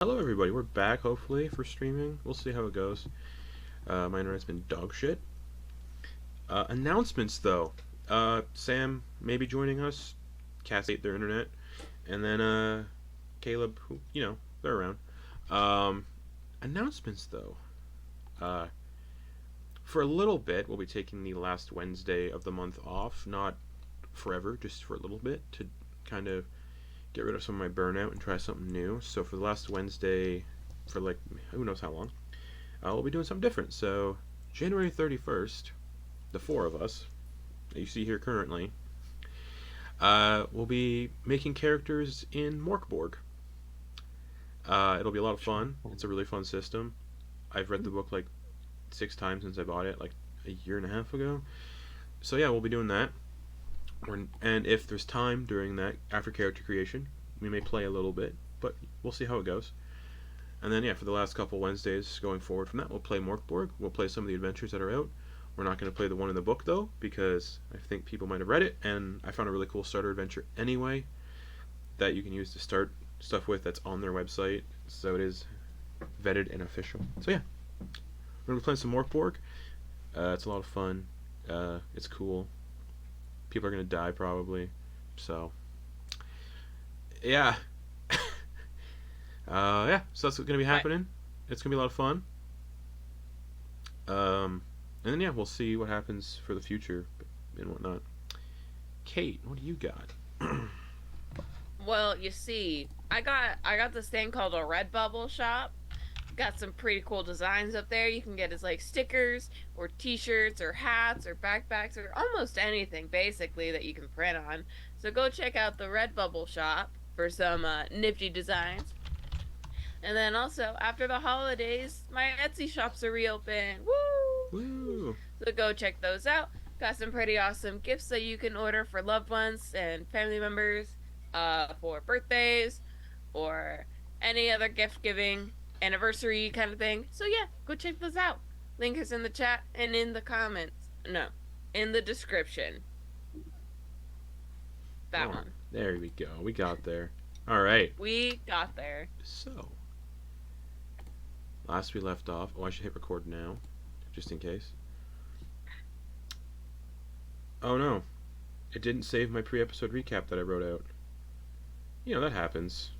Hello everybody, we're back hopefully for streaming. We'll see how it goes. My internet's been dog shit. Announcements though. Sam may be joining us. Cass ate their internet. And then Caleb, who they're around. Announcements though. Uh, for a little bit, we'll be taking the last Wednesday of the month off. Not forever, just for a little bit to kind of get rid of some of my burnout and try something new. So for the last Wednesday, for like who knows how long, we'll be doing something different. So January 31st, the four of us that you see here currently, we'll be making characters in Morkborg. It'll be a lot of fun. It's a really fun system. I've read the book like 6 times since I bought it like a year and a half ago. So yeah, we'll be doing that. And if there's time during that after character creation, we may play a little bit, but we'll see how it goes. And then for the last couple Wednesdays going forward from that, we'll play Morkborg. We'll play some of the adventures that are out. We're not going to play the one in the book though, because I think people might have read it, and I found a really cool starter adventure anyway that you can use to start stuff with that's on their website, so it is vetted and official. So yeah, we're going to be playing some Morkborg. It's a lot of fun. It's cool. People are gonna die probably, so yeah. So that's gonna be happening. It's gonna be a lot of fun. And then we'll see what happens for the future and whatnot. Kate, what do you got? Well, you see, I got this thing called a Redbubble shop. Got some pretty cool designs up there. You can get as like stickers or t-shirts or hats or backpacks or almost anything basically that you can print on. So go check out the Redbubble shop for some nifty designs. And then also after the holidays, my Etsy shops are reopened. Woo! Woo! So go check those out. Got some pretty awesome gifts that you can order for loved ones and family members, for birthdays or any other gift giving anniversary kind of thing. So yeah, go check those out. Link is in the chat and in the comments. No, in the description. That one. There we go. We got there. All right. We got there. So, last we left off. Oh, I should hit record now, just in case. Oh no, it didn't save my pre-episode recap that I wrote out. That happens.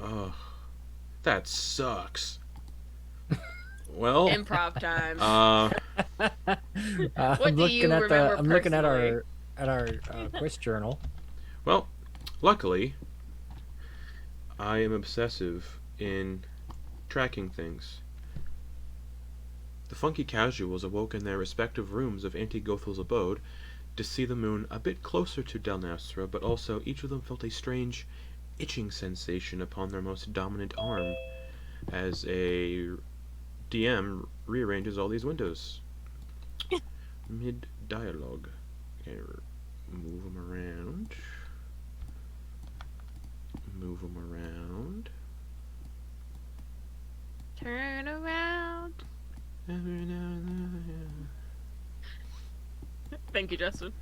Ugh. That sucks. Well, Improv time. I'm do you looking at remember I'm looking at personally? our quest journal. well, luckily, I am obsessive in tracking things. The funky casuals awoke in their respective rooms of Aunty Gothel's abode to see the moon a bit closer to Delnastra, but also each of them felt a strange itching sensation upon their most dominant arm as a DM rearranges all these windows. Mid dialogue. Okay, move them around. Move them around. Turn around. Every now and then. Thank you, Justin.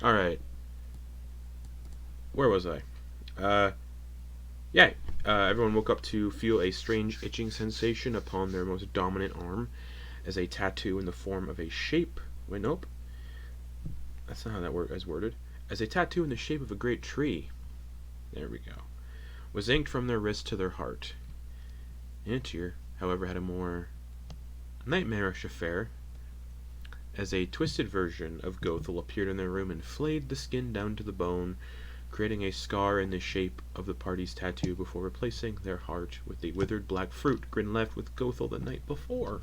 Alright. Where was I? Everyone woke up to feel a strange itching sensation upon their most dominant arm as a tattoo in the form of a shape. Wait, nope. That's not how that is worded. As a tattoo in the shape of a great tree. There we go. Was inked from their wrist to their heart. Antyr, however, had a more nightmarish affair, as a twisted version of Gothel appeared in their room and flayed the skin down to the bone, creating a scar in the shape of the party's tattoo before replacing their heart with the withered black fruit Grin left with Gothel the night before.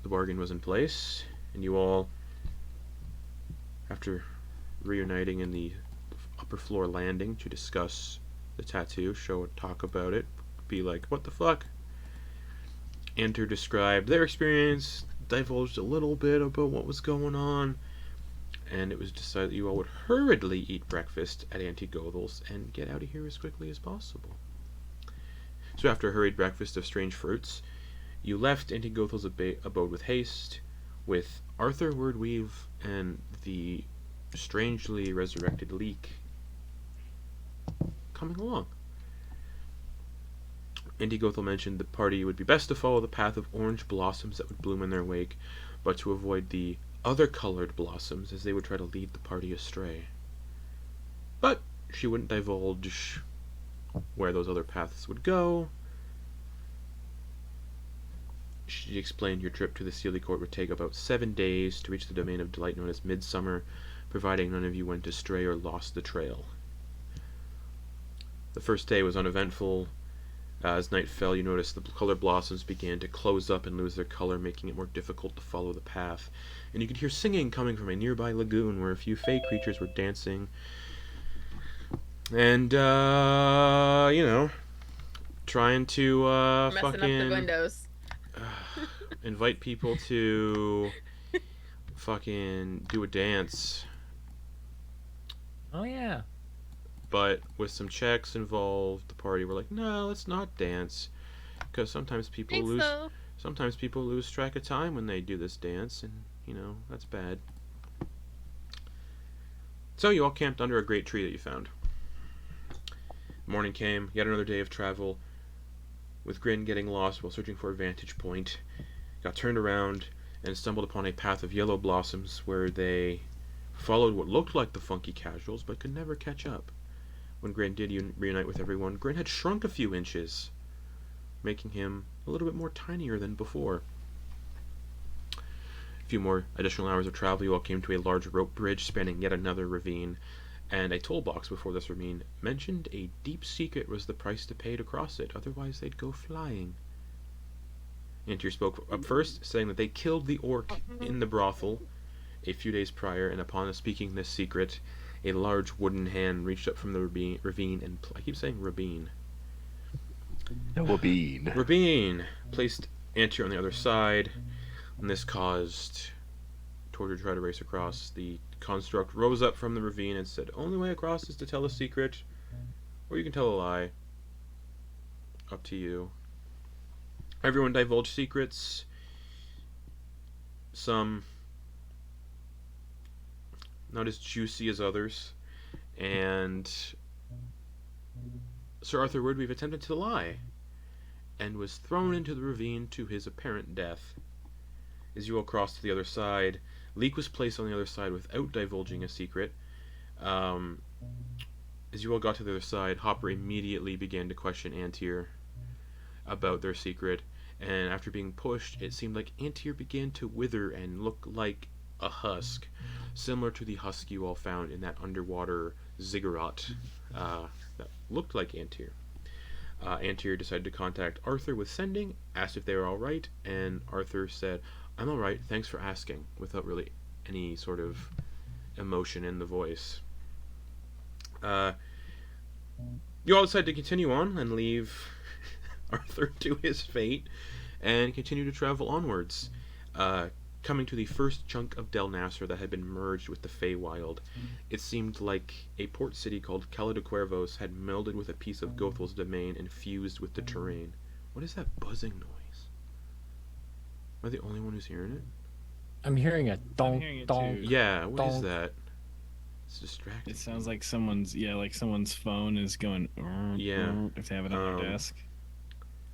The bargain was in place, and you all, after reuniting in the upper floor landing to discuss the tattoo, talk about it, be like, what the fuck? Antyr described their experience, divulged a little bit about what was going on, and it was decided that you all would hurriedly eat breakfast at Aunty Gothel's and get out of here as quickly as possible. So after a hurried breakfast of strange fruits, you left Aunty Gothel's abode with haste, with Arthur Wordweave and the strangely resurrected leek coming along. Gothel mentioned the party would be best to follow the path of orange blossoms that would bloom in their wake, but to avoid the other colored blossoms, as they would try to lead the party astray. But she wouldn't divulge where those other paths would go. She explained your trip to the Sealy Court would take about 7 days to reach the domain of delight known as Midsummer, providing none of you went astray or lost the trail. The first day was uneventful. As night fell, you noticed the colored blossoms began to close up and lose their color, making it more difficult to follow the path. And you could hear singing coming from a nearby lagoon where a few fey creatures were dancing. And, trying to, Messing fucking... up the windows. invite people to fucking do a dance. Oh, yeah. But with some checks involved, the party were like, no, let's not dance. Because sometimes people lose track of time when they do this dance, and, that's bad. So you all camped under a great tree that you found. Morning came, yet another day of travel, with Grin getting lost while searching for a vantage point. Got turned around and stumbled upon a path of yellow blossoms where they followed what looked like the funky casuals but could never catch up. When Grin did reunite with everyone, Grin had shrunk a few inches, making him a little bit more tinier than before. A few more additional hours of travel, you all came to a large rope bridge spanning yet another ravine, and a toll box before this ravine mentioned a deep secret was the price to pay to cross it, otherwise they'd go flying. Antyr spoke up first, saying that they killed the orc in the brothel a few days prior, and upon speaking this secret, a large wooden hand reached up from the ravine and... I keep saying ravine. Ravine placed Antyr on the other side, and this caused Torger to try to race across. The construct rose up from the ravine and said, only way across is to tell a secret, or you can tell a lie. Up to you. Everyone divulged secrets. Some not as juicy as others, and Sir Arthur Woodweave attempted to lie and was thrown into the ravine to his apparent death. As you all crossed to the other side, Leek was placed on the other side without divulging a secret. As you all got to the other side, Hopper immediately began to question Antyr about their secret, and after being pushed, it seemed like Antyr began to wither and look like a husk, similar to the husk you all found in that underwater ziggurat that looked like Antyr. Antyr decided to contact Arthur with sending, asked if they were alright, and Arthur said, I'm alright, thanks for asking, without really any sort of emotion in the voice. You all decided to continue on and leave Arthur to his fate, and continue to travel onwards, coming to the first chunk of Del Nasser that had been merged with the Feywild. It seemed like a port city called Cala de Cuervos had melded with a piece of Gothel's domain and fused with the terrain. What is that buzzing noise? Am I the only one who's hearing it? I'm hearing a donk, donk. Yeah, what is donk. that? It's distracting. It sounds like someone's phone is going. Yeah. If they have it on their desk.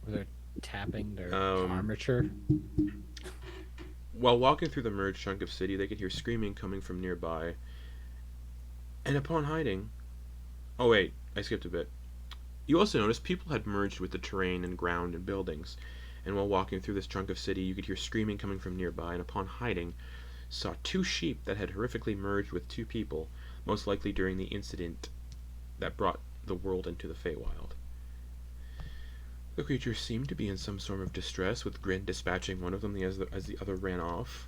Or they're tapping their Um, armature. While walking through the merged chunk of city, they could hear screaming coming from nearby. And upon hiding... Oh wait, I skipped a bit. You also noticed people had merged with the terrain and ground and buildings. And while walking through this chunk of city, you could hear screaming coming from nearby, and upon hiding, saw 2 sheep that had horrifically merged with 2 people, most likely during the incident that brought the world into the Feywild. The creatures seemed to be in some sort of distress, with Grin dispatching one of them as the other ran off,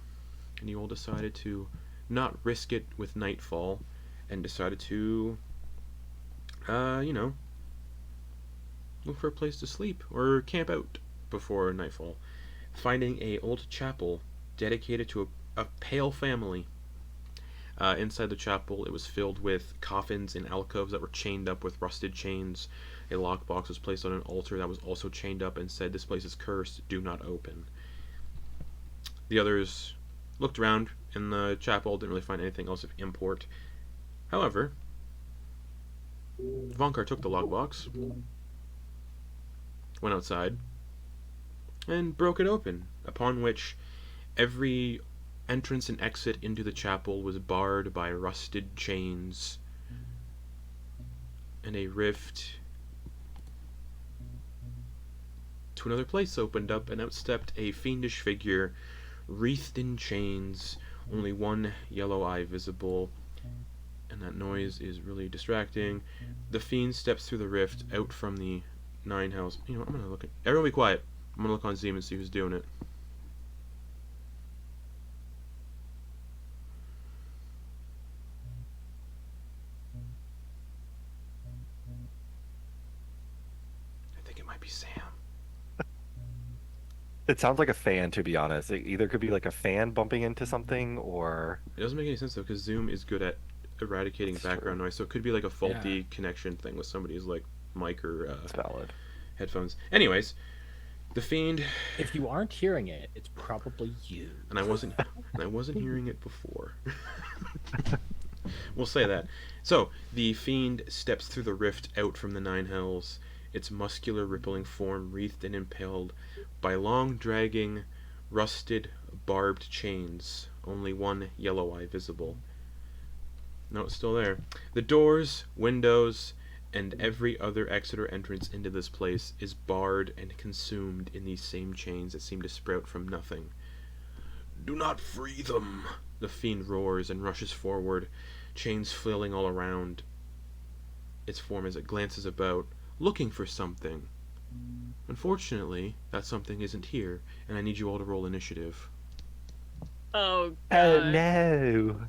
and you all decided to not risk it with nightfall, and decided to, look for a place to sleep, or camp out before nightfall, finding a old chapel dedicated to a pale family. Inside the chapel, it was filled with coffins and alcoves that were chained up with rusted chains. A lockbox was placed on an altar that was also chained up and said, "This place is cursed, do not open." The others looked around in the chapel, didn't really find anything else of import. However, Vonkar took the logbox, went outside, and broke it open, upon which every entrance and exit into the chapel was barred by rusted chains, and a rift to another place opened up, and out stepped a fiendish figure, wreathed in chains, only one yellow eye visible, and that noise is really distracting. The fiend steps through the rift out from the nine hells. You know what, I'm gonna look at... Everyone be quiet. I'm gonna look on Zim and see who's doing it. I think it might be Sam. It sounds like a fan, to be honest. It either could be like a fan bumping into something, or It doesn't make any sense though, because Zoom is good at eradicating That's background true. noise, so it could be like a faulty connection thing with somebody's like mic or it's valid. headphones. Anyways, the fiend, If you aren't hearing it, it's probably you. and I wasn't hearing it before. We'll say that. So the fiend steps through the rift out from the nine hells, its muscular, rippling form wreathed and impaled by long, dragging, rusted, barbed chains. Only one yellow eye visible. No, it's still there. The doors, windows, and every other exit or entrance into this place is barred and consumed in these same chains that seem to sprout from nothing. Do not free them! The fiend roars and rushes forward, chains flailing all around its form as it glances about, looking for something. Unfortunately, that something isn't here, and I need you all to roll initiative. Oh Oh god. no!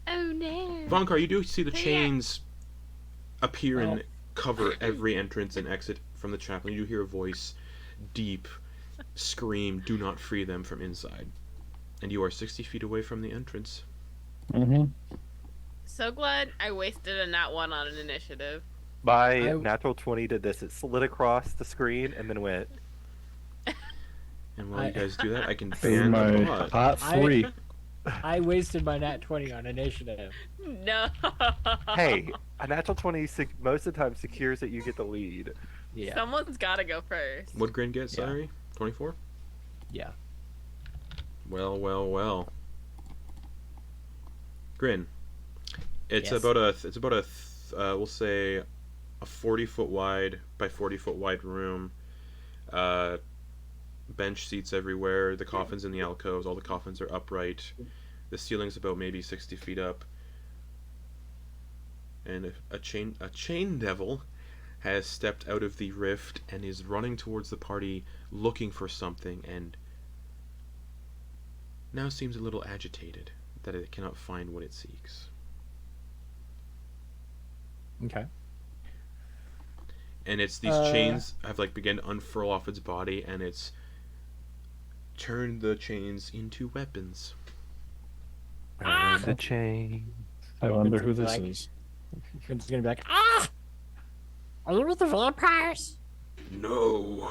Oh no. Vonkar, you do see the Yeah. chains appear Oh. and cover every entrance and exit from the chapel. You hear a voice, deep, scream, "Do not free them," from inside. And you are 60 feet away from the entrance. Mm-hmm. So glad I wasted a nat 1 on an initiative. My I- natural 20 did this. It slid across the screen and then went. And while I- you guys do that, I can This is ban my the bot. hot three. I wasted my nat 20 on initiative. No. Hey, a natural 20 most of the time secures that you get the lead. Yeah. Someone's gotta go first. What'd Grin get, Yeah. sorry? 24? Yeah. Well, well, well. Grin. It's Yes. about a we'll say a 40-foot wide by 40-foot wide room. Bench seats everywhere. The coffins in the alcoves. All the coffins are upright. The ceiling's about maybe 60 feet up. And a chain devil has stepped out of the rift and is running towards the party, looking for something, and now seems a little agitated that it cannot find what it seeks. Okay. And it's these chains have like begun to unfurl off its body, and it's turned the chains into weapons. Burn the chain. I wonder who this Like- is. It's gonna be like, ah! Are you with the vampires? No.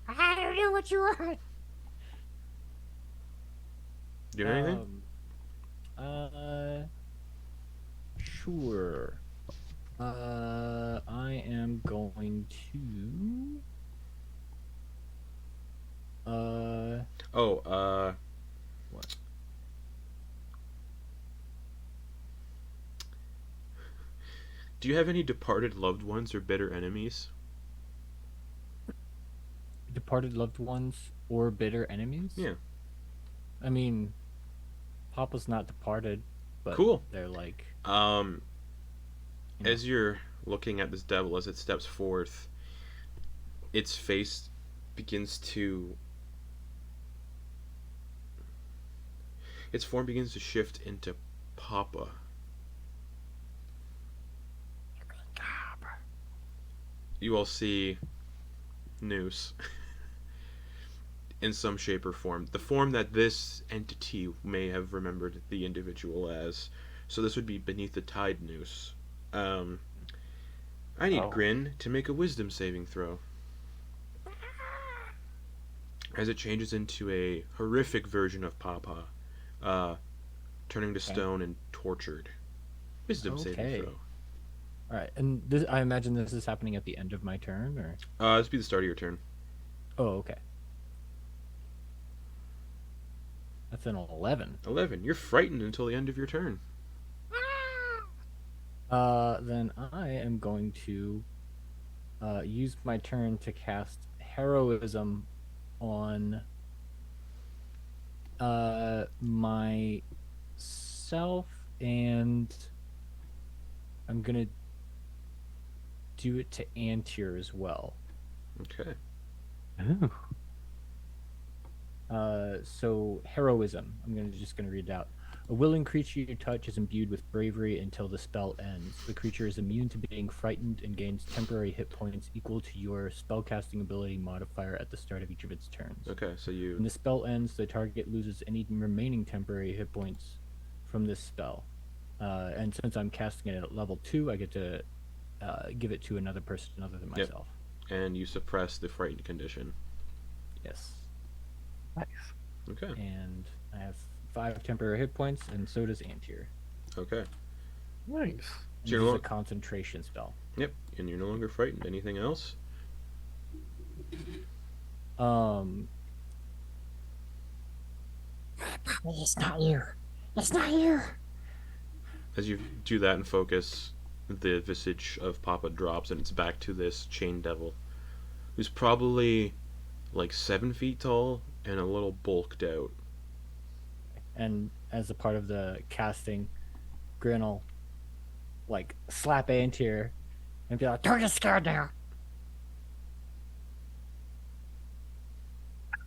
I don't know what you are. Do anything? Sure. I am going to. What? Do you have any departed loved ones or bitter enemies? Departed loved ones or bitter enemies? Yeah. I mean, Papa's not departed, but Cool. they're like. Yeah. Yeah. As you're looking at this devil as it steps forth, its face begins to... Its form begins to shift into Papa. You all see Noose in some shape or form. The form that this entity may have remembered the individual as. So this would be beneath the tide Noose. I need Oh. Grin to make a wisdom saving throw. as it changes into a horrific version of Papa, turning to stone and tortured. Wisdom saving Okay. throw. All right, and this, I imagine this is happening at the end of my turn, or? This will be the start of your turn. Oh, okay. That's an 11. 11. You're frightened until the end of your turn. Then I am going to use my turn to cast Heroism on myself, and I'm gonna do it to Antyr as well. Okay. Ooh. So heroism. Just gonna read it out. A willing creature you touch is imbued with bravery until the spell ends. The creature is immune to being frightened and gains temporary hit points equal to your spellcasting ability modifier at the start of each of its turns. Okay, so you... When the spell ends, the target loses any remaining temporary hit points from this spell. And since I'm casting it at level 2, I get to give it to another person other than myself. And you suppress the frightened condition. Yes. Nice. Okay. And I have 5 temporary hit points, and so does Antyr. Okay. Nice. And So this you're is lo- a concentration spell. Yep, and you're no longer frightened. Anything else? It's not you. It's not you. As you do that and focus, the visage of Papa drops, and it's back to this chain devil, who's probably like 7 feet tall and a little bulked out. And as a part of the casting, Grin will like slap Antyr and be like, "Don't get scared now."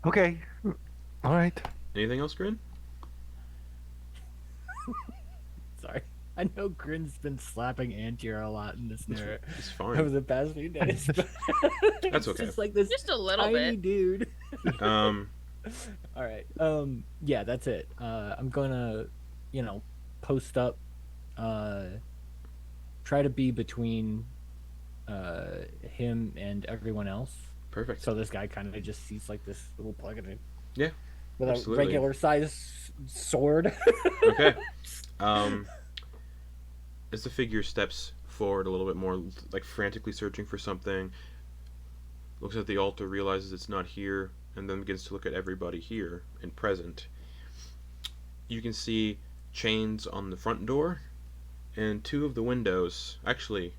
Okay. All right. Anything else, Grin? Sorry. I know Grin's been slapping Antyr a lot in this narrative It's over fine. the past few days. But That's it's okay. just like this Just a little tiny bit. dude. Um, All right. Yeah, that's it. I'm gonna, post up. Try to be between him and everyone else. perfect. So this guy kind of just sees like this little plug in it. Yeah, With absolutely. a regular size sword. Okay. As the figure steps forward a little bit more, like frantically searching for something, looks at the altar, realizes it's not here, and then begins to look at everybody here and present. You can see chains on the front door and 2 of the windows. Actually,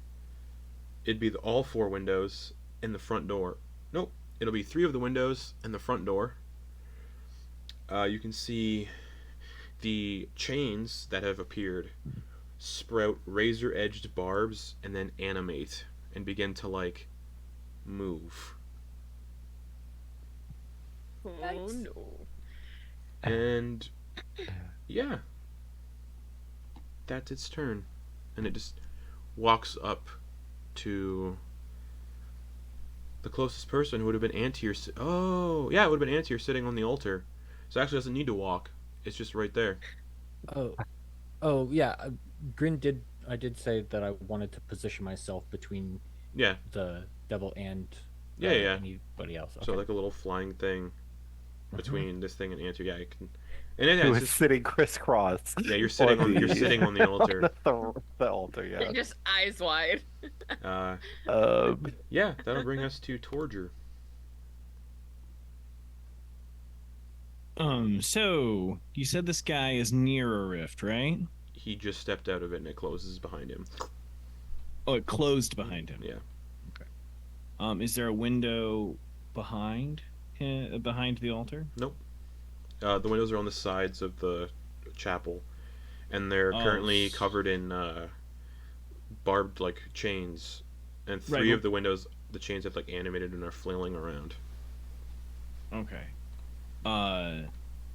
it'd be all 4 windows and the front door. Nope, it'll be 3 of the windows and the front door. You can see the chains that have appeared sprout razor-edged barbs and then animate and begin to like move. Oh Yikes. no. And yeah, that's its turn, and it just walks up to the closest person, who would have been Antyr. Oh yeah, it would have been Antyr sitting on the altar, so it actually doesn't need to walk. It's just right there. Oh yeah. Grin did. I did say that I wanted to position myself between Yeah, the devil and Yeah, yeah. anybody else. so Okay. like a little flying thing between this thing and Antyr. Yeah, you can. And it Who has is just, sitting crisscross? yeah, you're sitting on the altar. the altar, yeah. Just eyes wide. Yeah, that'll bring us to Torger. So you said this guy is near a rift, right? He just stepped out of it and it closes behind him. Oh, it closed behind him. Yeah. Okay. Is there a window behind behind the altar? The windows are on the sides of the chapel, and they're Oh, currently covered in barbed like chains, and 3 Right, of the windows, the chains have like animated and are flailing around. Okay.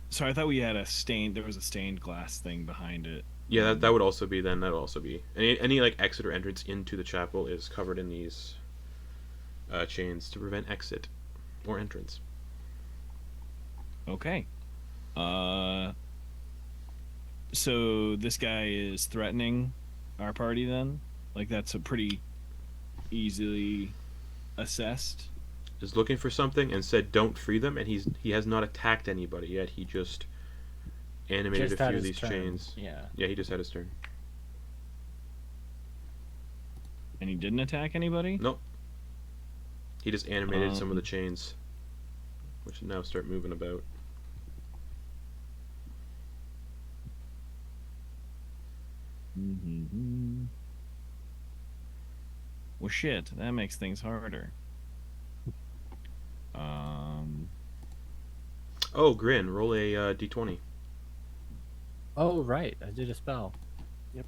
So I thought we had there was a stained glass thing behind it. Yeah, that would also be then. That would also be any like exit or entrance into the chapel is covered in these chains to prevent exit or entrance. Okay. So this guy is threatening our party then? Like that's a pretty easily assessed. is looking for something and said don't free them, and he has not attacked anybody yet. He just animated Just a had few of his these turn. chains. Yeah. Yeah, he just had his turn. And he didn't attack anybody? Nope. He just animated some of the chains, which now start moving about. Mm-hmm. Well, shit, that makes things harder. Oh, Grin, roll a d20. Oh, right. I did a spell. Yep.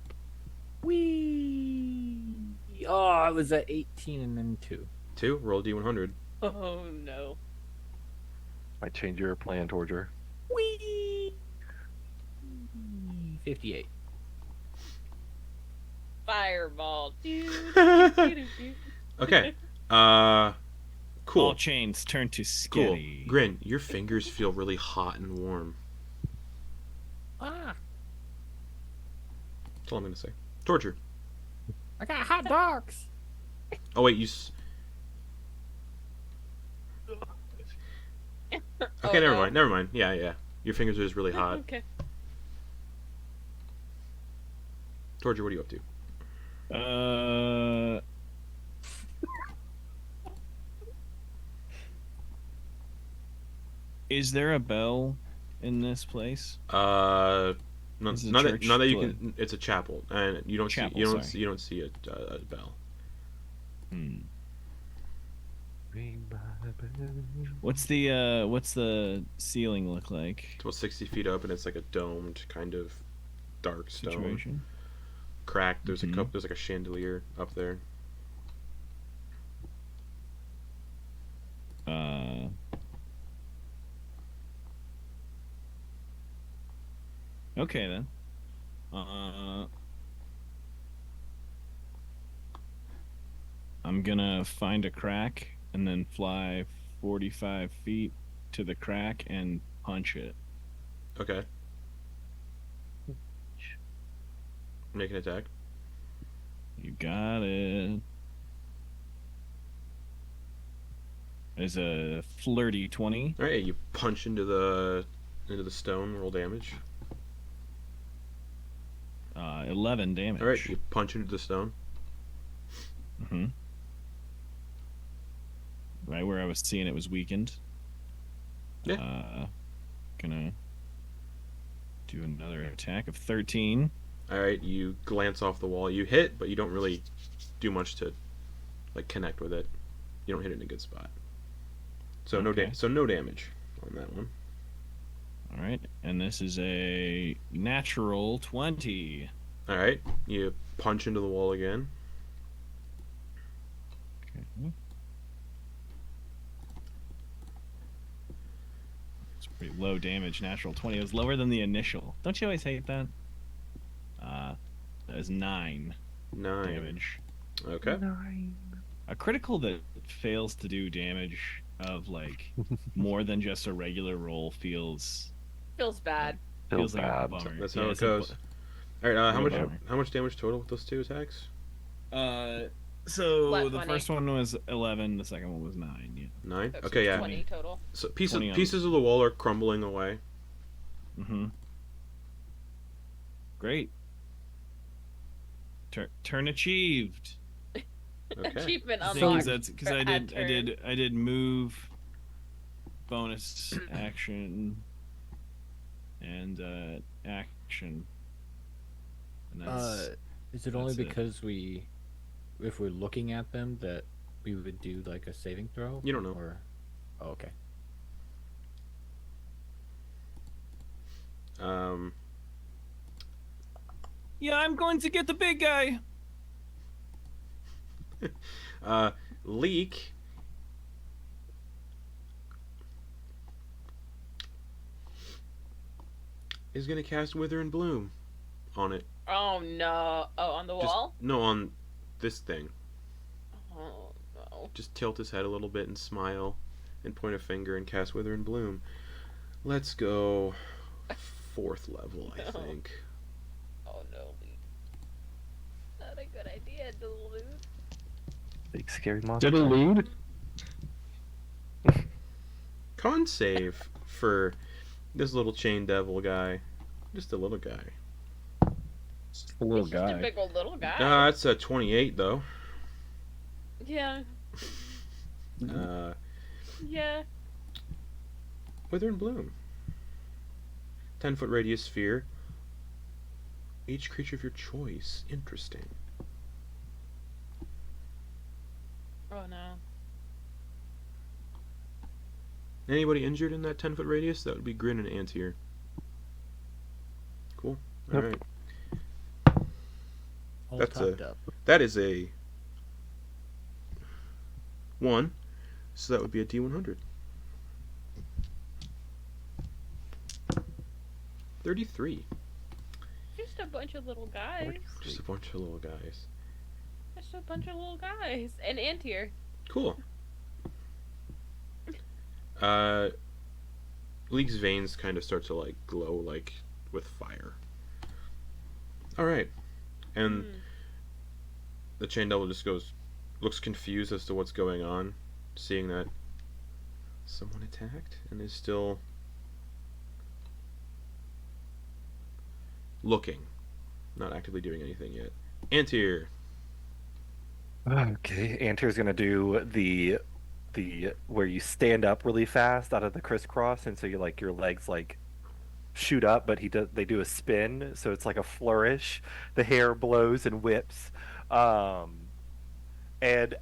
Whee! Oh, it was at 18 and then 2. 2, roll a d100. Oh no. Might change your plan, Torger. Whee! 58. Fireball, dude. Okay. Cool. All chains turn to Cool. skitty. Grin, your fingers feel really hot and warm. Ah! That's all I'm gonna say. Torture. I got hot dogs! Oh wait, you. Okay, never mind. Never mind. Yeah, yeah. Your fingers are just really hot. Okay. Torture, what are you up to? Is there a bell in this place? Not Is it that, church? not that you can. It's a chapel, and you don't Chapel, see. You don't. sorry. You don't see a bell. Hmm. What's the ceiling look like? It's about 60 feet up, and it's like a domed kind of dark stone. Situation? Cracked. There's a Mhm. cup. There's like a chandelier up there. Okay then. I'm gonna find a crack and then fly 45 feet to the crack and punch it. Okay. Make an attack. You got it. There's a flirty 20. All right, you punch into the stone. Roll damage. 11 damage. All right, you punch into the stone. Mm-hmm. Right where I was seeing it was weakened. Yeah. Gonna do another attack of 13. All right, you glance off the wall. You hit, but you don't really do much to like connect with it. You don't hit it in a good spot. So Okay. no damage on that one. All right, and this is a natural 20. All right, you punch into the wall again. Okay. It's pretty low damage. Natural 20. It was lower than the initial. Don't you always hate that? That is 9 9 damage. Okay. A critical that fails to do damage of like more than just a regular roll feels Feels bad. Feels like a bad. bummer. That's Yeah, how it it's a goes. All right, how real much bummer. how much damage total with those two attacks? So What, the 20? first one was 11, the second one was 9. Yeah. 9. That's Okay, yeah. 20 total. So 20 on- pieces of the wall are crumbling away. Mm-hmm. Great. Turn achieved. Okay. Achievement Because unlocked. that's because for I Antyr. did move, bonus action, and action. And that's Is it only that's it. because if we're looking at them, that we would do like a saving throw? You don't know. Or, oh, okay. Yeah, I'm going to get the big guy. Leak is gonna cast Wither and Bloom on it. Oh no. Oh, on the wall? No, on this thing. Oh no. Just tilt his head a little bit and smile and point a finger and cast Wither and Bloom. Let's go 4th level, I think. Oh no. Not a good idea, dude. Big scary monster. Diddle-lude? Con save for this little chain devil guy. Just a little guy. Just a little He's just a guy. big old little guy. That's a 28 though. Yeah. Yeah. Wither and Bloom. 10-foot radius sphere. Each creature of your choice. Interesting. Oh no. Anybody injured in that 10-foot radius? That would be Grin and Antyr. Cool. Yep. Alright. All That's topped up. That is a 1. So that would be a D100. 33. Just a bunch of little guys. Just a bunch of little guys. Just a bunch of little guys. And Antyr. Cool. League's veins kind of start to like glow like with fire. Alright. And the chain devil just looks confused as to what's going on, seeing that someone attacked and is still looking, not actively doing anything yet. Antyr. Okay, Antyr's gonna do the where you stand up really fast out of the crisscross, and so you like your legs like shoot up, but they do a spin, so it's like a flourish. The hair blows and whips, and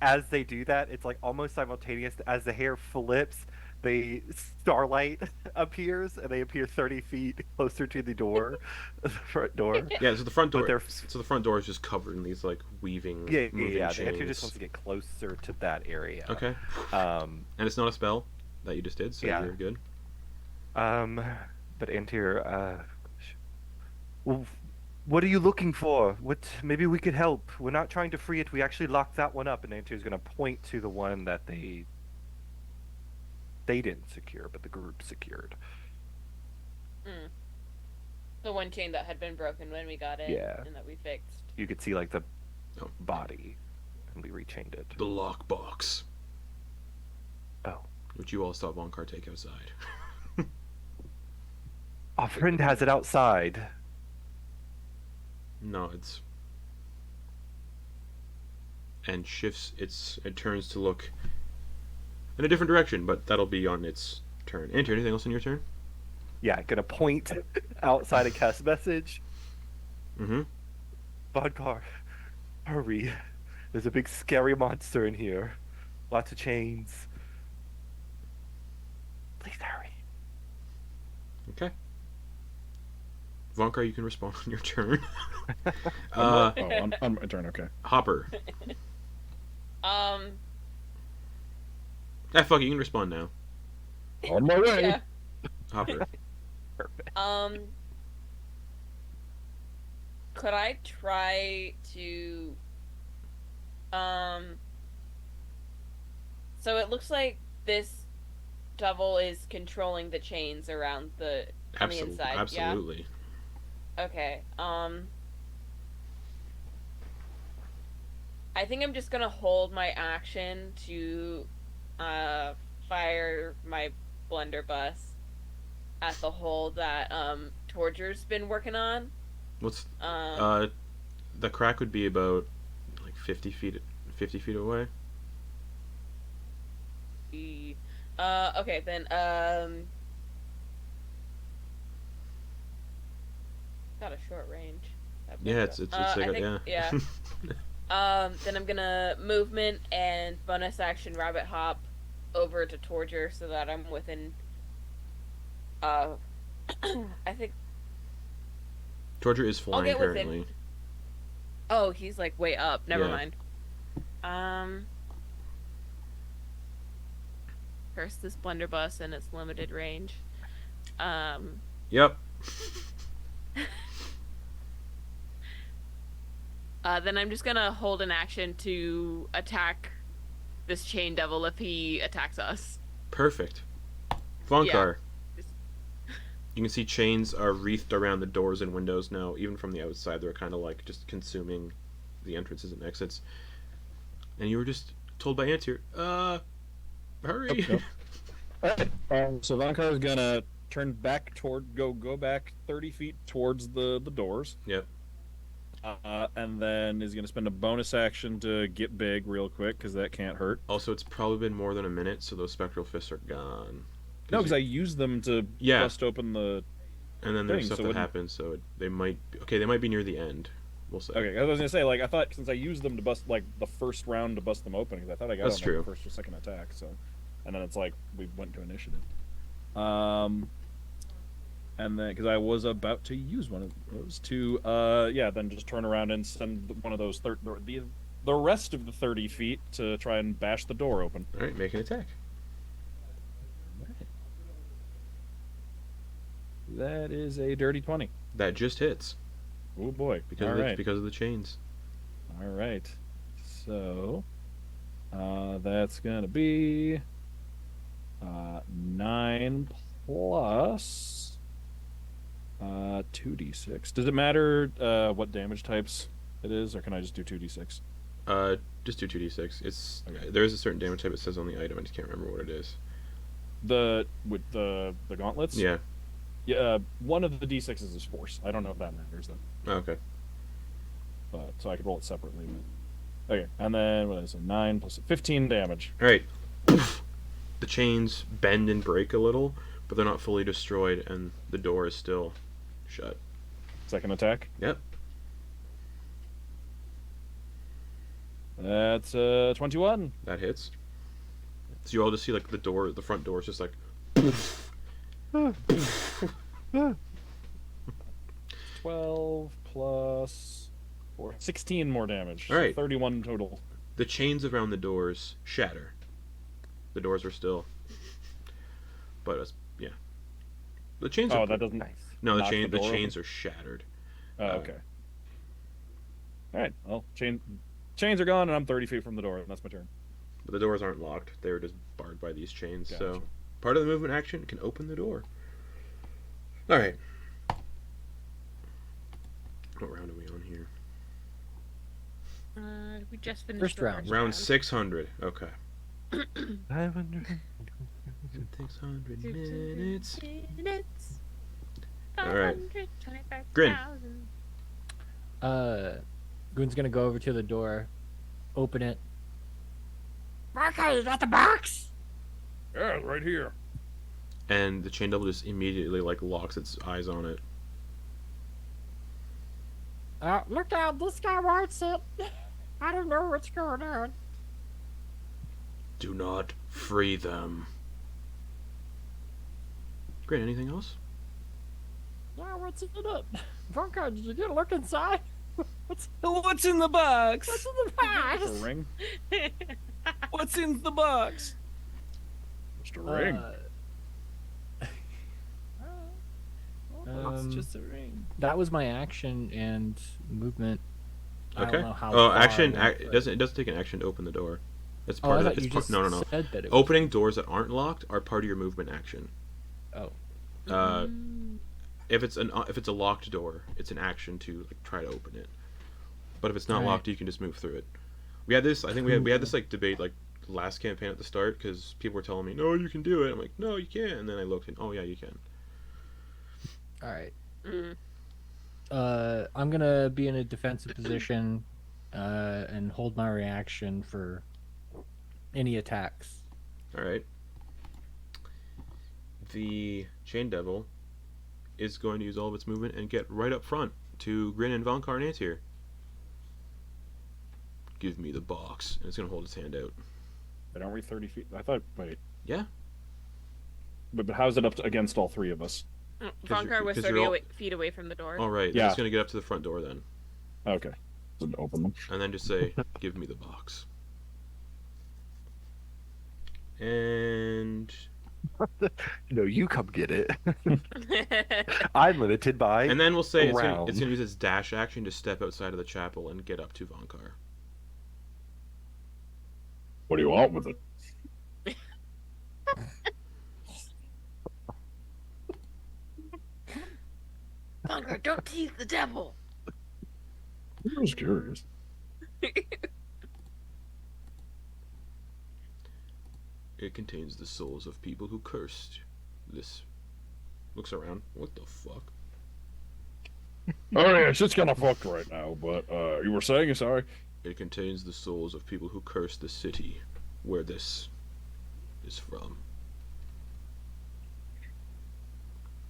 as they do that, it's like almost simultaneous. As the hair flips, the starlight appears, and they appear 30 feet closer to the door, the front door. Yeah, so the front door. But So the front door is just covered in these like weaving, Yeah, moving yeah. chains. The Antyer just wants to get closer to that area. Okay. Um, And it's not a spell that you just did, so Yeah. you're good. but Antyer, well, what are you looking for? Maybe we could help. We're not trying to free it. We actually locked that one up, and Antyr's going to point to the one that they didn't secure, but the group secured. The one chain that had been broken when we got in. Yeah. And that we fixed. You could see like the Oh. body, and we rechained it. The lockbox, Oh, which you all saw Vonkar take outside. our friend has it outside. Nods. And shifts it turns to look in a different direction, but that'll be on its turn. Antyr, anything else on your turn? Yeah, gonna point outside and cast message. Mm-hmm. Vonkar, hurry. There's a big scary monster in here. Lots of chains. Please hurry. Okay. Vonkar, you can respond on your turn. On my turn, okay. Hopper. Fuck it, you can respond now. On my way. Yeah. Hopper. Perfect. Could I try to so it looks like this devil is controlling the chains around the on the inside. Absolutely. Yeah? Okay. I think I'm just gonna hold my action to fire my blunderbuss at the hole that Torger's been working on. What's the crack would be about like 50 feet away. Okay then got a short range. Yeah, it's like yeah. Then I'm gonna movement and bonus action rabbit hop over to Torger so that I'm within I think Torger is flying get within- currently. oh, he's like way up. Never Yeah. mind. First this blunderbuss and its limited range. Yep. Then I'm just gonna hold an action to attack this chain devil if he attacks us. Perfect. Vonkar. Yeah. You can see chains are wreathed around the doors and windows now. Even from the outside, they're kind of like just consuming the entrances and exits. And you were just told by Antyr, hurry. Yep. So Vonkar is gonna turn back go back 30 feet towards the doors. Yep. And then is gonna spend a bonus action to get big real quick because that can't hurt. Also, it's probably been more than a minute, so those spectral fists are gone. No, because I used them to bust open the. And then there's thing, stuff so that wouldn't- happens, so they might be near the end. We'll see. Okay, I was gonna say like I thought since I used them to bust like the first round to bust them open because I thought I got That's on true. the first or second attack. So, and then it's like we went to initiative. And then because I was about to use one of those to then just turn around and send one of those the rest of the 30 feet to try and bash the door open. All right, make an attack. That is a dirty 20. That just hits Oh boy! because of the chains. All right. So, that's gonna be 9 plus 2d6. Does it matter what damage types it is, or can I just do 2d6? Just do 2d6. It's Okay. there is a certain damage type it says on the item. I just can't remember what it is. With the gauntlets? Yeah. Yeah. One of the d6s is force. I don't know if that matters though. Oh, okay. But so I could roll it separately. But... Okay, and then what is it? 9 plus 15 damage. All right. The chains bend and break a little, but they're not fully destroyed, and the door is still shut. Second attack. Yep. That's 21. That hits. So you all just see like the front door is just like 12 plus 4. 16 more damage. All right. So 31 total. the chains around the doors shatter. The doors are still, but yeah, the chains. Oh, are that doesn't. Nice. No, the knock chain. the The door chains are shattered. Okay. All right. Well, chains are gone, and I'm 30 feet from the door, and that's my turn. But the doors aren't locked. They were just barred by these chains. So Gotcha. part of the movement action can open the door. All right. What round are we on here? We just finished First the round. Round 600. Okay. 500. 600 minutes. minutes. All right. 525,000. Grin's gonna go over to the door, open it. Okay, you got the box? Yeah, right here. And the chain devil just immediately like locks its eyes on it. Look out, this guy wants it. I don't know what's going on. Do not free them. Great. Anything else? Yeah, what's in it? Vonkar, did you get a look inside? What's in the box? What's in the box? Just a ring. What's in the box? Just a ring. It's just a ring. That was my action and movement. I Okay. don't know how Oh, far action. I went, It but- doesn't take an action to open the door. That's Oh, part I of thought it. you It's part, just no, no, no. said that it was. Opening doors that aren't locked are part of your movement action. Oh. If it's a locked door, it's an action to like try to open it. But if it's not Alright. locked, you can just move through it. We had this. I think we had this like debate like last campaign at the start because people were telling me, "No, you can do it." I'm like, "No, you can't." And then I looked and, "Oh yeah, you can." All right. Mm. I'm gonna be in a defensive position, and hold my reaction for any attacks. All right. The chain devil is going to use all of its movement and get right up front to Grin and Vonkar and Antyr. Give me the box, and it's going to hold its hand out. But aren't we 30 feet? I thought. Wait. Yeah. But how's it up against all three of us? Vonkar was 'cause 30 you're all- feet away from the door. All right. Yeah. It's going to get up to the front door then, Okay. Doesn't open them. and then just say, "Give me the box." And No, you come get it. I'm limited by. and then we'll say it's Around. going to use its dash action to step outside of the chapel and get up to Vonkar. What do you want with it? Vonkar, don't tease the devil. I was curious. It contains the souls of people who cursed this. Looks around. What the fuck? Oh yeah, shit's kind of fucked right now. But you were saying, sorry. It contains the souls of people who cursed the city where this is from.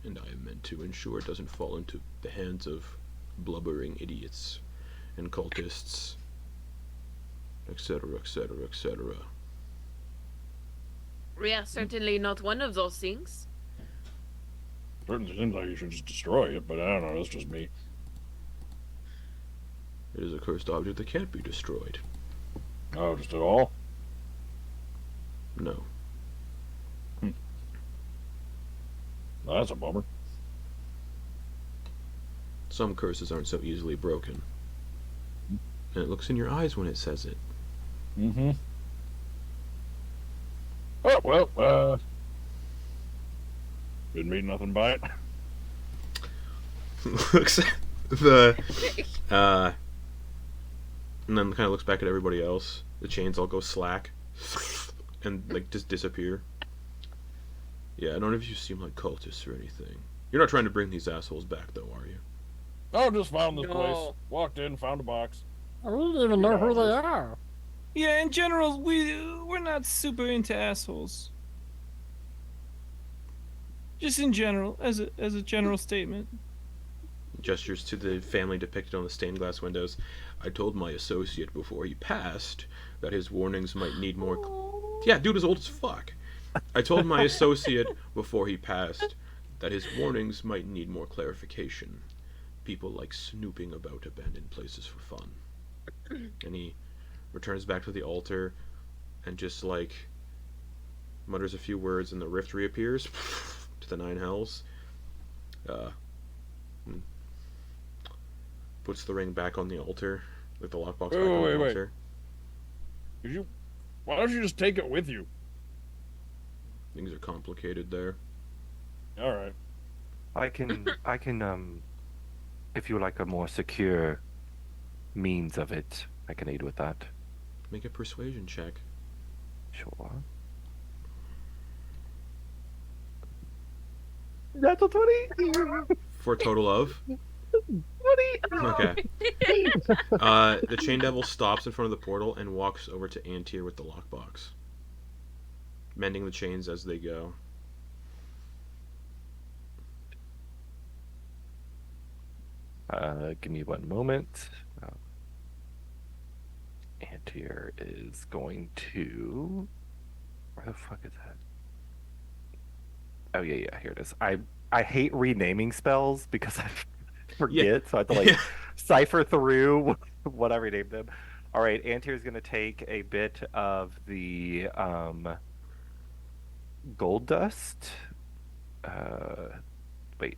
And I am meant to ensure it doesn't fall into the hands of blubbering idiots and cultists, etc., etc., etc. We are certainly not one of those things. Certainly seems like you should just destroy it, but I don't know. That's just me. It is a cursed object that can't be destroyed. Oh, just at all? No. Well, that's a bummer. Some curses aren't so easily broken. And it looks in your eyes when it says it. Mm-hmm. Oh, well, didn't mean nothing by it. Looks at the, and then kind of looks back at everybody else. The chains all go slack. And, like, just disappear. Yeah, none of you seem like cultists or anything. You're not trying to bring these assholes back, though, are you? Oh, just found this No. place. Walked in, found a box. I don't even know who they are. Yeah, in general, we're not super into assholes. Just in general, as a general statement. Gestures to the family depicted on the stained glass windows. I told my associate before he passed that his warnings might need more... Yeah, dude is old as fuck. I told my associate before he passed that his warnings might need more clarification. People like snooping about abandoned places for fun. And he returns back to the altar and just, like, mutters a few words and the rift reappears to the nine hells. And puts the ring back on the altar, like the lockbox back on the altar. Why don't you just take it with you? Things are complicated there. All right. I can, if you like a more secure means of it, I can aid with that. Make a persuasion check. Sure. That's a 20! For a total of? 20! Okay. The Chain Devil stops in front of the portal and walks over to Antyr with the lockbox, mending the chains as they go. Give me one moment. Antyr is going to... Where the fuck is that? Oh, yeah, here it is. I hate renaming spells because I forget, so I have to, like, cipher through what I renamed them. All right, Antyr is going to take a bit of the gold dust. Wait.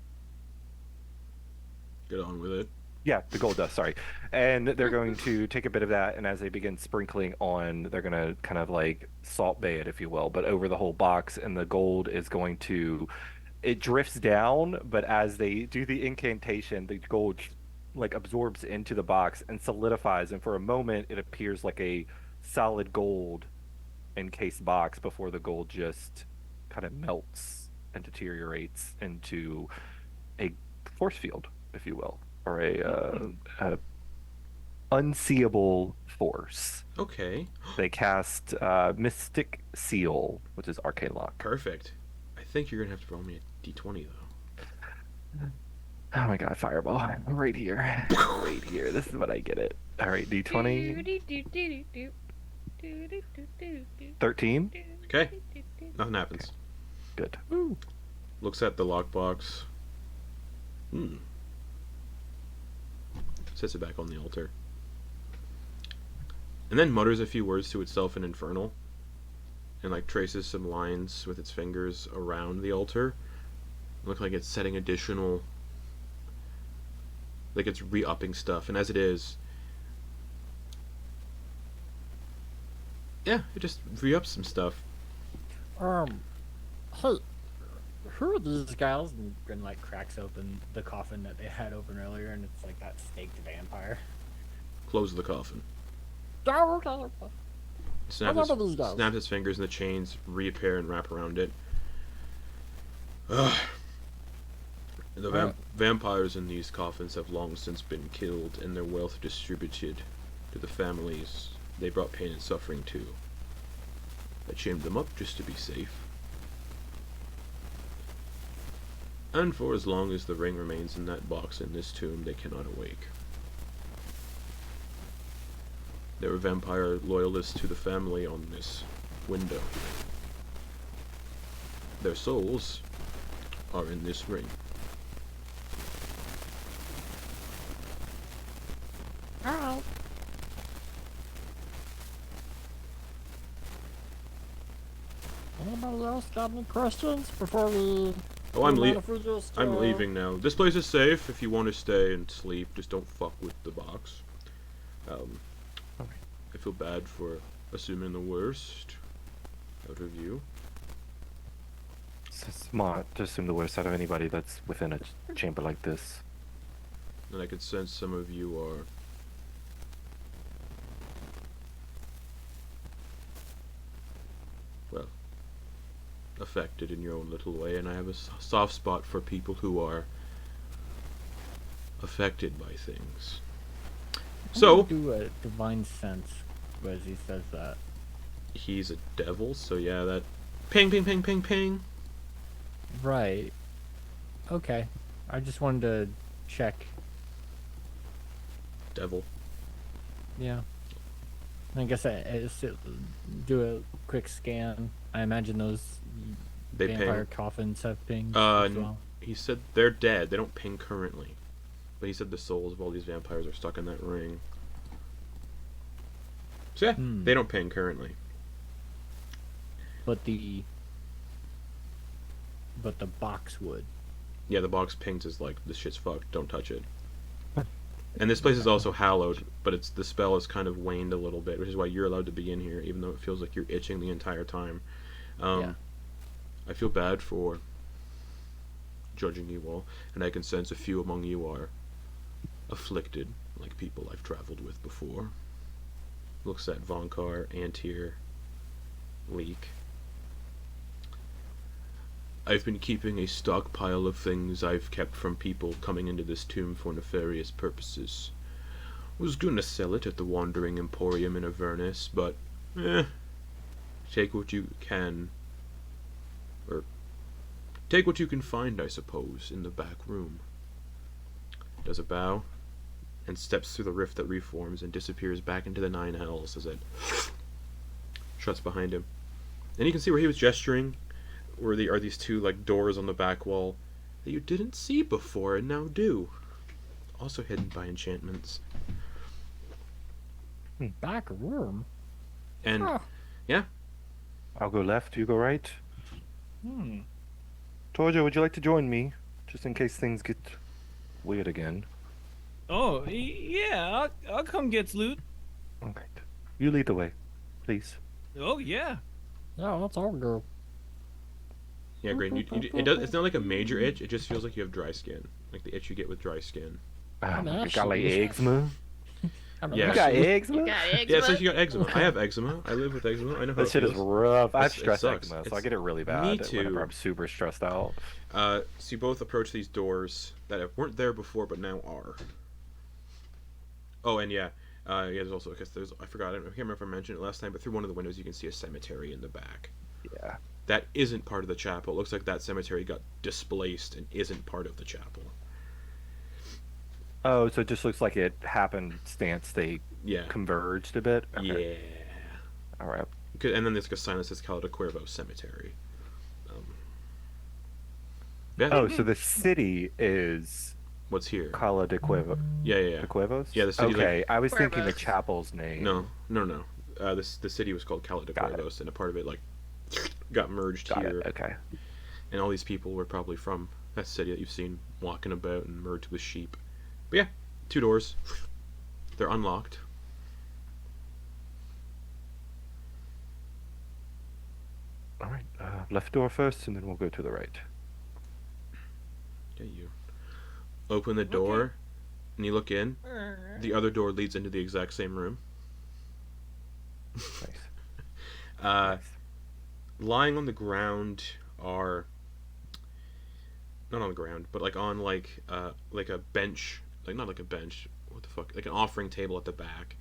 Get on with it. Yeah, the gold dust, sorry. And they're going to take a bit of that, and as they begin sprinkling on, they're going to kind of like salt bay it, if you will, but over the whole box, and the gold is going to... It drifts down, but as they do the incantation, the gold like absorbs into the box and solidifies, and for a moment it appears like a solid gold encased box before the gold just kind of melts and deteriorates into a force field, if you will, or a unseeable force. Okay. They cast Mystic Seal, which is Arcane Lock. Perfect. I think you're gonna have to roll me a d20 though. Oh my god, fireball. Right here. Right here. This is what I get it. Alright, d20. 13. Okay. Nothing happens. Good. Looks at the lockbox. Sets it back on the altar. And then mutters a few words to itself in Infernal. And like traces some lines with its fingers around the altar. Look like it's setting additional... Like it's re-upping stuff. And as it is... Yeah, it just re-ups some stuff. Hey, who are these guys? And Grin like cracks open the coffin that they had open earlier, and it's like that staked vampire. Close the coffin. Oh, okay. Snaps his fingers and the chains reappear and wrap around it. Ugh. The vampires in these coffins have long since been killed and their wealth distributed to the families they brought pain and suffering to. I chained them up just to be safe. And for as long as the ring remains in that box in this tomb, they cannot awake. There were vampire loyalists to the family on this window. Their souls are in this ring. Alright. Anybody else got any questions before we... Oh, I'm I'm leaving now. This place is safe if you want to stay and sleep. Just don't fuck with the box. I feel bad for assuming the worst out of you. It's smart to assume the worst out of anybody that's within a chamber like this. And I could sense some of you are... well, affected in your own little way, and I have a soft spot for people who are affected by things. So, do a divine sense as he says that. he's a devil, so yeah, that ping, ping, ping, ping, ping. Right. Okay. I just wanted to check. Devil. Yeah. I guess I do a quick scan. I imagine those They vampire ping. coffins have pinged Uh, as well. He said they're dead. They don't ping currently. But he said the souls of all these vampires are stuck in that ring. So yeah, they don't ping currently. But the box would. Yeah, the box pings is like, this shit's fucked, don't touch it. And this place is also hallowed, but the spell has kind of waned a little bit, which is why you're allowed to be in here, even though it feels like you're itching the entire time. Yeah. I feel bad for judging you all, and I can sense a few among you are afflicted, like people I've traveled with before. Looks at Vonkar, Antyr, Leek. I've been keeping a stockpile of things I've kept from people coming into this tomb for nefarious purposes. Was gonna sell it at the Wandering Emporium in Avernus, but take what you can, or take what you can find, I suppose, in the back room. Does a bow, and steps through the rift that reforms and disappears back into the Nine Hells as it shuts behind him. And you can see where he was gesturing, where are these two like doors on the back wall that you didn't see before and now do. Also hidden by enchantments. Back room? And Huh. yeah, I'll go left, you go right. Hmm. Torger, would you like to join me? Just in case things get weird again. Oh, yeah, I'll come get loot. Okay. You lead the way, please. Oh, yeah. Yeah, let's all go. yeah, Grin. It's not like a major itch. It just feels like you have dry skin, like the itch you get with dry skin. I'm You got like actually- eczema? Yeah. You got eczema? You got eczema? Yeah, it's like you got eczema. I have eczema. I live with eczema. I know how That it shit is feels. rough. I have It stress sucks. eczema, so It's- I get it really bad me too. whenever I'm super stressed out. So you both approach these doors that weren't there before, but now are. Oh, and yeah, there's also, because I forgot, I can't remember if I mentioned it last time, but through one of the windows you can see a cemetery in the back. Yeah. That isn't part of the chapel. It looks like that cemetery got displaced and isn't part of the chapel. Oh, so it just looks like it happened stance. They Yeah. converged a bit? Okay. Yeah. All right. And then there's like a sign that says Cala de Cuervo Cemetery. Yeah. Oh, so the city is What's here? Cala de Cuervo. Yeah, yeah, yeah. De Cuervos? Yeah, the city, like- Okay, I was thinking the Cuervos. chapel's name. No. The city was called Cala de Got it. Cuervos, and a part of it like got merged Got here. it. Okay. And all these people were probably from that city that you've seen walking about and merged with sheep. But yeah, 2 doors. They're unlocked. All right. Left door first, and then we'll go to the right. Yeah, you open the door, and you look in. The other door leads into the exact same room. Nice. Uh, lying on the ground are not on the ground, but like on like a bench, like not like a bench. What the fuck? Like an offering table at the back,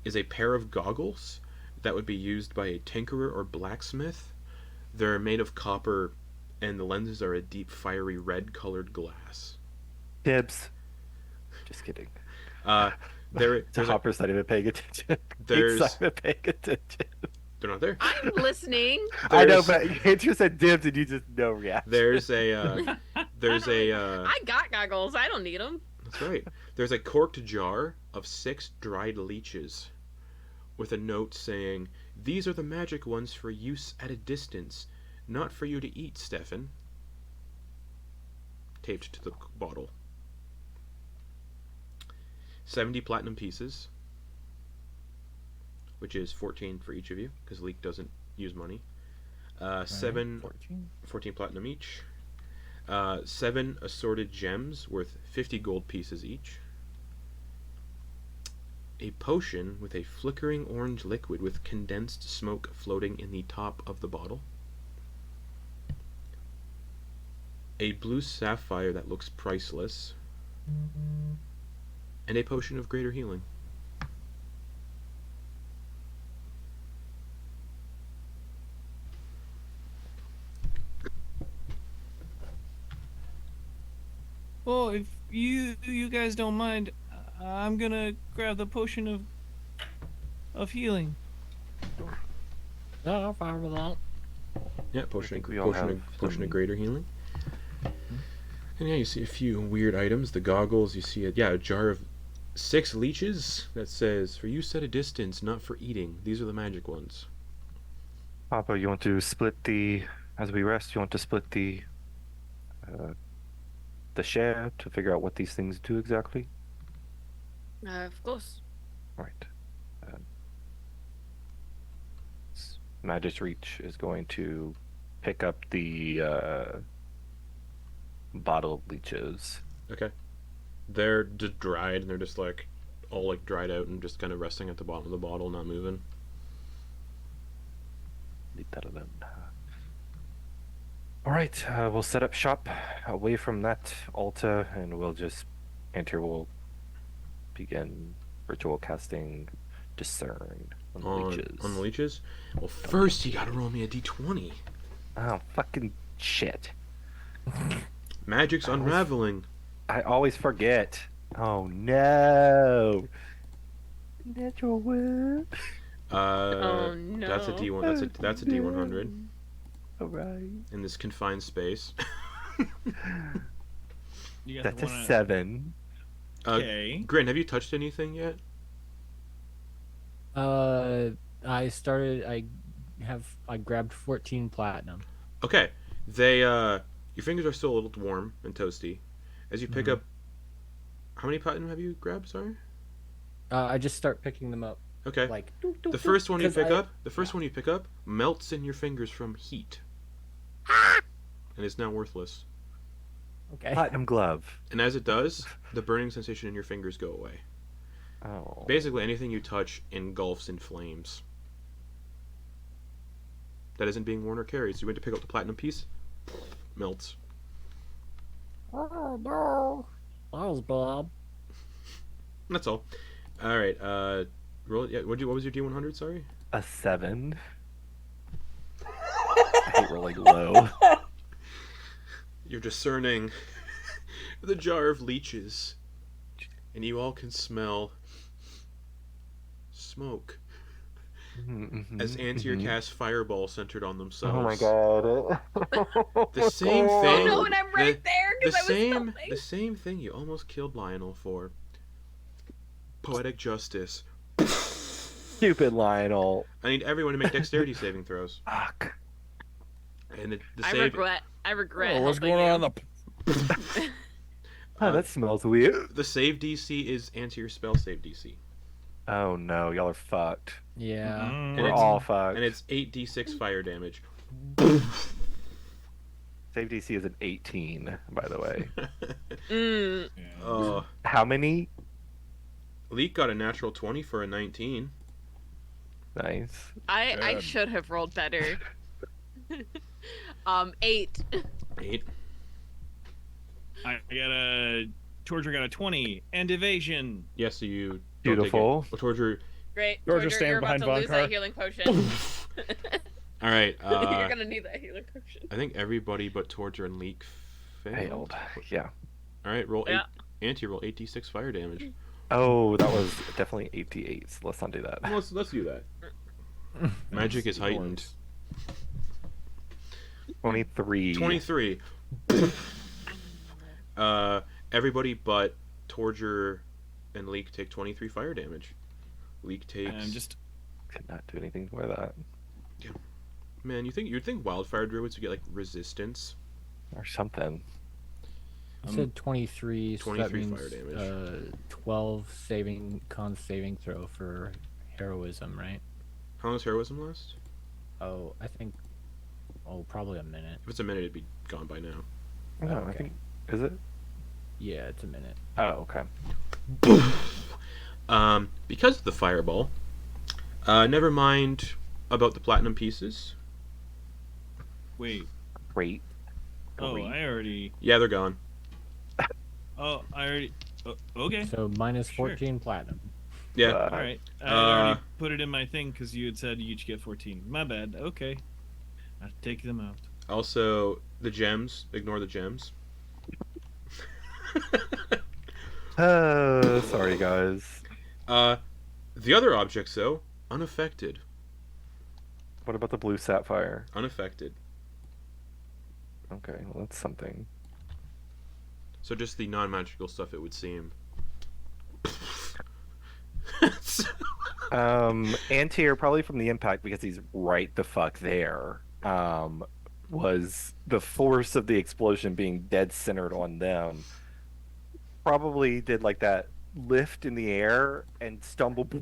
is a pair of goggles that would be used by a tinkerer or blacksmith. They're made of copper, and the lenses are a deep, fiery red colored glass. Dibs. Just kidding. There, To there's a, Hopper's not even paying attention. there's He's not even paying attention. they're not there. I'm listening. I know, There's- but Andrew said dibs and you just no reaction. There's a I got goggles. I don't need them. that's right. There's a corked jar of 6 dried leeches, with a note saying, "These are the magic ones for use at a distance, not for you to eat, Stefan." Taped to the bottle. 70 platinum pieces, which is 14 for each of you, because Leek doesn't use money. 14 platinum each. 7 assorted gems worth 50 gold pieces each. A potion with a flickering orange liquid with condensed smoke floating in the top of the bottle. A blue sapphire that looks priceless. And a potion of greater healing. Well, if you guys don't mind, I'm gonna grab the potion of healing. Yeah, I'm fine with that. Yeah, potion, think we all have potion some- of greater healing. And yeah, you see a few weird items. The goggles, you see a jar of 6 leeches that says, "For use at a distance, not for eating. These are the magic ones." Papa, you want to split as we rest, you want to split the share to figure out what these things do exactly? Of course. Right. Magic's Reach is going to pick up the bottle of leeches. Okay. They're just dried, and they're just like all like dried out and just kind of resting at the bottom of the bottle, not moving. Leave that alone. All right, we'll set up shop away from that altar, and Antyr will begin ritual casting Discern on the leeches. On the leeches? Well, first you gotta roll me a d20. Oh, fucking shit. Magic's unraveling. I always forget. Oh, no. Natural one. Oh no. That's a d1. That's a d100 All right. in this confined space. You That's a 7. Okay. Grin, have you touched anything yet? I grabbed 14 platinum. Okay. Your fingers are still a little warm and toasty. As you pick up, how many platinum have you grabbed? Sorry. I just start picking them up. Okay. Like The first one you 'cause pick I- up, melts in your fingers from heat, and is now worthless. Okay. Platinum glove. And as it does, the burning sensation in your fingers go away. Oh. Basically, anything you touch engulfs in flames. That isn't being worn or carried. So you went to pick up the platinum piece, melts. Oh no. That was bad. That's all. All right. Roll. Yeah. What was your D100? Sorry. A 7. I hate rolling low. You're discerning the jar of leeches, and you all can smell smoke as Antyr casts fireball centered on themselves. Oh my god. The same Oh thing. no, and I'm right there The because I was same. helping. The same thing you almost killed Lionel for. Poetic justice. Stupid Lionel. I need everyone to make dexterity saving throws. Fuck. And the I save. regret. I regret. Oh, what's helping going on you. in the Oh, that smells weird. The save DC is Antyr's spell save DC. Oh no, y'all are fucked. Yeah. And We're it's- all fucked. And it's 8d6 fire damage. Save DC is an 18, by the way. Mm. How many? Leek got a natural 20 for a 19. Nice. I Good. should have rolled better. 8. 8. I got a Torger got a 20 and evasion. Yes, so you don't Beautiful. Take it. Well, Torger. Great. Torger Torger, stand you're about behind to lose Vonkar. that healing potion. All right. You're gonna need that healing potion. I think everybody but Torger and Leek failed. Yeah. All right, roll Yeah. 8. Anty, roll 8d6 fire damage. Oh, that was definitely 8d8. So let's not do that. Let's do that. Magic is heightened. 23. 23. Everybody but Torger and Leek take 23 fire damage. Leek takes. I'm just Could not do anything for that. Man, you'd think wildfire druids would get like resistance. Or something. You said 23, so that 23 means fire damage. 12 con saving throw for heroism, right? How long does heroism last? Oh, I think. Oh, probably a minute. If it's a minute, it'd be gone by now. No, I Okay. think. Is it? Yeah, it's a minute. Oh, okay. Because of the fireball, never mind about the platinum pieces. wait. Great. Oh, Great. I already. Yeah, they're gone. Oh, I already. Okay. So minus Sure. 14 platinum. Yeah. Uh, All right. I Uh, already put it in my thing because you had said you each get 14. My bad. Okay. I'll take them out. Also, the gems. Ignore the gems. Sorry, guys. The other objects, though, unaffected. What about the blue sapphire? Unaffected. Okay, well, that's something. So just the non-magical stuff, it would seem. Antyr, probably from the impact because he's right the fuck there, was the force of the explosion being dead centered on them. Probably did like that lift in the air and stumbled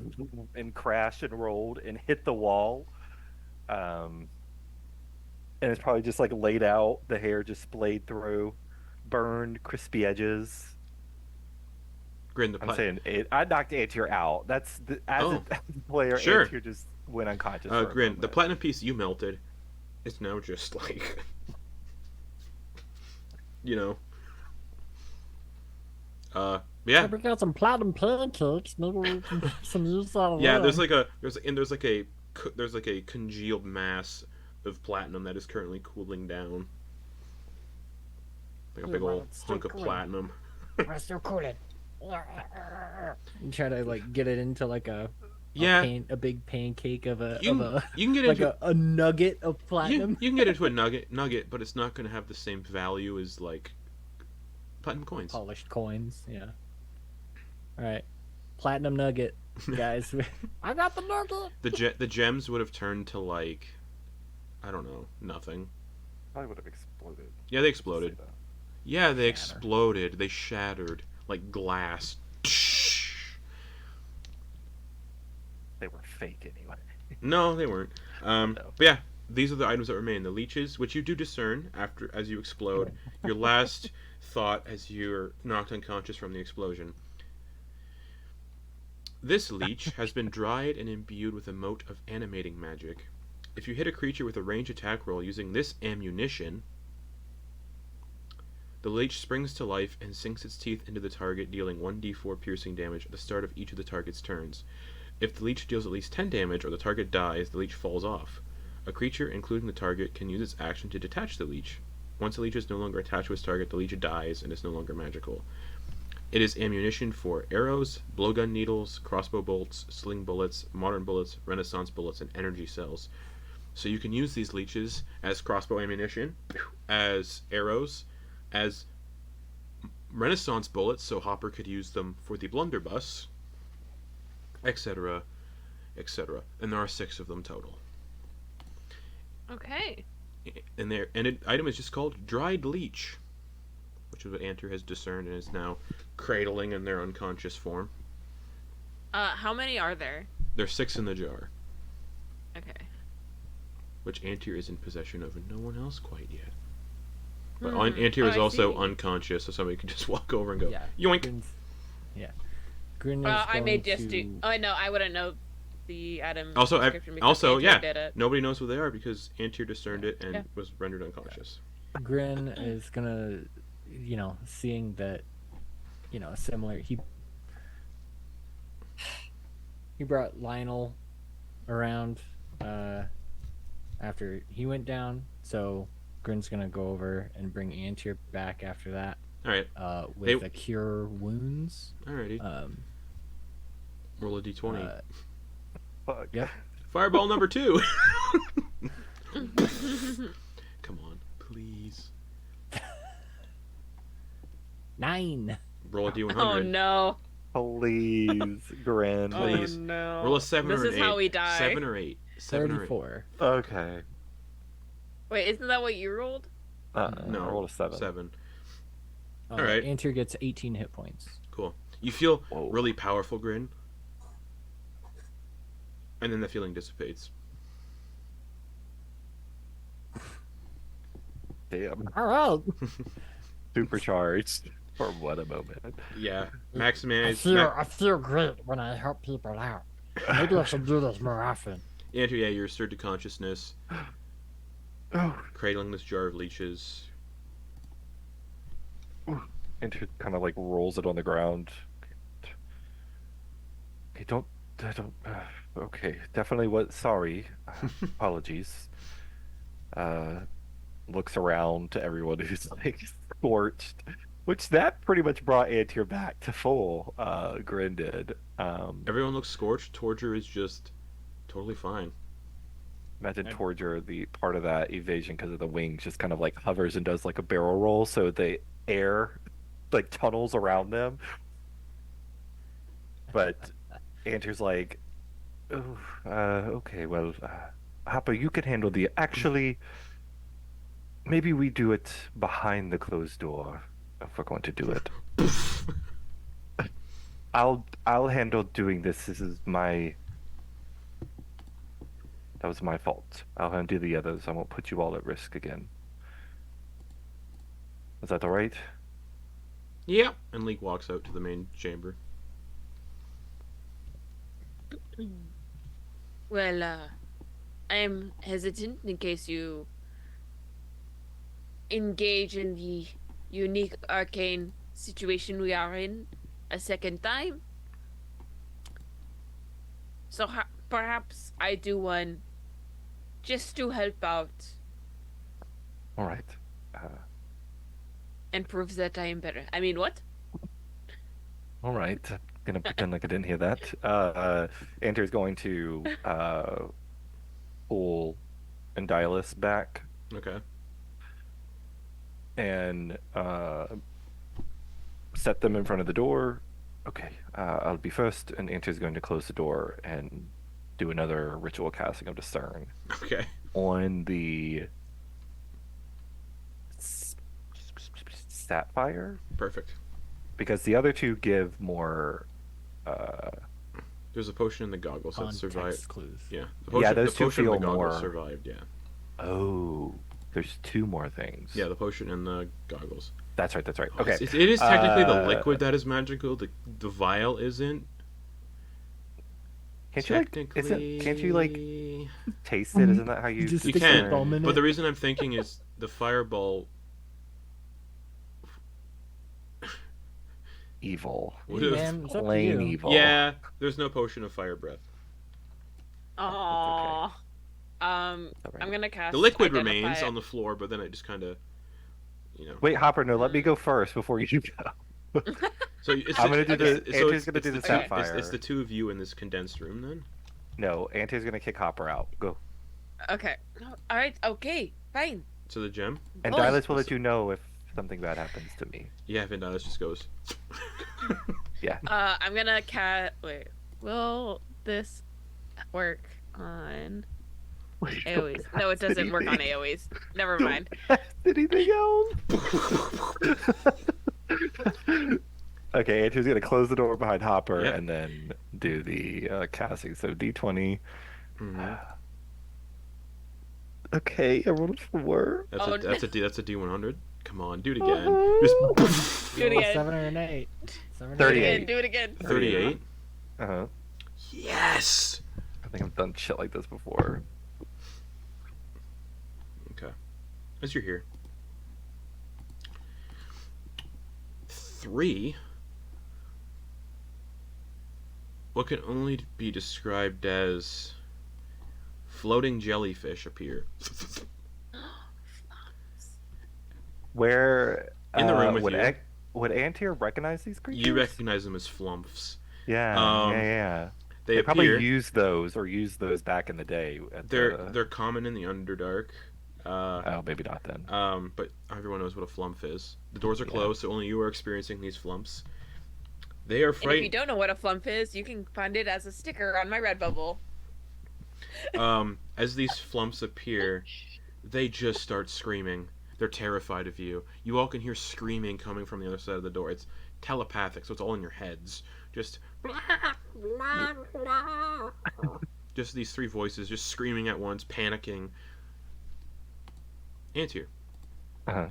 and crashed and rolled and hit the wall. And it's probably just like laid out, the hair just splayed through, burned, crispy edges. Grin, the I'm saying it. I knocked Antyr out. That's as Oh. a player. Sure. Antyr just went unconscious. for a Grin, the moment. platinum piece you melted, it's now just like, you know. Yeah, We got some platinum pancakes. Maybe we can some use that. yeah. around. There's like a congealed mass of platinum that is currently cooling down, like a big Yeah, old it's hunk of still cooling. platinum. We're still cooling. You try to like get it into like a Yeah, a big pancake of a you can get like into a nugget of platinum. you can get into a nugget, but it's not going to have the same value as like platinum coins. Polished coins, yeah. All right, platinum nugget, guys. I got the nugget. The gems would have turned to like, I don't know, nothing. Probably would have exploded. Yeah, they exploded. Say that. Yeah, they Shatter. exploded. They shattered like glass. They were fake anyway. No, they weren't. No. But yeah, these are the items that remain. The leeches, which you do discern as you explode. Your last thought as you're knocked unconscious from the explosion. This leech has been dried and imbued with a mote of animating magic. If you hit a creature with a range attack roll using this ammunition, the leech springs to life and sinks its teeth into the target, dealing 1d4 piercing damage at the start of each of the target's turns. If the leech deals at least 10 damage or the target dies, the leech falls off. A creature, including the target, can use its action to detach the leech. Once the leech is no longer attached to its target, the leech dies and is no longer magical. It is ammunition for arrows, blowgun needles, crossbow bolts, sling bullets, modern bullets, renaissance bullets, and energy cells. So you can use these leeches as crossbow ammunition, as arrows, as renaissance bullets, so Hopper could use them for the blunderbuss, etc., etc. And there are 6 of them total. Okay. And an item is just called dried leech, which is what Antyr has discerned and is now cradling in their unconscious form. How many are there? There's 6 in the jar, Okay. which Antyr is in possession of, and no one else quite yet. But Hmm. Antyr is I also see. unconscious, so somebody can just walk over and go, Yeah. yoink! Grin's, yeah. Grin is I may going just to... do. Oh no, I wouldn't know the item Also, description because also, Antyr yeah, did it. nobody knows who they are because Antyr discerned it and Yeah. was rendered unconscious. Grin is gonna, seeing that, similar. He brought Lionel around after he went down, so Grin's gonna go over and bring Antyr back after that. All right, With a cure wounds. alrighty. Roll a d20. Fuck. Yep. Fireball number 2. Come on, please. 9. Roll a d100. Oh no. Please, Grin. Please. Oh no. Roll a 7 This or an is 8. how we die. 7 or 8. 7 or 8. 34. Okay. Wait, isn't that what you rolled? No, I rolled a 7. 7. All right. Antyr gets 18 hit points. Cool. You feel Whoa. really powerful, Grin. And then the feeling dissipates. Damn. All right. Supercharged. For what a moment. Yeah. I Maximize. feel great when I help people out. Maybe I should do this more often. Andrew, yeah, you're restored to consciousness, Oh. cradling this jar of leeches. And she kind of like rolls it on the ground. Okay, I don't. Okay, definitely. Sorry. Apologies. Looks around to everyone who's like scorched, which that pretty much brought Antyr back to full. Grin did. Everyone looks scorched. Torger is just totally fine. Imagine Torger, the part of that evasion because of the wings, just kind of like hovers and does like a barrel roll, so the air like tunnels around them. But Antyr's like, oh, okay, well, Hopper, you can handle the. Actually, maybe we do it behind the closed door if we're going to do it. I'll handle doing this. This is my. That was my fault. I'll handle the others. I won't put you all at risk again. Is that all right? Yeah. And Leek walks out to the main chamber. Well, I'm hesitant in case you engage in the unique arcane situation we are in a second time. So perhaps I do one just to help out All right. and prove that I am better. I mean, what? All right. I'm gonna pretend like I didn't hear that. Antyr's going to pull Endylus back Okay. and set them in front of the door. Okay, I'll be first, and Antyr's going to close the door and do another ritual casting of Discern Okay. on the Sapphire, Perfect. because the other two give more. There's a potion in the goggles that Context survived. clues. Yeah. Those the two potion in the feel goggles more- survived. Yeah. Oh, there's two more things. Yeah, the potion and the goggles. That's right. That's right. Oh, Okay. it is technically the Uh, liquid that is magical. The vial isn't. Can't you like? Can't you like taste it? Isn't that how you? Just You stick can, the bomb in but it. the reason I'm thinking is the fireball. Evil. What Hey, if- man, it's up to Plain you. evil. Yeah, there's no potion of fire breath. Aww. I'm Alright. gonna cast. The liquid Identify remains it. on the floor, but then it just kind of, Wait, Hopper, no, let me go first before you go. So it's I'm gonna do the. it's- so Antyr's gonna it's do the two- sapphire. It's the two of you in this condensed room then. No, Antyr's gonna kick Hopper out. Go. Okay. All right. Okay. Fine. So the gem. And Oh. Dylus will let you know if something bad happens to me. Yeah, Vandalus just goes. Yeah. I'm gonna Wait. Will this work on AoEs? No, it doesn't work on AoEs. Never mind. Anything else? Okay, Antyr's gonna close the door behind Hopper Yep. and then do the casting. So D20. Mhm. Okay, I rolled a 4. That's Oh, a that's a D that's a D100. Come on, do it again. Uh-huh. Just Do it Roll a again. 7 or an 8. 7 or an 38. Do it again. 38. Uh huh. Yes. think I've done shit like this before. Okay. As you're here. 3. What can only be described as floating jellyfish appear. Where In the room with would you. Would Antyr recognize these creatures? You recognize them as flumps. Yeah, Um, yeah. They appear. probably used those back in the day. They're common in the Underdark. Oh, maybe not then. But everyone knows what a flump is. The doors are Yeah. closed, so only you are experiencing these flumps. They are And if you frightened. don't know what a flump is, you can find it as a sticker on my Redbubble. As these flumps appear, they just start screaming. They're terrified of you. You all can hear screaming coming from the other side of the door. It's telepathic, so it's all in your heads. Just these 3 voices just screaming at once, panicking. Antyr. Uh-huh.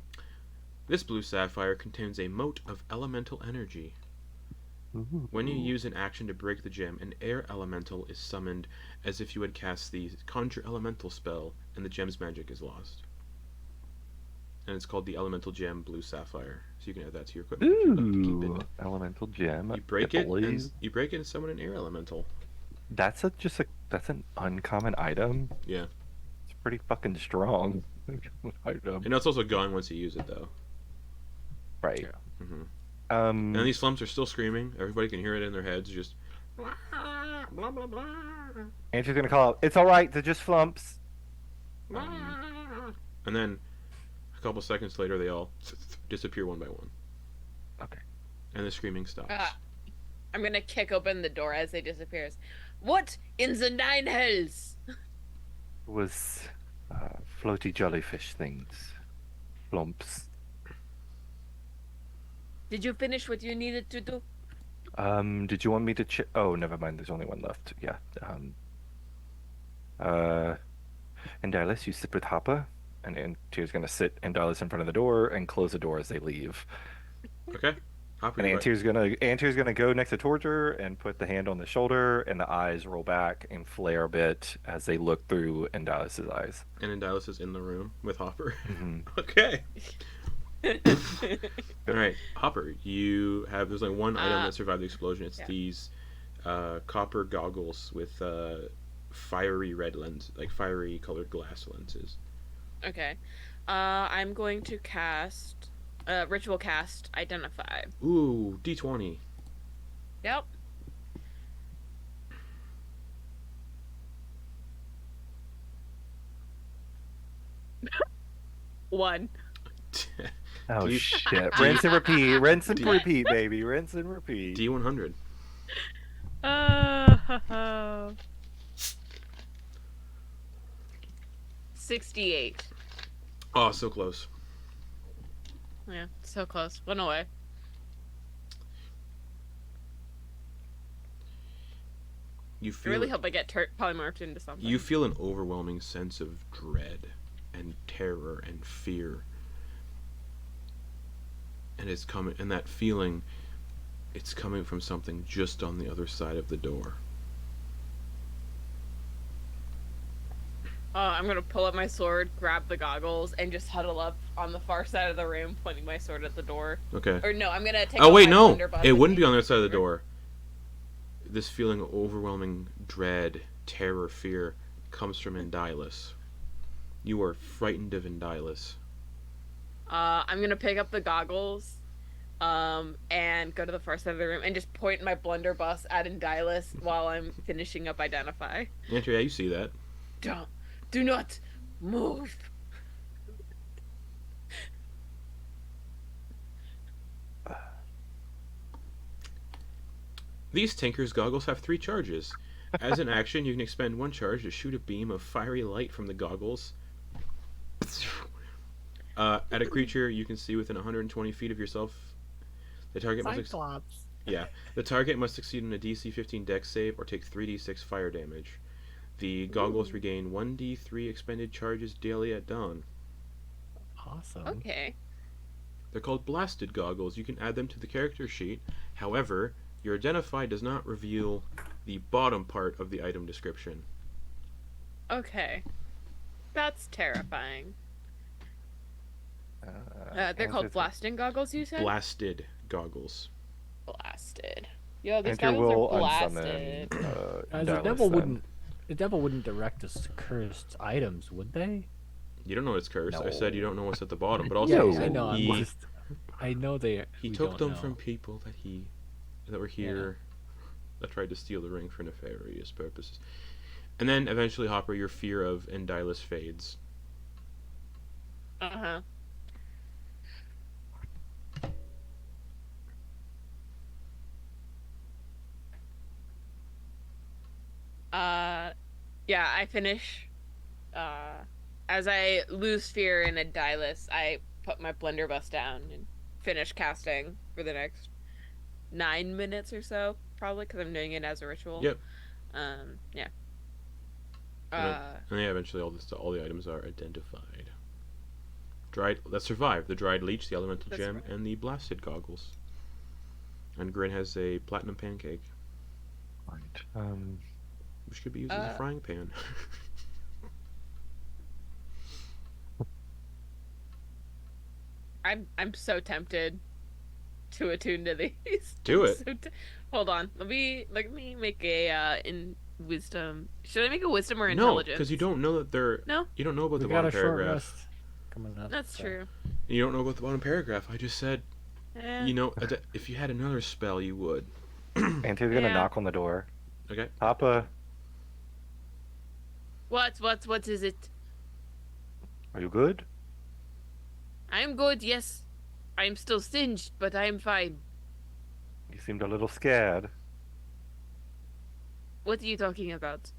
This blue sapphire contains a mote of elemental energy. When you use an action to break the gem, an air elemental is summoned as if you had cast the Conjure Elemental spell, and the gem's magic is lost. And it's called the Elemental Gem Blue Sapphire. So you can add that to your equipment if you'd like to keep Ooh, it. elemental gem. You break it, and Please. you break it and summon an air elemental. That's that's an uncommon item. Yeah. It's pretty fucking strong. Item. And it's also gone once you use it, though. Right. hmm Um. And these flumps are still screaming. Everybody can hear it in their heads. Just Antyr's gonna call out. It's all right. They're just flumps. and then a couple seconds later, they all disappear one by one. Okay. And the screaming stops. I'm gonna kick open the door as they disappears. What in the 9 hells? It was floaty jellyfish things. Flumps. Did you finish what you needed to do? Did you want me to check? Oh, never mind. There's only one left. Yeah. And Dallas, you sit with Hopper, and Antyr's gonna sit and Dallas in front of the door and close the door as they leave. Okay. Hopper, And you're right. Antyr's gonna go next to Torger and put the hand on the shoulder, and the eyes roll back and flare a bit as they look through Dallas's eyes. And then Dallas is in the room with Hopper. Mhm. Okay. All right, Hopper. There's like one item that survived the explosion. It's yeah. these copper goggles with fiery red lens, like fiery colored glass lenses. Okay. I'm going to cast ritual cast identify. Ooh, D20. Yep. One. Oh Do you- shit! do you- Rinse and repeat. Rinse and do you- repeat, baby. Rinse and repeat. D100. 68. Oh, so close. Yeah, so close. One away. You I feel really hope I get polymorphed into something. You feel an overwhelming sense of dread and terror and fear. And it's coming, and that feeling, it's coming from something just on the other side of the door. I'm gonna pull up my sword, grab the goggles, and just huddle up on the far side of the room, pointing my sword at the door. Okay. Or no, I'm gonna take. Oh out wait, my no! blunderbuss It and wouldn't be aim on the it other side of the at the door. This feeling of overwhelming dread, terror, fear comes from Indylus. You are frightened of Indylus. I'm gonna pick up the goggles, and go to the far side of the room and just point my blunderbuss at Indylus while I'm finishing up identify. Andrea, you see that. Do not move. These Tinker's goggles have 3 charges. As an action, you can expend 1 charge to shoot a beam of fiery light from the goggles at a creature you can see within 120 feet of yourself. The target must Cyclops. the target must succeed on a DC 15 Dex save or take 3d6 fire damage. The goggles regain 1d3 expended charges daily at dawn. Awesome. Okay. They're called blasted goggles. You can add them to the character sheet. However, your identify does not reveal the bottom part of the item description. Okay. That's terrifying. They're Antyr's called blasting goggles, you said? Blasted goggles. Blasted. Yo, these Antyr goggles will are blasted. unsummon. Guys, the devil wouldn't direct us to cursed items, would they? You don't know it's cursed. I No. said you don't know what's at the bottom, but also I know. I'm he, just, I know they. he we took don't them know. from people that were here that tried to steal the ring for nefarious purposes. And then eventually, Hopper, your fear of Endylus fades. Uh-huh. Yeah, I finish. As I lose fear in Endylus, I put my blunderbuss down and finish casting for the next 9 minutes or so, probably, because I'm doing it as a ritual. Yep. Yeah. And yeah, eventually all the items are identified. That survived. The dried leech, the elemental That's gem, right. and the blasted goggles. And Grin has a platinum pancake, Right. which could be used as a frying pan. I'm so tempted to attune to these. Do I'm it. so Hold on. Let me make a in wisdom. Should I make a wisdom or No, intelligence? because you don't know that they're. No? You don't know about We the got bottom a short paragraph. rest coming up. That's so. true. You don't know about the bottom paragraph. I just said, Eh. you know, if you had another spell, you would. Antyr's gonna Yeah. knock on the door. Okay. Papa, What is it? are you good? I'm good, yes. I'm still singed, but I'm fine. You seemed a little scared. What are you talking about?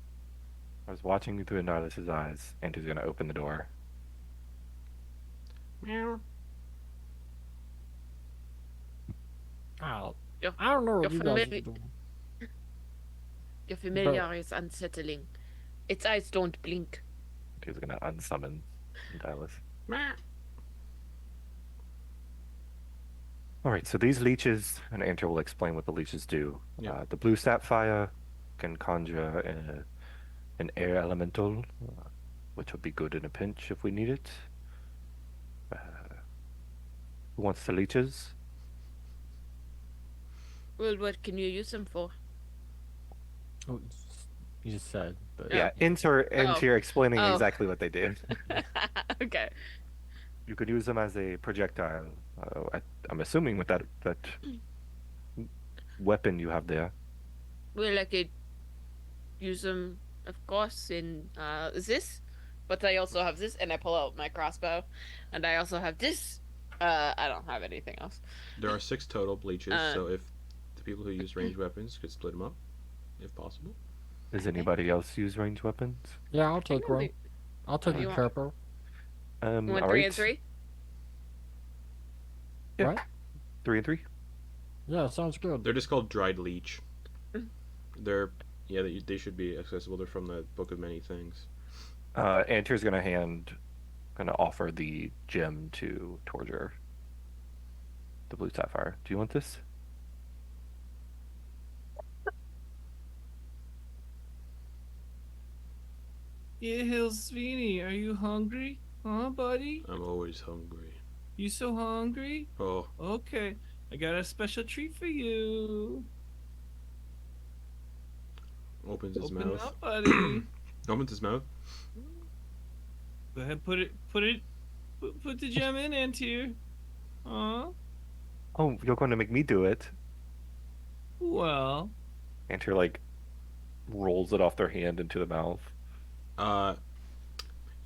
I was watching you through Endylus's eyes. Antyr's gonna open the door. Meow. Oh, You're- I don't know what you're you guys are familiar- doing. Your familiar is unsettling. Its eyes don't blink. Antyr's gonna unsummon Endylus. Meow. Alright, so these leeches, and Antyr will explain what the leeches do. Yeah. The blue sapphire can conjure an air elemental, which would be good in a pinch if we need it. Who wants the leeches? Well, what can you use them for? Oh, you just said, but Yeah. Yeah, Antyr explaining Oh. exactly what they do. Okay. You could use them as a projectile. I'm assuming with that weapon you have there. Well, I could use them, of course, in this. But I also have this, and I pull out my crossbow. And I also have this. I don't have anything else. There are 6 total bleaches, Uh. so if the people who use ranged weapons could split them up, if possible. Does anybody else use ranged weapons? Yeah, I'll take know one. they- I'll take You a want- purple. You want 3 alright. and 3? Yeah. What? 3 and 3. Yeah, sounds good. They're just called dried leech. Mm. They should be accessible. They're from the Book of Many Things. Antyr's gonna offer the gem to Torger. The blue sapphire. Do you want this? Yeah, Sweeney, are you hungry? Huh, buddy? I'm always hungry. You so hungry? Oh, Okay, I got a special treat for you. opens his Open mouth. up, buddy. Opens his mouth. Go ahead, put the gem in, Antyr. Huh? Oh, you're going to make me do it. Well, Antyr rolls it off their hand into the mouth.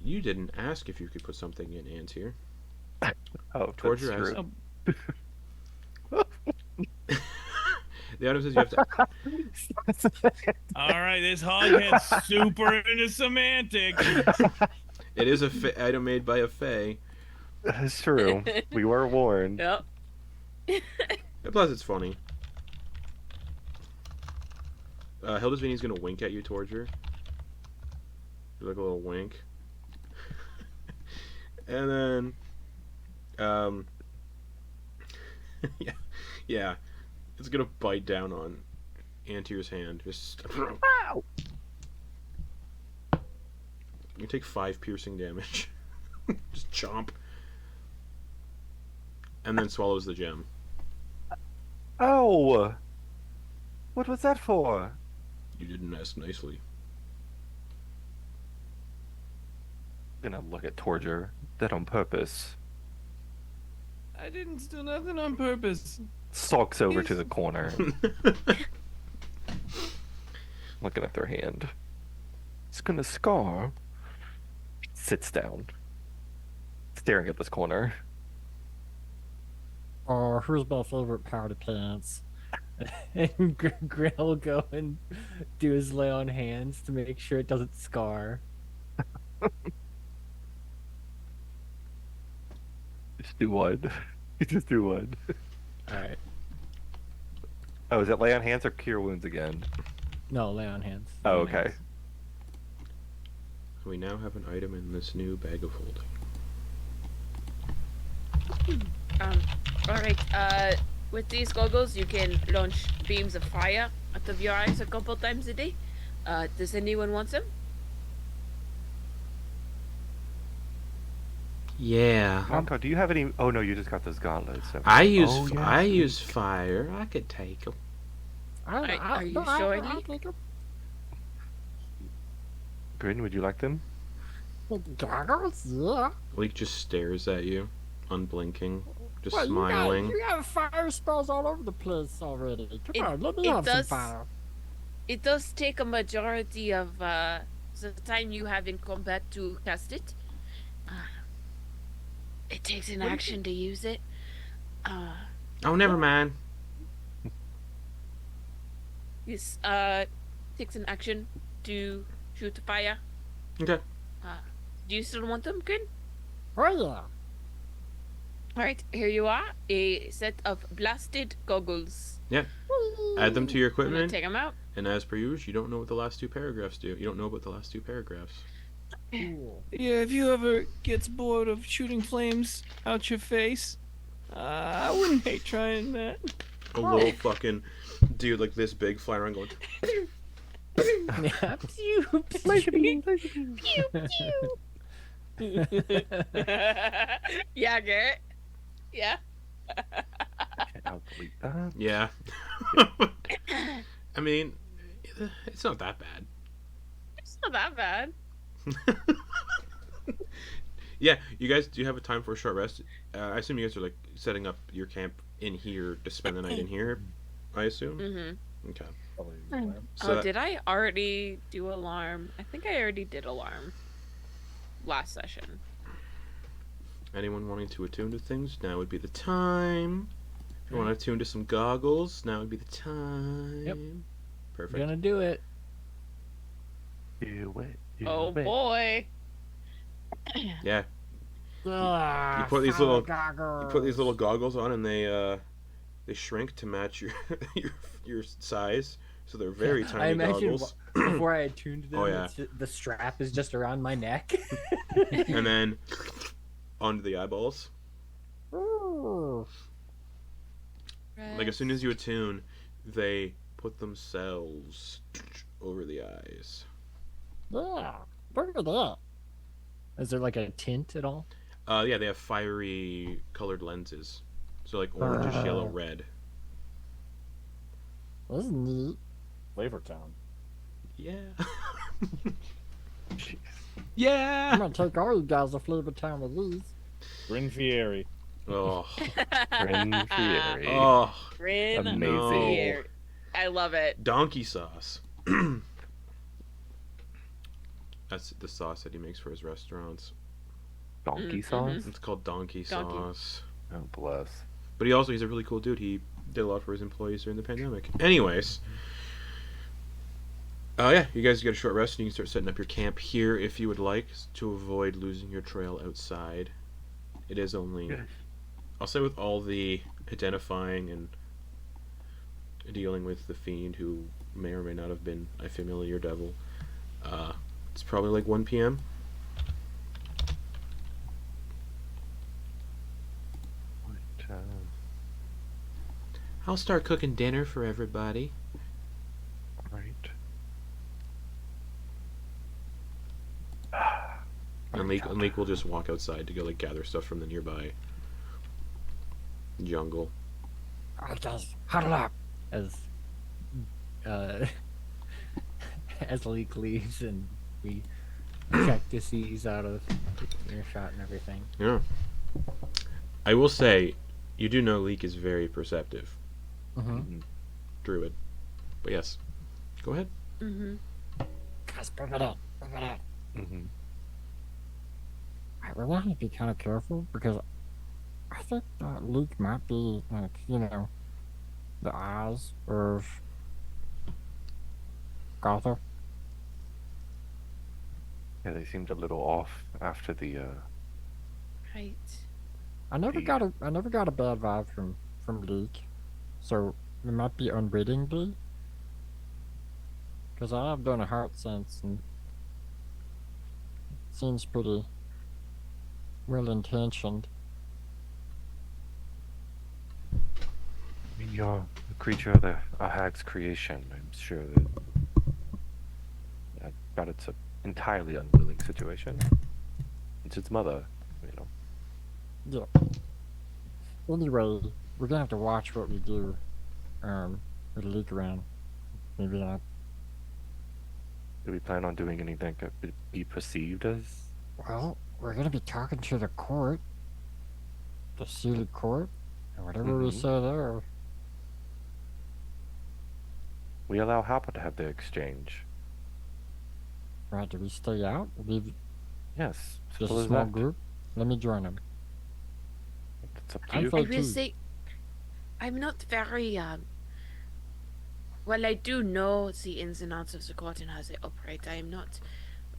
You didn't ask if you could put something in Antyr. Oh, Torger that's has- true. The item says you have to. all right, this hoghead's super into semantics. It is a item made by a fae. That's true. We were warned. Yep. And plus, it's funny. Hildisvini's gonna wink at you, Torger. Do like a little wink. And then, yeah, it's gonna bite down on Antyr's hand. Just You take 5 piercing damage. Just chomp. And then swallows the gem. Oh! What was that for? You didn't ask nicely. I'm gonna look at Torger. That on purpose. I didn't do nothing on purpose. Sulks over to the corner. Looking at their hand. It's gonna scar. Sits down. Staring at this corner. Oh, who's my favorite powder plants? And Grin will go and do his lay on hands to make sure it doesn't scar. Just do one. Just do one. Alright. Oh, is it lay on hands or cure wounds again? No, lay on hands. Oh, Lay on okay. hands. We now have an item in this new bag of holding. Alright, with these goggles, you can launch beams of fire out of your eyes a couple times a day. Does anyone want some? Yeah. Vonkar, do you have any? Oh no, you just got those gauntlets. So... I use Oh, yeah, I sweet. use fire. I could take them. Are you sure? I'll take 'em. Grin, would you like them? Goggles? Yeah. Leek just stares at you, unblinking, just Well, smiling. You got fire spells all over the place already. Come on, let me it have some does- fire. It does take a majority of the time you have in combat to cast it. It takes an action to use it. Oh, never mind. This takes an action to shoot the fire. Okay. Do you still want them, Grin? Oh yeah. Alright, here you are. A set of blasted goggles. Add them to your I'm gonna equipment, take them out. and as per usual, you don't know what the last 2 paragraphs do. You don't know about the last 2 paragraphs. Cool. Yeah, if you ever gets bored of shooting flames out your face, I wouldn't hate trying that. A little fucking dude like this big flying around going. Yeah. Pew, Laser beam, pew. laser beam. Yeah, Garrett. Yeah. Okay, I'll delete that. Yeah. I mean, it's not that bad. It's not that bad. Yeah, you guys do have a time for a short rest. I assume you guys are like setting up your camp in here to spend the night in here. I assume. Mm-hmm. Okay. Oh, that- did I already do alarm? I think I already did alarm last session. Anyone wanting to attune to things, now would be the time. If you want to attune to some goggles, now would be the time. Yep. Perfect. Gonna do it. Do it. Do Oh it. boy. Yeah. Yeah. You put these fire little- goggles. You put these little goggles on, and they shrink to match your your size, so they're very I tiny imagine goggles. before I attuned them, Oh, yeah. it's the strap is just around my neck. And then onto the eyeballs. Ooh. Like as soon as you attune, they put themselves over the eyes. Yeah. Look at that. Is there like a tint at all? Yeah, they have fiery colored lenses, so like orange, yellow, red. That's neat. Flavor Town. Yeah. I'm Yeah. gonna take all you guys to Flavor Town with these. Grin Fieri. Oh. Grin Fieri. Oh. Grin Amazing. Fieri. I love it. Donkey sauce. That's the sauce that he makes for his restaurants. Donkey Mhm. sauce? It's called donkey Donkey. sauce. Oh, bless. But he's a really cool dude. He did a lot for his employees during the pandemic. Anyways. Yeah, you guys get a short rest and you can start setting up your camp here if you would like to avoid losing your trail outside. It is only, Good. I'll say with all the identifying and dealing with the fiend who may or may not have been a familiar devil, it's probably like 1 p.m. What, I'll start cooking dinner for everybody. right. And Leek will just walk outside to go like gather stuff from the nearby jungle. Alright, guys, huddle up. As uh, as Leek leaves and we check to see he's out of earshot and everything. Yeah. I will say, you do know Leek is very perceptive. Mm-hmm. Druid. But yes. Go ahead. Mm-hmm. Guys, bring it in. Bring it in. Mm-hmm. Alright, we're gonna have to be kind of careful because I think that Luke might be, like, you know, the eyes of Gotha. Yeah, they seemed a little off after the. Right. I never got a bad vibe from Luke, so it might be unwittingly. Because I have done a heart sense and it seems pretty well intentioned. I mean, you're a creature of a hag's creation. I'm sure that. I doubt it's an entirely unwilling situation. It's its mother, you know. Yeah. Anyway, we're gonna have to watch what we do with Luke around. Maybe not. Do we plan on doing anything that could be perceived as? Well, we're gonna be talking to the court. The sealed court. And whatever we Mhm. say there. We allow Hopper to have their exchange. Right, do we stay out? Leave Yes. just Simple a as small that. group? Let me join them. It's up to I'm you. fine. I will say, I'm not very, well, I do know the ins and outs of the court and how they operate. I am not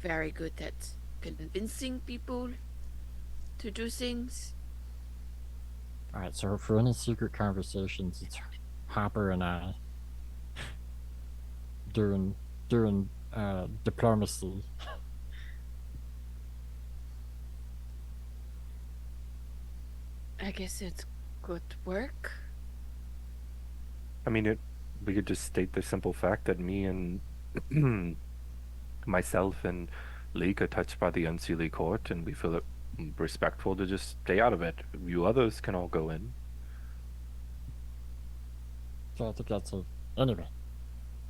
very good at convincing people to do things. Alright, so for any secret conversations, it's Hopper and I doing diplomacy. I guess it could work. I mean, we could just state the simple fact that me and myself and Leek are touched by the unseelie court, and we feel it respectful to just stay out of it. You others can all go in. So I think that's it. Anyway,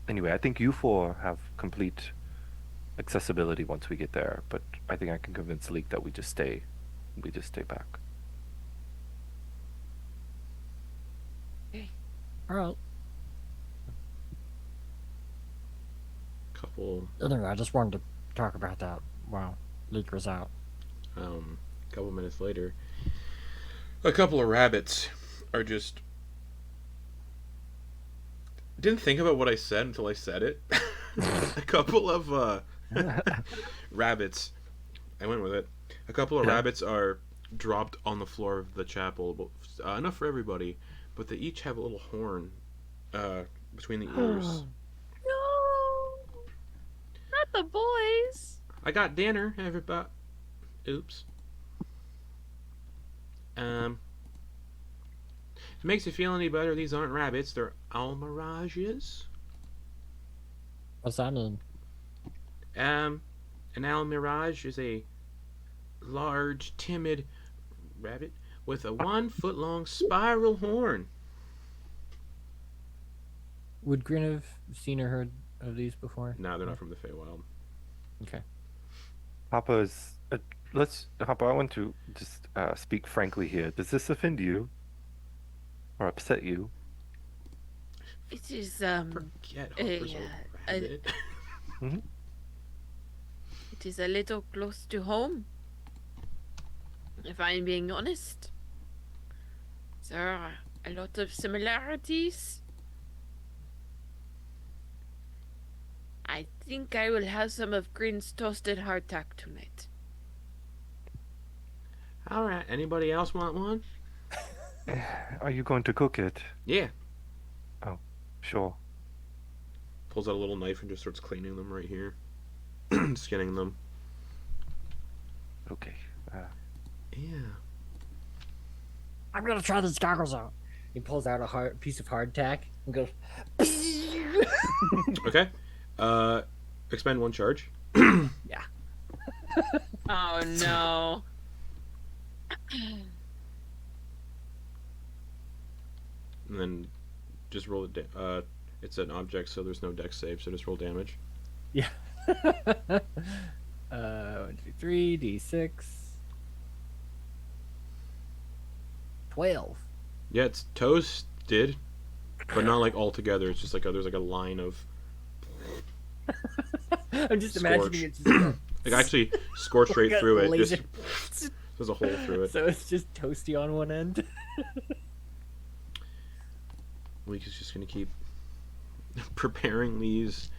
Anyway, I think you four have complete accessibility once we get there, but I think I can convince Leek that we just stay back. alright. Couple Anyway, I just wanted to talk about that while Luke was out. couple minutes later, a couple of rabbits are just didn't think about what I said until I said it. A couple of rabbits. I went with it. A couple of Yeah. rabbits are dropped on the floor of the chapel. Enough for everybody, but they each have a little horn between the ears. No! Not the boys! I got dinner, everybody. Oops. If it makes you feel any better, these aren't rabbits, they're almirages. What's that mean? An almirage is a large, timid rabbit with a 1 foot long spiral horn. Would Grin have seen or heard of these before? No, they're not from the Feywild. Okay. Hopper's. Hopper, I want to just speak frankly here. Does this offend you? Or upset you? It is, Forget Hopper's yeah, a rabbit. it is a little close to home. If I'm being honest. There are a lot of similarities. I think I will have some of Grin's toasted hardtack tonight. Alright, anybody else want one? Are you going to cook it? Yeah. Sure. Pulls out a little knife and just starts cleaning them right here. Skinning them. Okay. Yeah. I'm gonna try these goggles out. He pulls out a piece of hardtack and goes. Okay. Expend 1 charge. Yeah. Oh no. And then just roll it. It's an object, so there's no dex save. So just roll damage. Yeah. 1, 2, 3, D6. 12. Yeah, it's toasted, but not like all together. It's just like there's like a line of I'm just Scorch. imagining it just like actually scorched right like a through it. laser. Just there's a hole through it. So it's just toasty on one end. Leek is just gonna keep preparing these,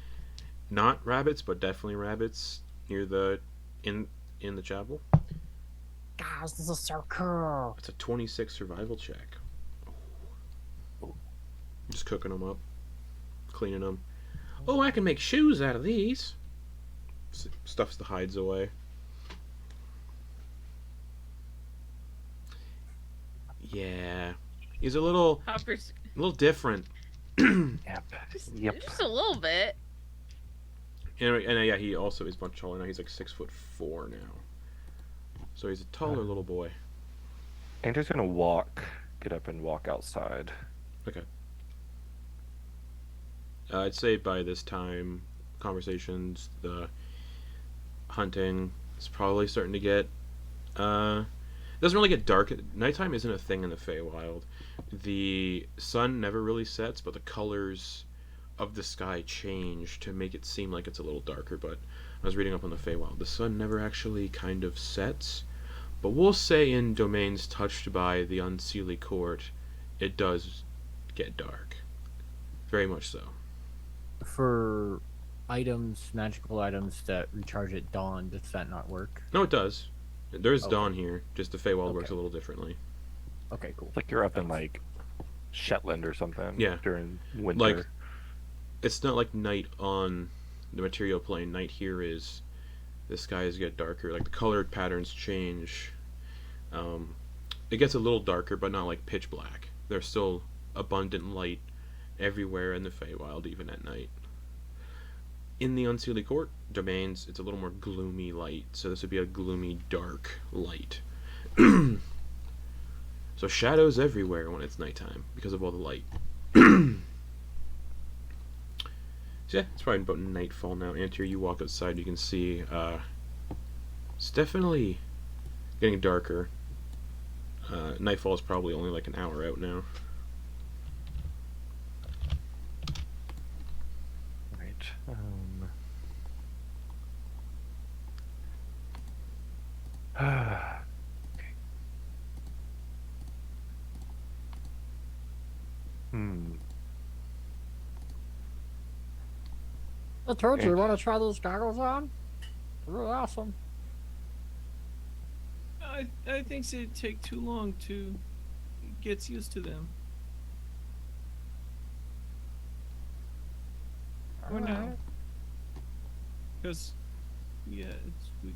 not rabbits, but definitely rabbits near the in the chapel. Guys, this is so cool. It's a 26 survival check. Just cooking them up, cleaning them. Oh, I can make shoes out of these. Stuffs the hides away. Yeah, he's a little different. Yep. Yep. Just a little bit. And yeah, he also is much taller now. He's like 6'4" now, so he's a taller little boy. Andrew's gonna get up and walk outside. Okay. I'd say by this time, conversations, the hunting is probably starting to get. It doesn't really get dark. Nighttime isn't a thing in the Feywild. The sun never really sets, but the colors of the sky change to make it seem like it's a little darker. But I was reading up on the Feywild. The sun never actually kind of sets. But we'll say in domains touched by the Unseelie Court, it does get dark. Very much so. For items, magical items that recharge at dawn, does that not work? No, it does. There's Okay. dawn here. Just the Feywild works Okay. a little differently. Okay, cool. It's like you're up in like Shetland or something. Yeah. During winter. Like, it's not like night on the material plane. Night here is the skies get darker. Like the colored patterns change. It gets a little darker, but not like pitch black. There's still abundant light everywhere in the Feywild, even at night. In the Unseelie Court domains, it's a little more gloomy light. So this would be a gloomy, dark light. So shadows everywhere when it's nighttime because of all the light. So yeah, it's probably about nightfall now. Antyr, you walk outside, you can see it's definitely getting darker. Nightfall is probably only like an hour out now. Right. Okay. I told you, want to try these goggles on? They're really awesome. I think it'd take too long to get used to them. Or no? Alright. Because, yeah, it's we.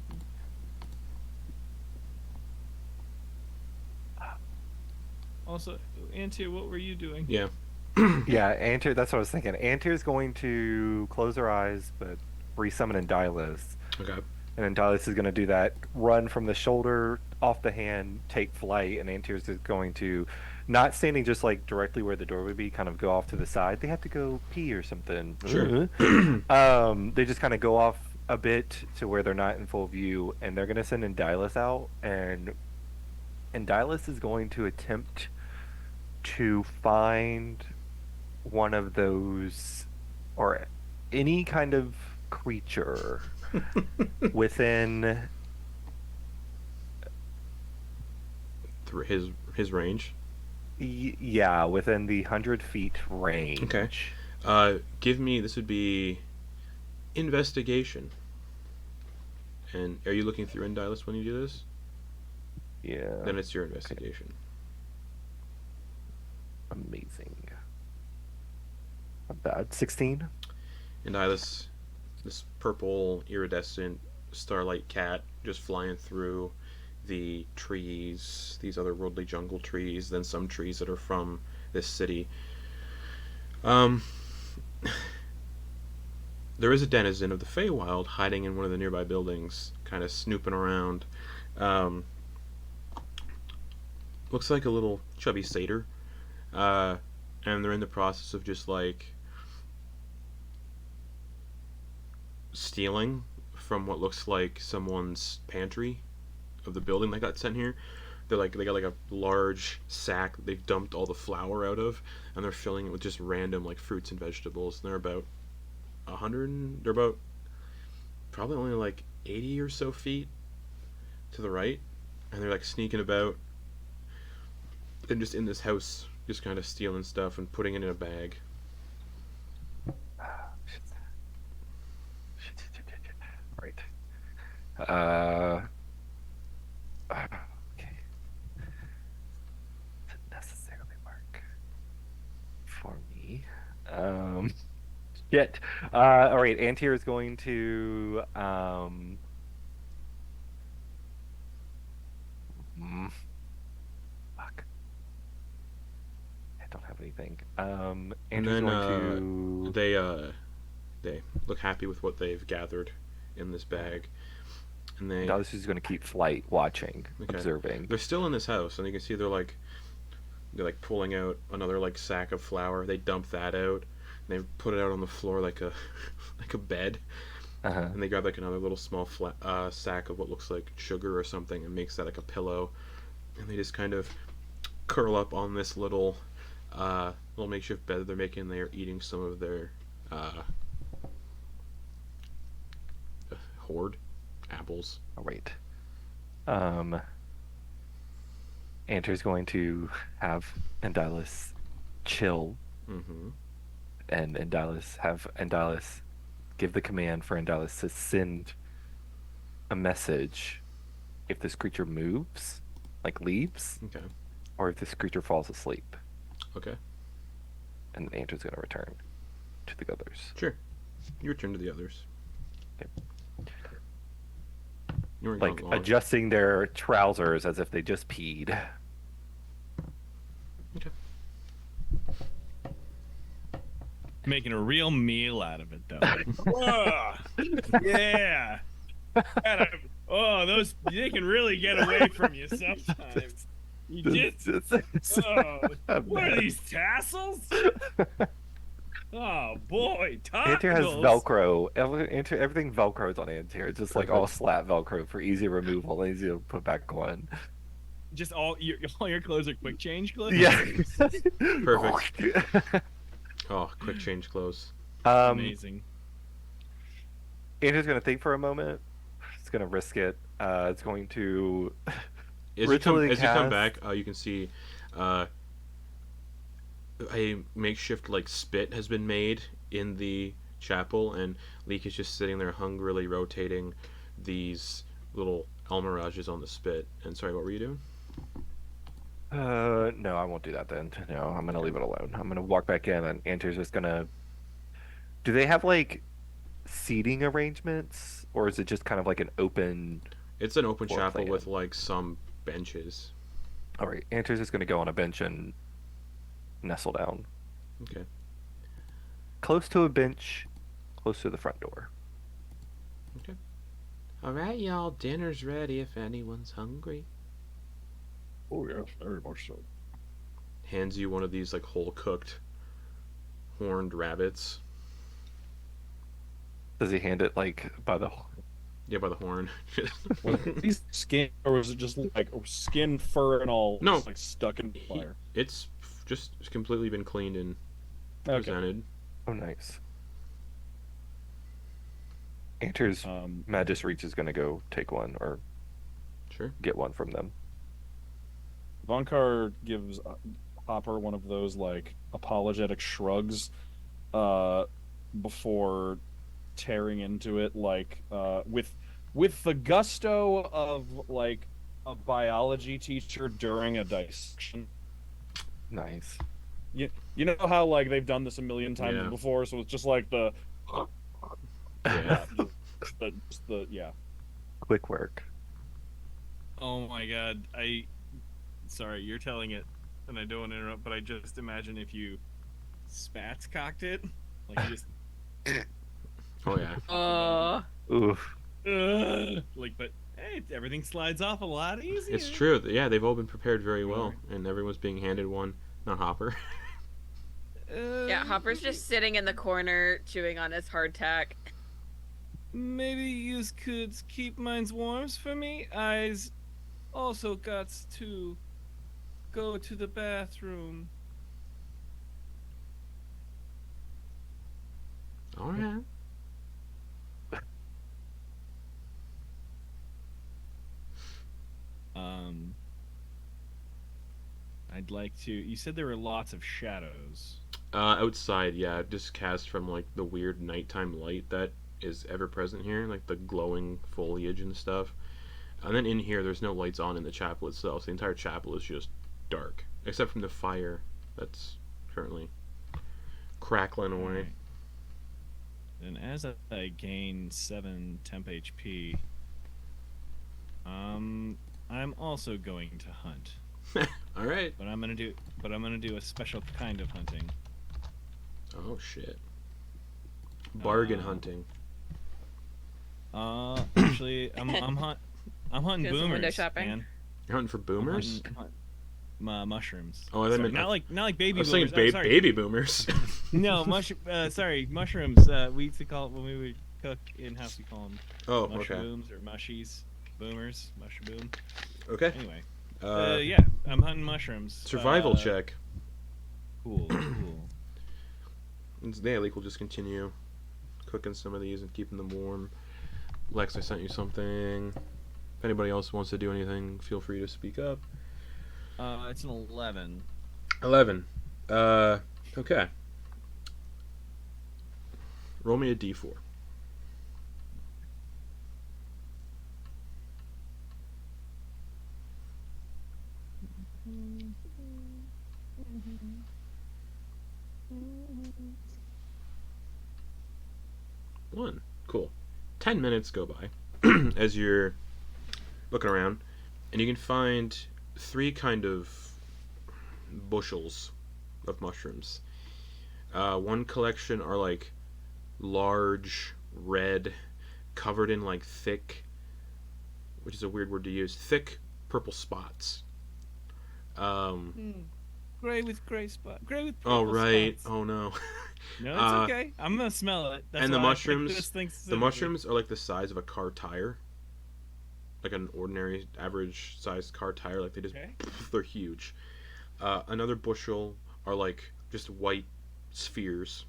Also, Antyr, what were you doing? Yeah. Yeah, Antyr, that's what I was thinking. Antyr's going to close her eyes, but resummon Endylus. Okay. And Endylus is going to do that run from the shoulder off the hand, take flight, and Antyr's is going to, not standing just like directly where the door would be, kind of go off to the side. They have to go pee or something. Sure. They just kind of go off a bit to where they're not in full view, and they're going to send Endylus out, and Endylus is going to attempt to find one of those, or any kind of creature within Through his range. yeah, within the 100 feet range. Okay. Give me, this would be investigation. And are you looking through Endylus when you do this? Yeah. Then it's your investigation. Amazing. Not bad. 16. Endylus, this purple iridescent starlight cat just flying through the trees, these otherworldly jungle trees, then some trees that are from this city. there is a denizen of the Feywild hiding in one of the nearby buildings, kind of snooping around. Um, looks like a little chubby satyr, and they're in the process of just like stealing from what looks like someone's pantry of the building that got sent here. They got like a large sack that they've dumped all the flour out of, and they're filling it with just random like fruits and vegetables. And they're about 100. They're about probably only like 80 or so feet to the right, and they're like sneaking about and just in this house, just kind of stealing stuff and putting it in a bag. Right. Okay. Doesn't necessarily work for me. Shit. All right. Antyr is going to fuck. I don't have anything. And Antyr's then going to. they look happy with what they've gathered in this bag, and they Now this is going to keep flight watching, Okay. observing. they're still in this house, and you can see they're like pulling out another like sack of flour. They dump that out, and they put it out on the floor like a like a bed, Uh-huh. and they grab like another little small sack of what looks like sugar or something, and makes that like a pillow, and they just kind of curl up on this little makeshift bed that they're making. They are eating some of their hoard apples. All right. Antyr's going to have Endylus chill, Mm-hmm. and Endylus give the command for Endylus to send a message if this creature moves, like leaves, Okay. or if this creature falls asleep. Okay. And then Antyr's going to return to the others. Sure. You return to the others. Okay. You weren't Like gone long. adjusting their trousers as if they just peed. Okay. Making a real meal out of it, though. Whoa! Yeah. Those they can really get away from you sometimes. You just what are these tassels? Oh boy, Antyr has tacos. Velcro. Everything Velcro's on Antyr. It's just like all Perfect. slat Velcro for easy removal, easy to put back on. Just all your clothes are quick change clothes. Yeah. Perfect. Oh, quick change clothes. Amazing. Antyr's gonna think for a moment. It's gonna risk it. It's going to. As you come back, you can see a makeshift like spit has been made in the chapel, and Leek is just sitting there hungrily rotating these little almirages on the spit. And sorry, what were you doing? No, I won't do that then. No, I'm gonna leave it alone. I'm gonna walk back in, and Antyr's just gonna. Do they have like seating arrangements, or is it just kind of like an open? It's an open Floor chapel plan. with like some benches. All right, Antyr's just gonna go on a bench and nestle down, Okay. close to a bench, close to the front door. All right, y'all. Dinner's ready if anyone's hungry. Oh yes, very much so. Hands you one of these like whole cooked horned rabbits. Does he hand it like by the? Yeah, by the horn. Was these skin, or was it just like skin, fur, and all? No. just, like stuck in fire. It's just completely been cleaned and Okay. presented. Oh, nice. Antyr's Magus Reach is gonna go take one or Sure. get one from them. Vonkar gives Hopper one of those like apologetic shrugs before tearing into it, like with the gusto of like a biology teacher during a dissection. Nice. You know how like they've done this a million times Yeah. before, so it's just like the Yeah. yeah. Quick work. Oh my god, sorry, you're telling it, and I don't want to interrupt, but I just imagine if you spatcocked it, like you just Oh yeah. Oof. Like, but hey, everything slides off a lot easier. It's true. Yeah, they've all been prepared very well, and everyone's being handed one. Not Hopper. Yeah, Hopper's just sitting in the corner chewing on his hardtack. Maybe you could keep mine's warms for me. I's also got to go to the bathroom. All right. I'd like to. You said there were lots of shadows. Outside, yeah, just cast from like the weird nighttime light that is ever present here, like the glowing foliage and stuff. And then in here, there's no lights on in the chapel itself. So the entire chapel is just dark, except from the fire that's currently crackling away. And as I gain 7 temp HP, I'm also going to hunt. All right. But I'm gonna do a special kind of hunting. Oh shit. Bargain hunting. Actually, I'm hunting Doing some window boomers, shopping? man. You're hunting for boomers? Mushrooms. Oh, I Sorry, meant not like I baby was boomers. thinking Oh, sorry. baby boomers. No, mushrooms. We used to call it when we would cook in house. We call them Oh, okay. mushrooms or mushies, boomers, mushroom. Okay. Anyway, Yeah. I'm hunting mushrooms. Survival check. Cool. And yeah, Leek will just continue cooking some of these and keeping them warm. Lex, I sent you something. If anybody else wants to do anything, feel free to speak up. It's an 11. 11. Okay. Roll me a d4. One. Cool. 10 minutes go by as you're looking around, and you can find 3 kind of bushels of mushrooms. One collection are like large, red, covered in like thick, which is a weird word to use, thick purple spots. Gray with gray spot. Gray with Oh purple right. spots. Oh no. No, it's okay. I'm gonna smell it. That's And the why I picked mushrooms, this thing the specifically. mushrooms are like the size of a car tire, like an ordinary average sized car tire. Like they just, Okay. they're huge. Another bushel are like just white spheres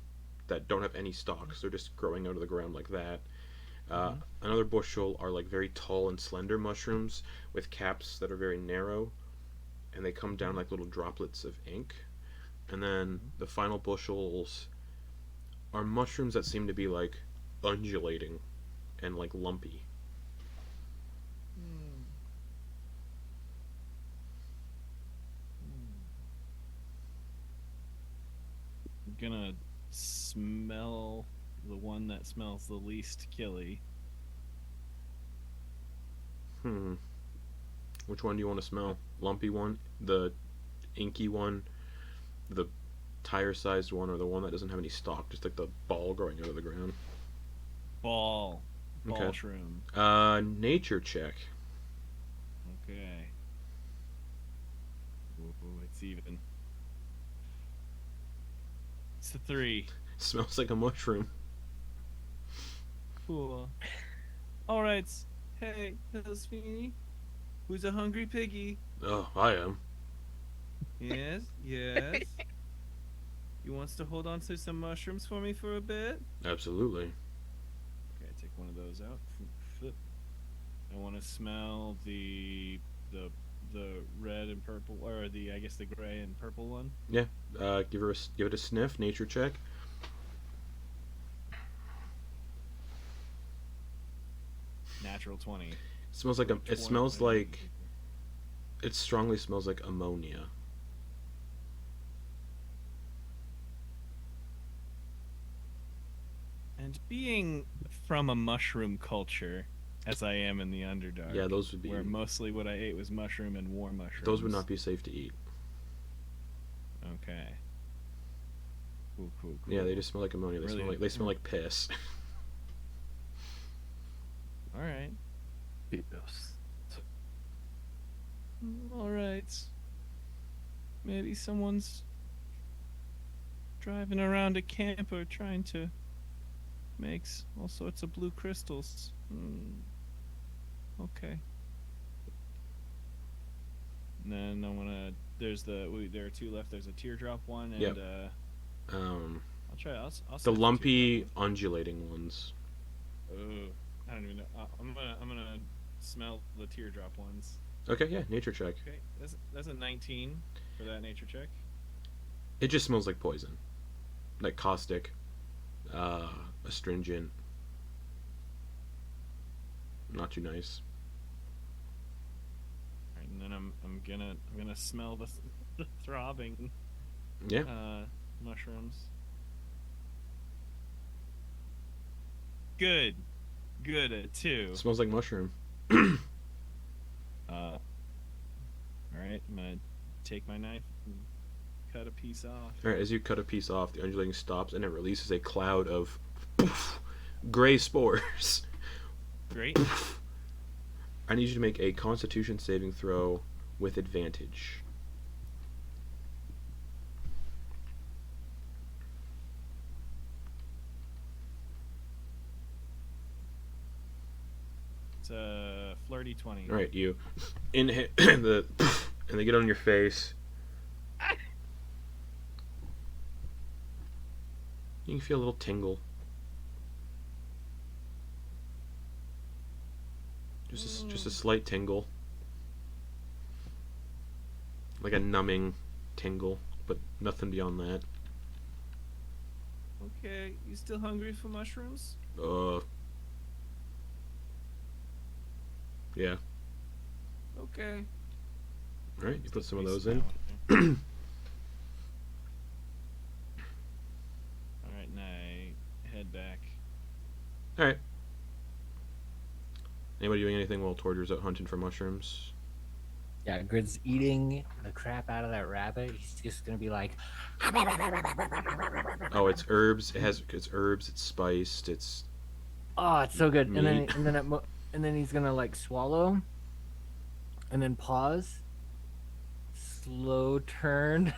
that don't have any stalks. They're just growing out of the ground like that. Another bushel are like very tall and slender mushrooms with caps that are very narrow, and they come down like little droplets of ink. And then the final bushels are mushrooms that seem to be like undulating and like lumpy. I'm gonna smell the one that smells the least killy. Which one do you want to smell? Lumpy one, the inky one, the tire-sized one, or the one that doesn't have any stalk, just like the ball growing out of the ground? Ball Okay. shroom. Nature check. Okay. Ooh, it's even. It's a 3. Smells like a mushroom. Cool. All right. Hey, little Sweeney. Who's a hungry piggy? Oh, I am. Yes, yes. You wants to hold on to some mushrooms for me for a bit? Absolutely. Okay, take one of those out. I want to smell the red and purple, or I guess the gray and purple one. Yeah. Give it a sniff. Nature check. Natural 20. It smells like it smells like. It strongly smells like ammonia. And being from a mushroom culture, as I am in the Underdark, Yeah, those would be. where mostly what I ate was mushroom and war mushrooms. Those would not be safe to eat. Okay. Cool. Yeah, they just smell like ammonia. They Really? smell like piss. All right. Yes. All right. Maybe someone's driving around a camper trying to make all sorts of blue crystals. Okay. And then I wanna. There are two left. There's a teardrop one and Yep. I'll try. I'll The set lumpy, teardrop undulating ones. one. Oh, I don't even know. I'm gonna smell the teardrop ones. Okay, yeah, nature check. Okay, that's a 19 for that nature check. It just smells like poison. Like caustic, astringent. Not too nice. All right, and then I'm gonna smell the throbbing Yeah. mushrooms. Good at 2. It smells like mushroom. All right, I'm gonna take my knife and cut a piece off. Alright, as you cut a piece off, the undulating stops and it releases a cloud of poof, gray spores. Great. I need you to make a constitution saving throw with advantage. It's a flirty 20. Alright, you inhale the and they get on your face. You can feel a little tingle. Just a slight tingle. Like a numbing tingle, but nothing beyond that. Okay, you still hungry for mushrooms? Yeah. Okay. Alright, you put some of Piece those that in. one there. Alright, and I head back. Alright. Anybody doing anything while Torger's out hunting for mushrooms? Yeah, Grid's eating the crap out of that rabbit. He's just gonna be like, Oh, it's herbs. It's herbs. It's spiced. It's oh, it's so good. And then Meat. and then he's gonna like swallow, and then pause, slow turn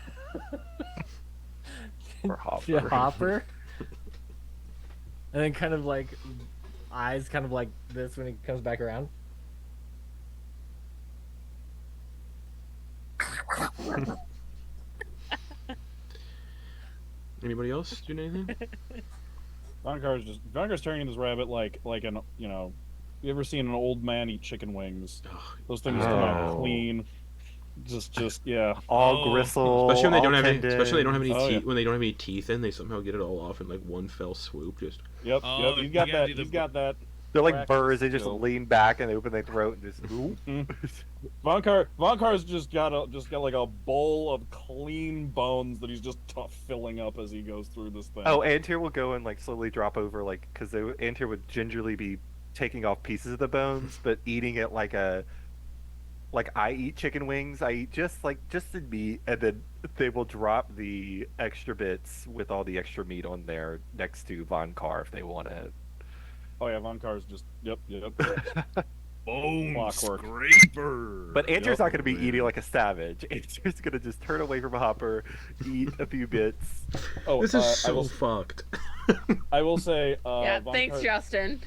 Or Hopper. to Hopper, and then kind of like eyes kind of like this when he comes back around. Anybody else doing anything? Vonkar's turning this rabbit like an you ever seen an old man eat chicken wings? Ugh. Those things come out Oh. clean. Just yeah. All gristle. Especially when they all don't have any. tendon. Especially when they don't have any Oh, teeth. yeah. When they don't have any teeth in, they somehow get it all off in like one fell swoop. Just Yep. Oh, Yep. you He's got gotta that. do the- He's got that. They're like practice birds. They just skill. lean back and they open their throat and just. Vonkar's just got like a bowl of clean bones that he's just filling up as he goes through this thing. Oh, Antyr will go and like slowly drop over, like because Antyr would gingerly be taking off pieces of the bones, but eating it like I eat chicken wings. I eat just the meat, and then they will drop the extra bits with all the extra meat on there next to Vonkar if they want it. Oh yeah, Vonkar's just yep. Bone Clockwork. scraper. But Antyr's Yep. not going to be eating like a savage. Antyr's going to just turn away from Hopper, eat a few bits. Oh, this is I so will, fucked. I will say. Yeah, Vonkar, thanks, Justin.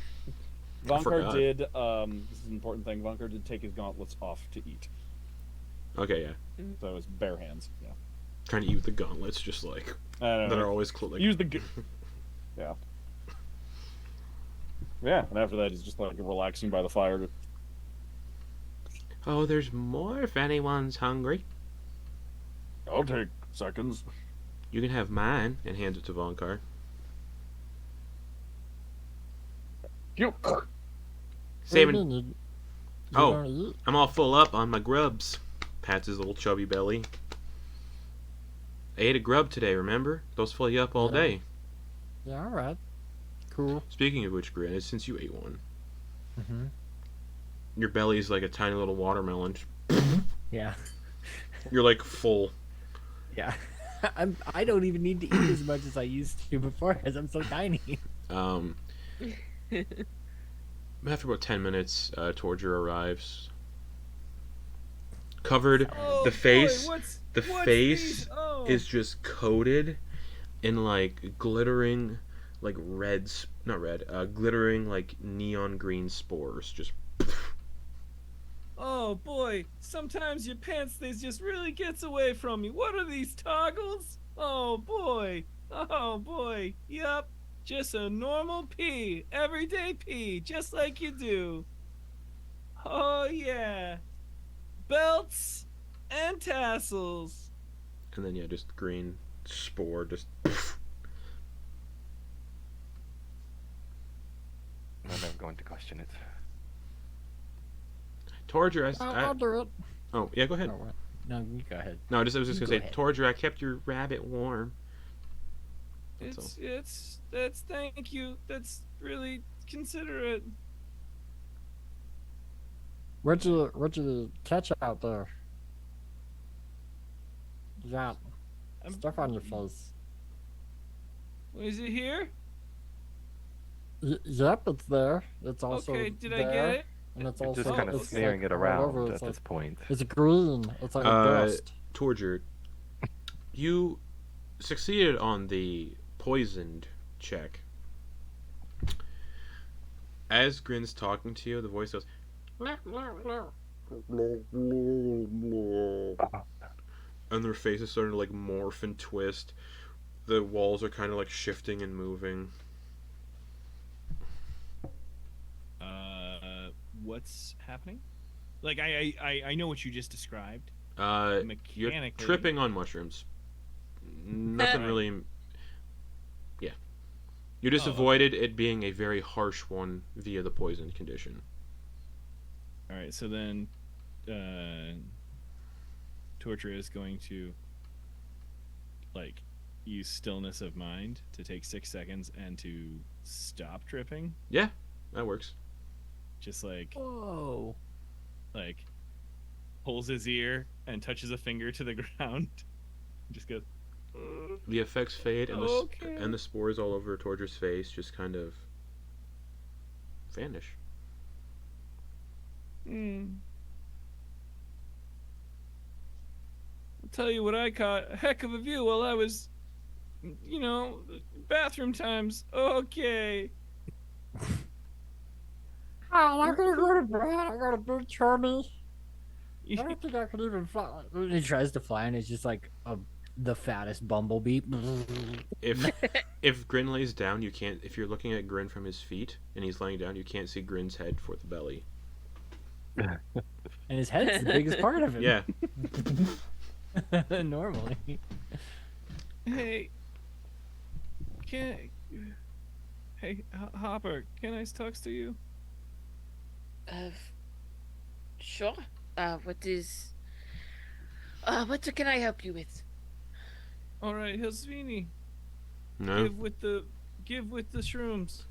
I forgot. Vonkar did. This is an important thing. Vonkar did take his gauntlets off to eat, Okay, yeah. so it was bare hands. Yeah. Trying to eat with the gauntlets, just like I don't that know. are always like. Use the. Yeah. Yeah, and after that, he's just like relaxing by the fire. Oh, there's more if anyone's hungry. I'll take seconds. You can have mine, and hands it to Vonkar. You. Saving. Oh. gonna eat? I'm all full up on my grubs. Pats his little chubby belly. I ate a grub today, remember? Those fill you up all Yeah. day. Yeah, all right. Cool. Speaking of which, Grin, since you ate one, Mm-hmm. your belly's like a tiny little watermelon. Yeah, You're like full. yeah. I don't even need to eat as much as I used to before, because I'm so tiny. Um, After about 10 minutes, Torger arrives. Covered, Oh the face, boy, what's the what's face these? Oh. is just coated in like glittering, like not red, glittering like neon green spores. Just Oh boy, sometimes your pants stays just really gets away from you. What are these toggles? Oh boy. Oh boy. Yup. Just a normal pee. Everyday pee, just like you do. Oh yeah. Belts and tassels. and then yeah, just green spore, just. I'm never going to question it. Torger, I'll do it. oh yeah, go ahead. Oh, what? No, you go ahead. No, I was just You gonna go say, ahead. Torger, I kept your rabbit warm. That's all. That's thank you. That's really considerate. What'd you catch out there? You got stuff on your face. Is it here? Yep, it's there. It's also Okay, did there, I get it? and it's You're also just kind of it's smearing like it all around over. at It's like, this point. it's green. It's like a dust. Torger, you succeeded on the poisoned check. As Grin's talking to you, the voice goes, and their faces starting to like morph and twist. The walls are kind of like shifting and moving. What's happening? Like I know what you just described. You're Mechanically. tripping on mushrooms. Nothing really. Yeah, you just Oh, avoided it being a very harsh one via the poisoned condition. All right, so then, Torture is going to, like, use stillness of mind to take 6 seconds and to stop tripping. Yeah, that works. Just like Whoa. pulls his ear and touches a finger to the ground. Just goes. The effects fade, and Okay. the spores all over Torger's face just kind of vanish. I'll tell you what I caught. A heck of a view while I was, bathroom times. Okay. Oh, I'm gonna go to bed. I got a big tummy. I You- don't think I could even fly. He tries to fly, and it's just like the fattest bumblebee. If Grin lays down, you can't. If you're looking at Grin from his feet and he's laying down, you can't see Grin's head for the belly. And his head's the biggest part of him. Yeah. Normally. Hey. Hey, Hopper, can I talk to you? Sure. What can I help you with? All right, Hilsvini. No. Give with the shrooms.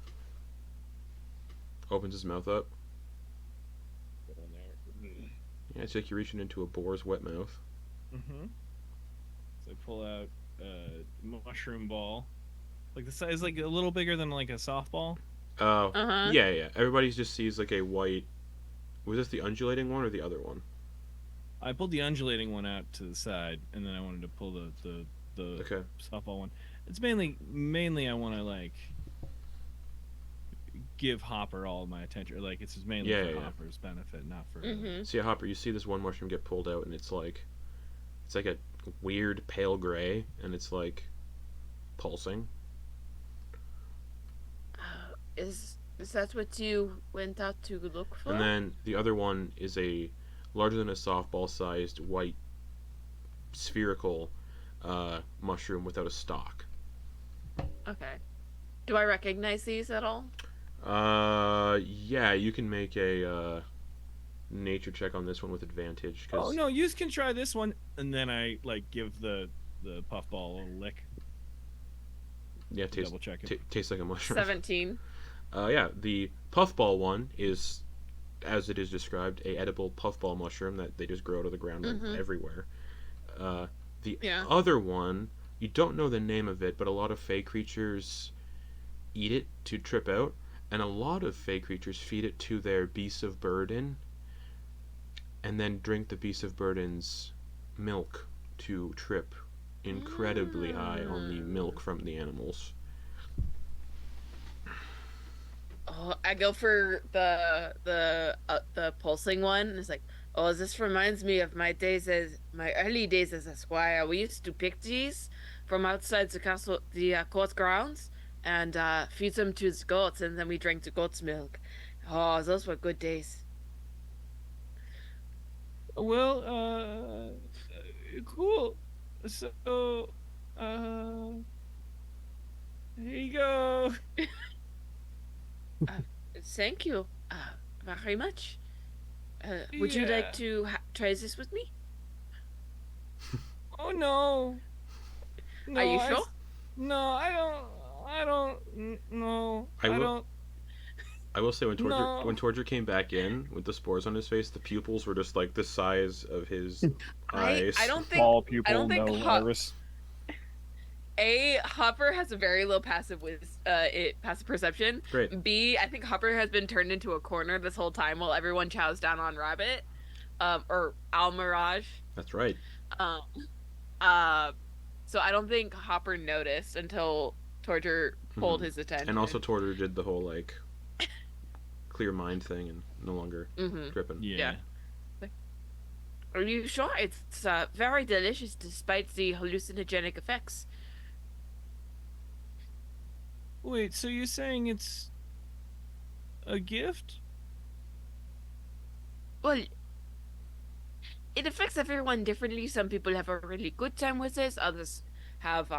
Opens his mouth up. Yeah, it's like you're reaching into a boar's wet mouth. Mm-hmm. So I pull out a mushroom ball. Like the size, like a little bigger than like a softball. Oh. Uh-huh. Yeah. Everybody just sees like a white. Was this the undulating one or the other one? I pulled the undulating one out to the side, and then I wanted to pull the Okay. softball one. It's mainly I want to like give Hopper all my attention. Like it's just mainly Yeah, for yeah. Hopper's benefit, not for. Mm-hmm. So yeah, Hopper, you see this one mushroom get pulled out, and it's like a weird pale gray, and it's like pulsing. Is that what you went out to look for? And then the other one is a larger than a softball-sized white spherical mushroom without a stalk. Okay. Do I recognize these at all? Yeah, you can make a nature check on this one with advantage. Oh no, you can try this one, and then I like give the puffball a little lick. Yeah, tastes Double check it. tastes like a mushroom. 17. Yeah, the puffball one is, as it is described, a edible puffball mushroom that they just grow out of the ground everywhere. The Yeah. other one, you don't know the name of it, but a lot of fey creatures eat it to trip out, And a lot of fey creatures feed it to their beasts of burden, and then drink the beasts of burden's milk to trip incredibly high on the milk from the animals. Oh, I go for the pulsing one. And it's like, oh, this reminds me of my early days as a squire. We used to pick these from outside the castle, the court grounds, and feed them to the goats, and then we drank the goat's milk. Oh, those were good days. Well, cool. So, here you go. Thank you, very much. Would you like to try this with me? Oh no. No, Are you sure? No, I don't. No, I don't. I will say when No. Torger came back in with the spores on his face, the pupils were just like the size of his eyes. I don't think Small pupil, I don't think no iris. Hopper has a very low passive passive perception. Great. B, I think Hopper has been turned into a corner this whole time while everyone chows down on Rabbit, or Almirage. That's right. So I don't think Hopper noticed until Torger pulled his attention. And also Torger did the whole like clear mind thing and no longer dripping. Yeah. Are you sure? It's very delicious despite the hallucinogenic effects. Wait, so you're saying it's a gift? Well, it affects everyone differently. Some people have a really good time with this. Others have,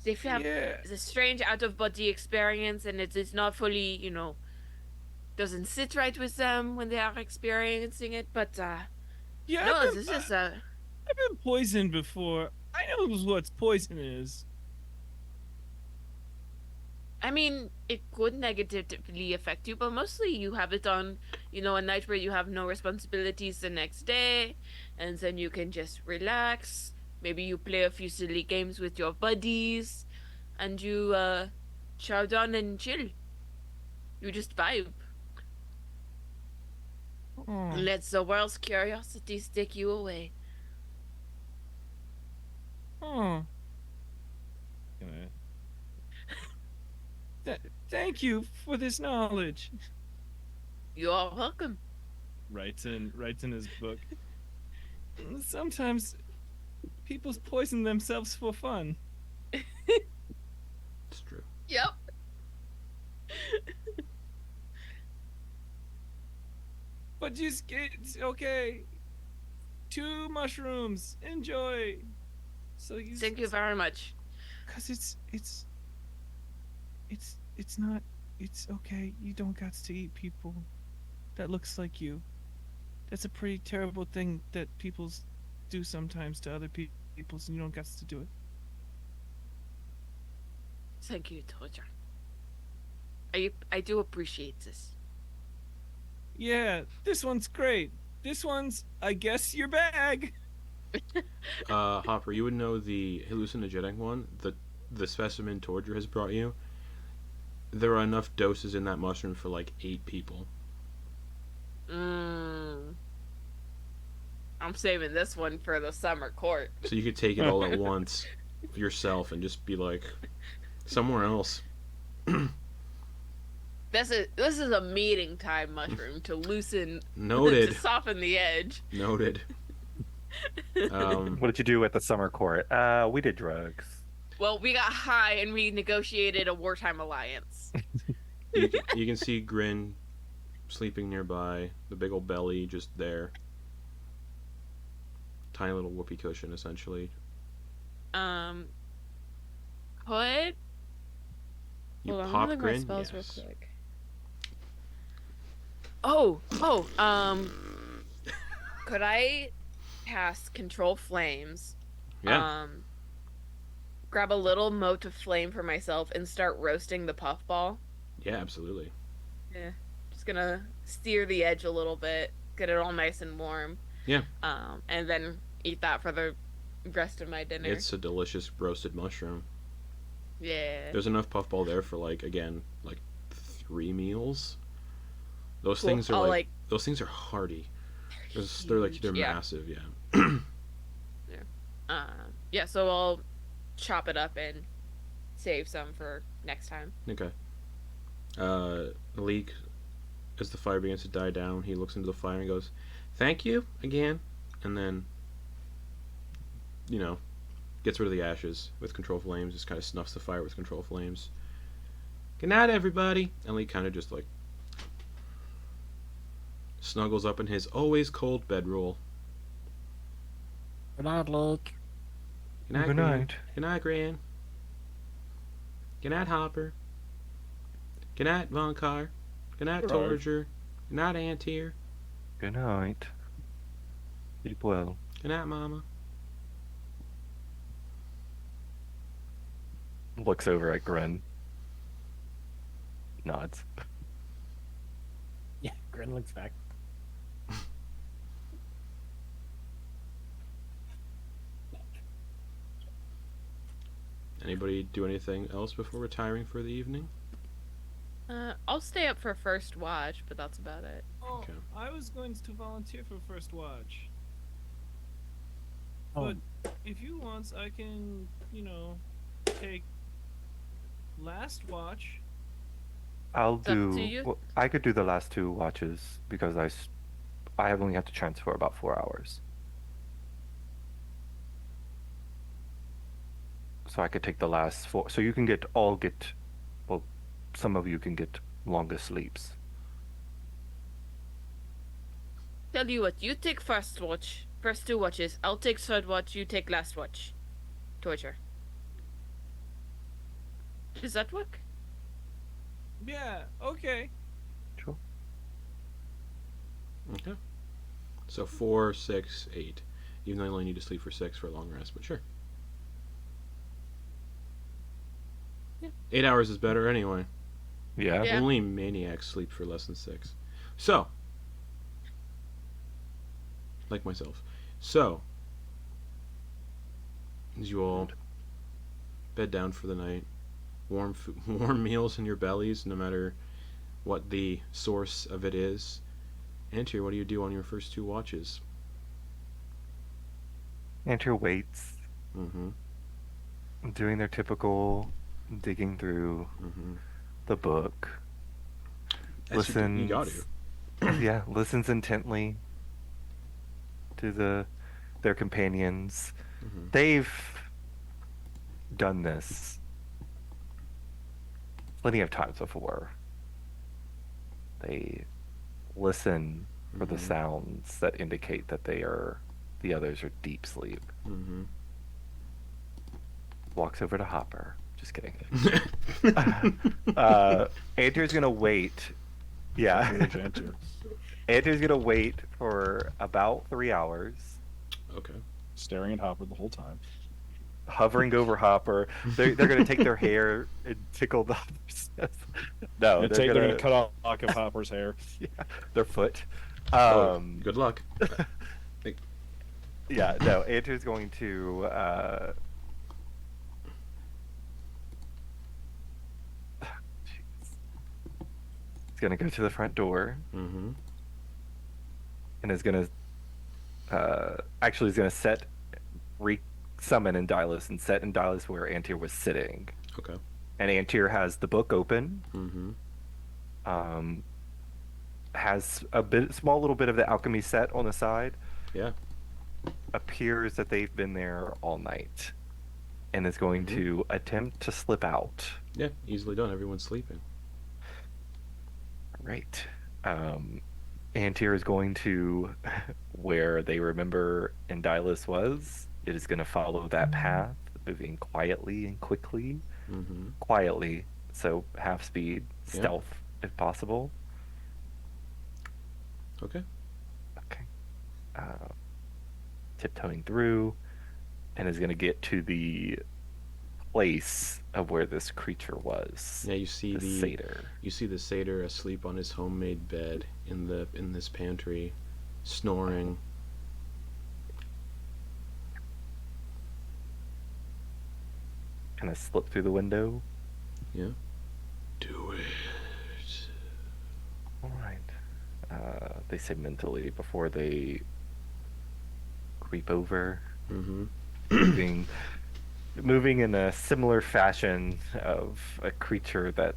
they have the strange out-of-body experience, and it is not fully, doesn't sit right with them when they are experiencing it. But Yeah, no, I've been poisoned before. I know what poison is. I mean, it could negatively affect you, but mostly you have it on, a night where you have no responsibilities the next day, and then you can just relax. Maybe you play a few silly games with your buddies, and you chow down and chill. You just vibe. Let the world's curiosities take you away. Thank you for this knowledge. You are welcome. Writes in his book. Sometimes people poison themselves for fun. It's true. Yep. But it's okay. 2 mushrooms. Enjoy. So Thank you very much. Cause it's not. It's okay. You don't got to eat people that looks like you. That's a pretty terrible thing that people do sometimes to other people, and you don't got to do it. Thank you, Torger. I do appreciate this. Yeah, this one's great. This one's, I guess, your bag. Hopper, you would know the hallucinogenic one, the specimen Torger has brought you. There are enough doses in that mushroom for like 8 people. I'm saving this one for the summer court. So you could take it all at once yourself and just be like somewhere else. This is a meeting time mushroom to loosen, Noted. to soften the edge. Noted. What did you do at the summer court? We did drugs. Well, we got high and we negotiated a wartime alliance. you can see Grin sleeping nearby, the big old belly just there. Tiny little whoopee cushion, essentially. Could You hold on, pop let me look at my Grin? spells Yes. real quick. Oh, could I cast Control Flames? Yeah. Grab a little mote of flame for myself and start roasting the puffball. Yeah, absolutely. Yeah, just gonna steer the edge a little bit, get it all nice and warm. Yeah. And then eat that for the rest of my dinner. It's a delicious roasted mushroom. Yeah. There's enough puffball there for like 3 meals. Those Cool. things are I'll, those things are hardy. huge, They're yeah. massive, yeah. Yeah, so I'll chop it up and save some for next time. Okay. Leek, as the fire begins to die down, he looks into the fire and goes, "Thank you again," and then, gets rid of the ashes with control flames. Just kind of snuffs the fire with control flames. "Good night, everybody." And Leek kind of just snuggles up in his always cold bedroll. Good night, Luke. Good night, Good Gran. night. Good night, Gran. Good night, Hopper. Good night, Vonkar. Good night, Good night. Torger. Good night, Antyr. Good night. Sleep well. Good night, Mama. Looks over at Grin. Nods. Yeah, Grin looks back. Anybody do anything else before retiring for the evening? I'll stay up for first watch, but that's about it. Oh, Okay. I was going to volunteer for first watch. Oh, But if you want, I can, take last watch. I'll It's up to do. you. Well, I could do the last 2 watches because I have only have to transfer about 4 hours. So I could take the last 4. So you can well, some of you can get longer sleeps. Tell you what, you take first watch, first 2 watches. I'll take third watch. You take last watch. Torture. Does that work? Yeah, okay. Sure. Okay. So 4, 6, 8. Even though you only need to sleep for 6 for a long rest, but sure. Yeah. 8 hours is better anyway. Yeah. Yeah. Only maniacs sleep for less than 6. So, like myself. So, as you all bed down for the night, warm meals in your bellies, no matter what the source of it is. Antyr, what do you do on your first 2 watches? Antyr waits, Mm-hmm. doing their typical digging through Mm-hmm. the book. You got to. Yeah, listens intently to their companions. Mm-hmm. They've done this plenty of times before. They listen for the Mhm. sounds that indicate that the others are deep sleep. Mm-hmm. Walks over to Hopper. Just kidding. Antyr's gonna wait. Yeah. Antyr. Antyr's gonna wait for about 3 hours, Okay. Staring at Hopper the whole time. hovering over Hopper. They're gonna take their hair and tickle the Hopper's. No, They're gonna cut off a lock of Hopper's hair. their foot. Good luck. Yeah, no, Antyr's going to he's gonna go to the front door Mm-hmm. and is gonna actually he's gonna summon Indylus and set Indylus where Antyr was sitting. Okay. And Antyr has the book open. Mm-hmm. Has a small little bit of the alchemy set on the side. Yeah. Appears that they've been there all night, and is going Mhm. to attempt to slip out. Yeah. Easily done. Everyone's sleeping. Right. Antyr is going to where they remember Indylus was. It is going to follow that path, moving quietly and quickly. Mm-hmm. Quietly, so half speed, Yeah. stealth if possible. Okay. Okay. Tiptoeing through, and is going to get to the place of where this creature was. Yeah. You see The satyr. You see the satyr asleep on his homemade bed in this pantry, snoring. Kind of slip through the window. Yeah. Do it. they say mentally before they creep over, Mm-hmm. moving, moving in a similar fashion of a creature that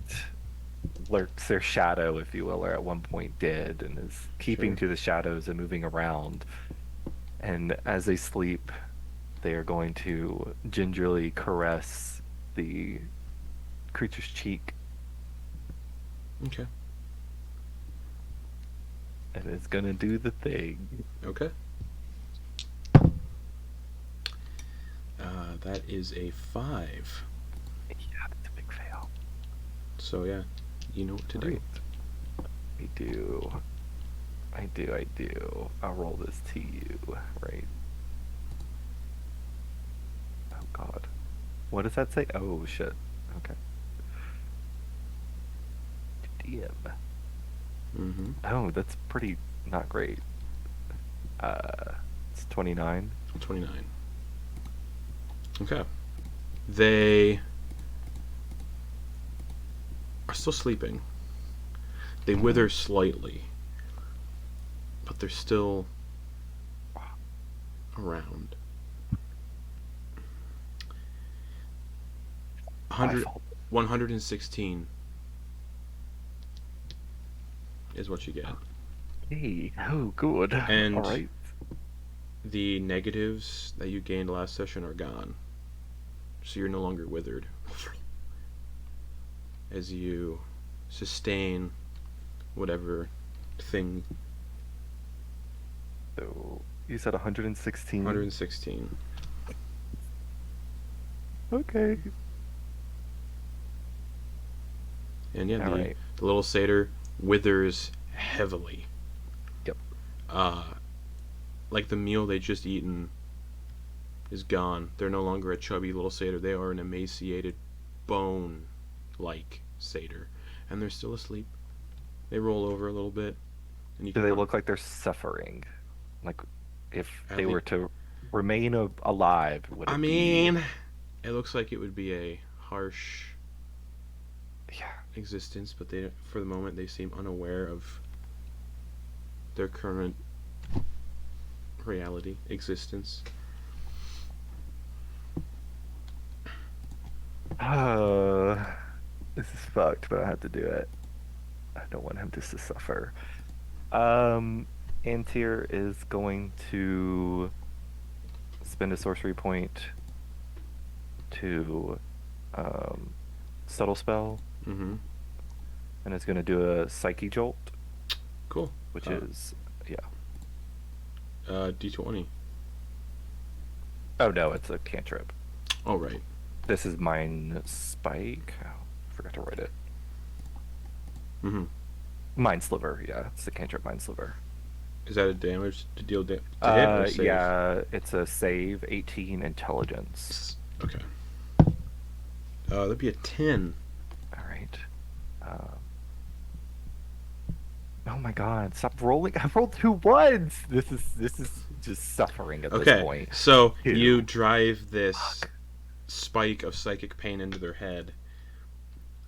lurks their shadow, if you will, or at one point did, and is keeping Sure. to the shadows and moving around. And as they sleep, they are going to gingerly caress the creature's cheek, Okay. and it's gonna do the thing. Okay. That is a 5. Yeah, it's a big fail. So yeah, you know what to do. Right. I do. I do, I do. I'll roll this to you, right? Oh god. What does that say? Oh shit. Okay. DM. Mm-hmm. Oh, that's pretty not great. It's 29. 29. Okay. They are still sleeping. They wither slightly, but they're still around. My fault. 116 is what you get. Hey, oh good. And- Alright. The negatives that you gained last session are gone. So you're no longer withered. As you sustain whatever thing. So you said 116. 116. Okay. And yeah, Alright. the little satyr withers heavily. Yep. Like the meal they just eaten is gone. They're no longer a chubby little satyr. They are an emaciated, bone-like satyr, and they're still asleep. They roll over a little bit, and you Do can they look like they're suffering? Like if I they think- were to remain alive, would it I mean, it looks like it would be a harsh be... Yeah. existence, but they, for the moment, they seem unaware of their current reality, existence. This is fucked, but I have to do it. I don't want him to suffer. Antyr is going to spend a sorcery point to subtle spell, Mm-hmm. and is going to do a psyche jolt, Cool. which Uh, is D20. oh no, it's a cantrip. All right. This is Mind Spike. Oh, forgot to write it. Mm-hmm. Mind Sliver. Yeah, it's the cantrip Mind Sliver. Is that a damage to deal to hit or save? Yeah, it's a save 18 intelligence. Okay. That'd be a 10. All right. Oh my god! Stop rolling! I rolled 2 ones. This is just suffering at this Okay. point. So Ew. you drive this Fuck. spike of psychic pain into their head.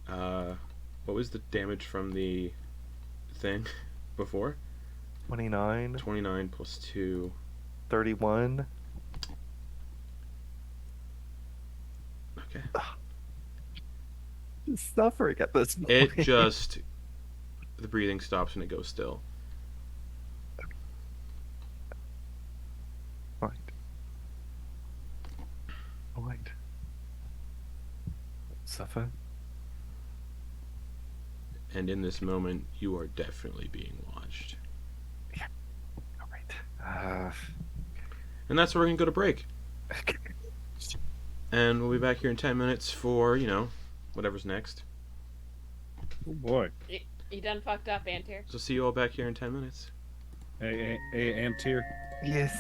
What was the damage from the thing before? 29, 29 plus 2. 31. Okay. Just suffering at this point. It just the breathing stops and it goes still. Right. Right. Suffer. And in this moment, you are definitely being watched. All right. And that's where we're gonna go to break. And we'll be back here in 10 minutes for, whatever's next. Oh boy. You done fucked up, Antyr? So see you all back here in 10 minutes. Hey, Antyr. Yes.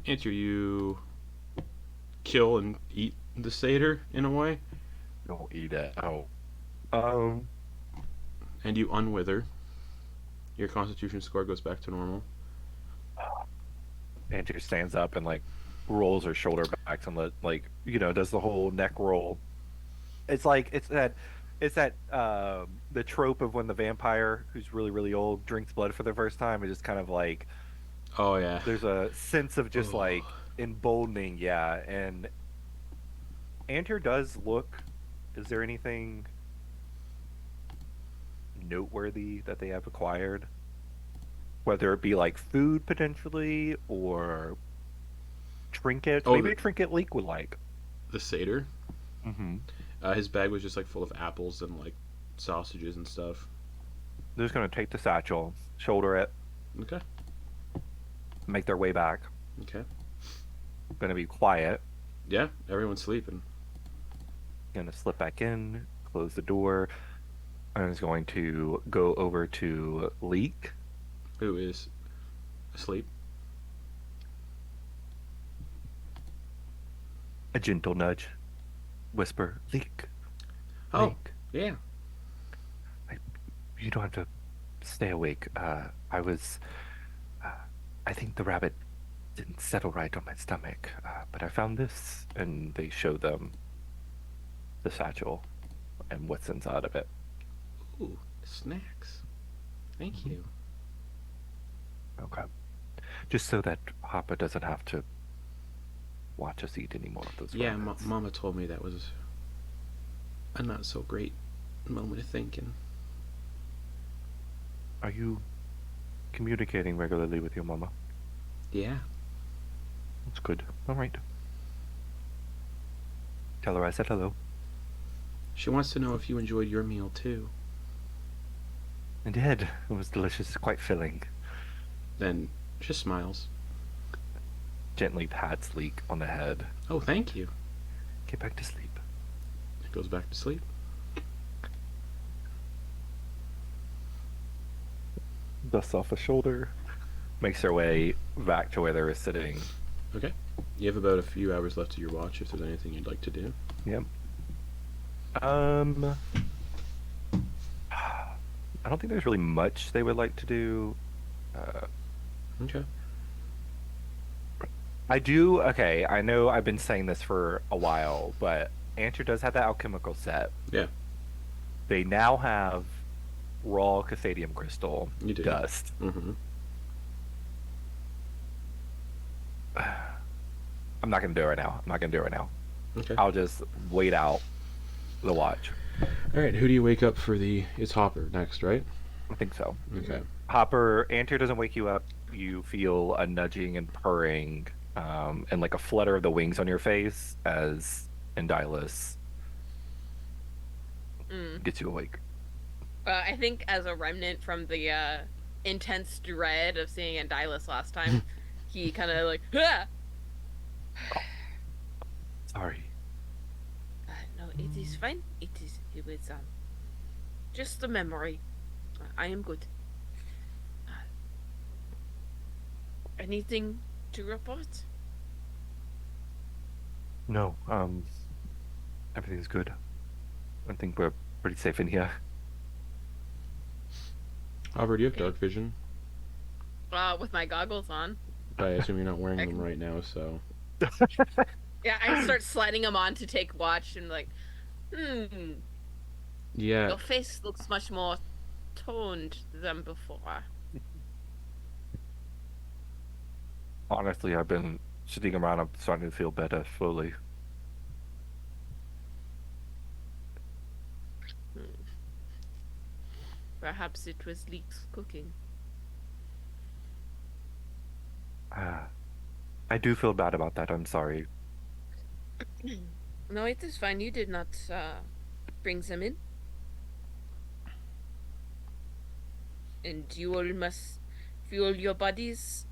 Answer, you kill and eat the satyr in a way, Don't eat it. Oh. Um. and you unwither. Your Constitution score goes back to normal. Antyr stands up and like rolls her shoulder back and does the whole neck roll. It's like it's that the trope of when the vampire who's really really old drinks blood for the first time. It just kind of like Oh yeah. there's a sense of just like emboldening, yeah. And Antyr does look. Is there anything noteworthy that they have acquired? Whether it be like food potentially or trinkets. Oh, Maybe a trinket Leek would like. The satyr. Mm-hmm. His bag was just like full of apples and like sausages and stuff. They're just gonna take the satchel, shoulder it, Okay. make their way back. Okay. Gonna be quiet. Yeah, everyone's sleeping. Gonna slip back in, close the door. I was going to go over to Leek. Who is asleep? A gentle nudge. Whisper, Leek. Oh, Leek. yeah. You don't have to stay awake. I was. I think the rabbit didn't settle right on my stomach, but I found this, and they show them the satchel and what's inside of it. Ooh, snacks. Thank you. Okay. Just so that Papa doesn't have to watch us eat any more of those Yeah, rabbits. Mama told me that was a not so great moment of thinking. Are you communicating regularly with your mama? Yeah. That's good. All right. Tell her I said hello. She wants to know if you enjoyed your meal too. I did. It was delicious, quite filling. Then just smiles. Gently pats Leek on the head. Oh, thank you. Get back to sleep. Goes back to sleep. Dusts off a shoulder. Makes her way back to where they were sitting. Okay. You have about a few hours left of your watch if there's anything you'd like to do. Yep. I don't think there's really much they would like to do. Okay. I do. Okay, I know I've been saying this for a while, but Antyr does have that alchemical set. Yeah. They now have raw Cathadium crystal You do. dust. Mm-hmm. I'm not gonna do it right now. I'm not gonna do it right now. Okay. I'll just wait out the watch. All right. Who do you wake up for the? It's Hopper next, right? I think so. Okay. Hopper, Antyr doesn't wake you up. You feel a nudging and purring, and like a flutter of the wings on your face as Endylus gets you awake. I think as a remnant from the intense dread of seeing Endylus last time, he kind of like, ah! Sorry. No, it is fine. It was just a memory. I am good. Anything to report? No, everything's good. I think we're pretty safe in here. Hopper, do you have dark vision? With my goggles on. I assume you're not wearing them right now, so. Yeah, I start sliding them on to take watch and like, Yeah. your face looks much more toned than before. Honestly, I've been sitting around. I'm starting to feel better slowly. Perhaps it was Leek's cooking. I do feel bad about that. I'm sorry. No, it is fine. You did not bring them in. And you all must fuel your bodies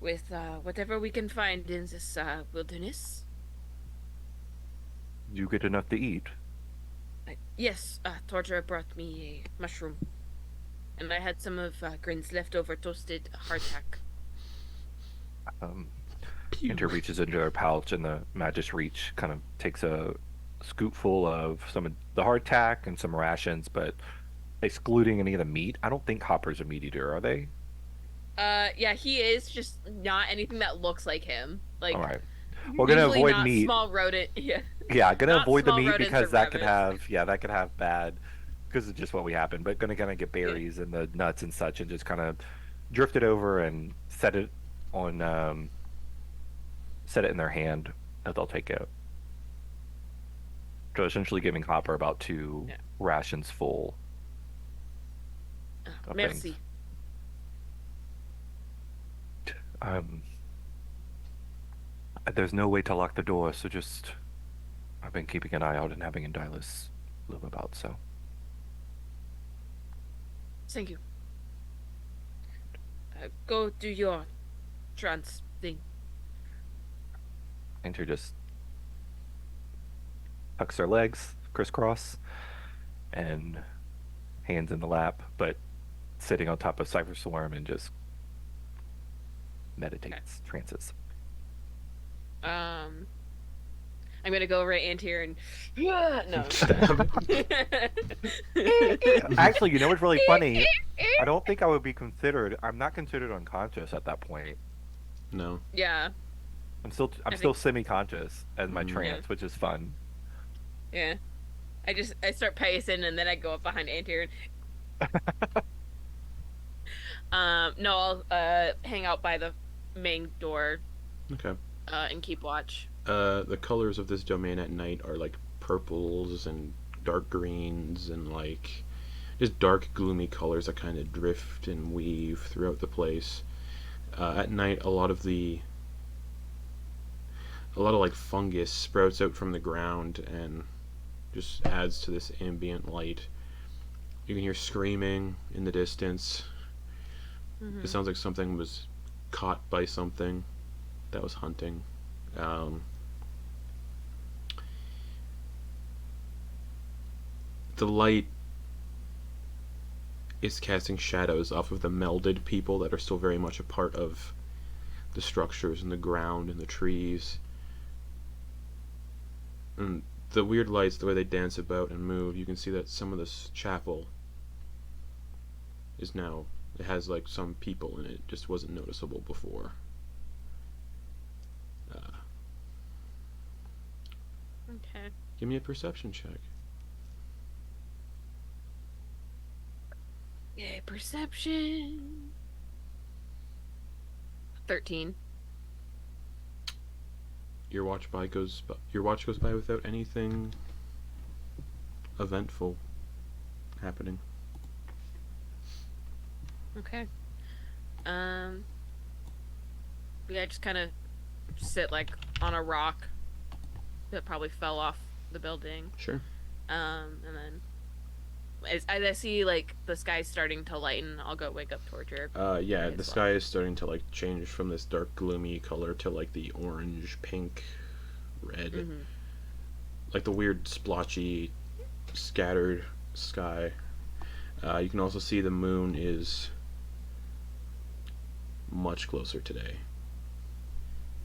with whatever we can find in this wilderness. You get enough to eat. Yes, Torger brought me a mushroom. And I had some of Grin's leftover toasted hardtack. Antyr reaches into her pouch, and the Magus Reach kind of takes a scoopful of some of the hardtack and some rations, but excluding any of the meat. I don't think Hopper's a meat eater, are they? Yeah, he is, just not anything that looks like him. Like, All right. We're gonna usually avoid not meat. small rodent. Yeah. Yeah, gonna Not avoid the small meat rodents because or that could rabbits. have bad, because it's just what we happen. But gonna get berries and the nuts and such, and just kind of drift it over and set it on, set it in their hand that they'll take out. So essentially giving Hopper about 2 Yeah. rations full. Oh, of merci. things. There's no way to lock the door, so just I've been keeping an eye out and having Indylus live about, so. Thank you. Go do your trans thing. Antyr just tucks her legs, crisscross, and hands in the lap, but sitting on top of Cypher Swarm and just meditates, trances. I'm gonna go over to Antyr and no. Actually, you know what's really funny? I don't think I would be considered. I'm not considered unconscious at that point. No. Yeah, I'm still I still think- semi-conscious as my Mhm. trance, which is fun. yeah. I start pacing and then I go up behind Antyr and no, I'll hang out by the main door Okay. and keep watch. The colors of this domain at night are like purples and dark greens and like just dark gloomy colors that kind of drift and weave throughout the place. At night, a lot of like fungus sprouts out from the ground and just adds to this ambient light. You can hear screaming in the distance. It sounds like something was caught by something that was hunting. The light is casting shadows off of the melded people that are still very much a part of the structures and the ground and the trees. And the weird lights, the way they dance about and move, you can see that some of this chapel is now, it has like some people in it, just wasn't noticeable before. Okay. Give me a perception check. Yay, perception. 13. Your watch goes by without anything eventful happening. Okay. Yeah, I just kind of sit like on a rock that probably fell off the building. Sure. And then as I see like the sky starting to lighten, I'll go wake up Torger. Yeah, as the well. sky is starting to like change from this dark gloomy color to like the orange, pink, red, Mhm. like the weird splotchy, scattered sky. You can also see the moon is much closer today.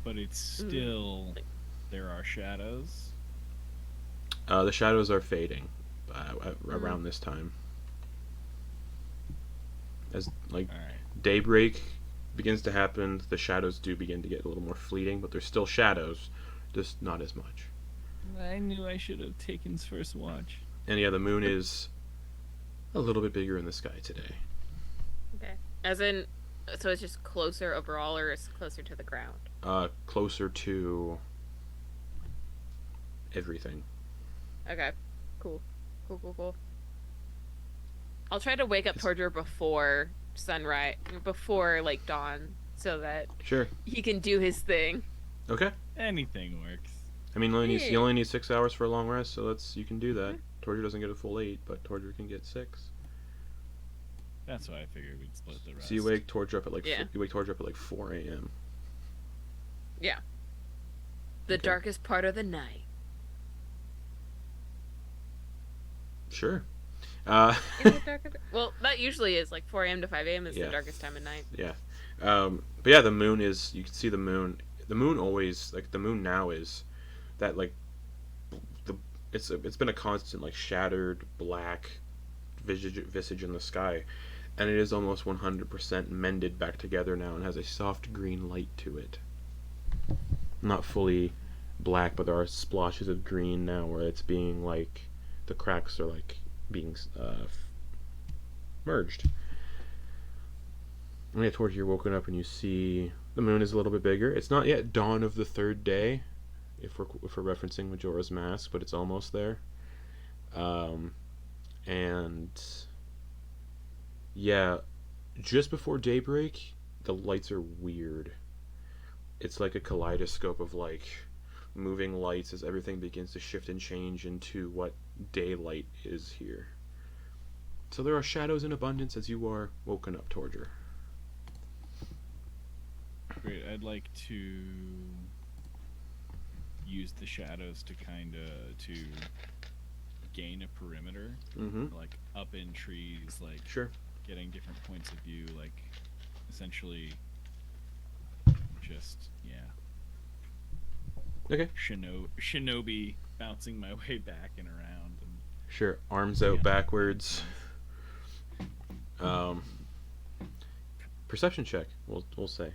But it's still there are shadows. The shadows are fading around this time. As like All right. daybreak begins to happen, the shadows do begin to get a little more fleeting, but there's still shadows, just not as much. I knew I should have taken first watch. And yeah, the moon is a little bit bigger in the sky today. Okay. As in, so it's just closer overall, or it's closer to the ground? Closer to everything. Okay. Cool. Cool. I'll try to wake up Torger before sunrise, before like dawn, so that Sure. he can do his thing. Okay. Anything works. I mean, Yeah. you only need 6 hours for a long rest, so you can do that. Torger doesn't get a full 8, but Torger can get 6. That's why I figured we'd split the rest. So you wake Torger up at like Yeah. you wake Torger up at like 4 a.m. The Okay. darkest part of the night. Sure. Is it darker? Well, that usually is like 4 a.m. to 5 a.m. is Yeah. the darkest time of night. Yeah. But yeah, the moon is. You can see the moon. the moon always the moon now is that the it's been a constant shattered black visage in the sky, and it is almost 100% mended back together now and has a soft green light to it. Not fully black, but there are splotches of green now where it's being the cracks are being merged. And yeah, towards you're woken up and you see the moon is a little bit bigger. It's not yet dawn of the third day, if we're referencing Majora's Mask, but it's almost there. And yeah, just before daybreak, the lights are weird. It's like a kaleidoscope of moving lights as everything begins to shift and change into what daylight is here. So there are shadows in abundance as you are woken up, Torger. Great. I'd like to use the shadows to to gain a perimeter, up in trees, sure, getting different points of view, essentially just okay, shinobi bouncing my way back and around, and sure, arms out backwards. Perception check, we'll say.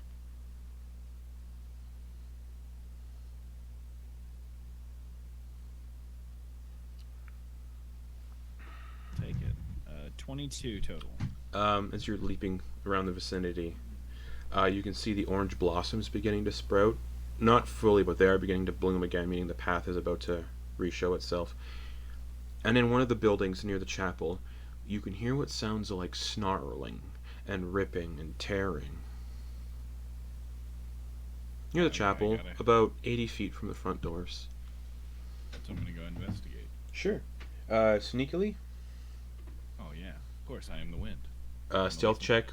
Take it. 22 total. As you're leaping around the vicinity, you can see the orange blossoms beginning to sprout. Not fully, but they are beginning to bloom again, meaning the path is about to re-show itself. And in one of the buildings near the chapel, you can hear what sounds like snarling and ripping and tearing. Near the chapel, about 80 feet from the front doors. So I'm gonna go investigate. Sure. Sneakily? Oh yeah, of course I am the wind. Stealth check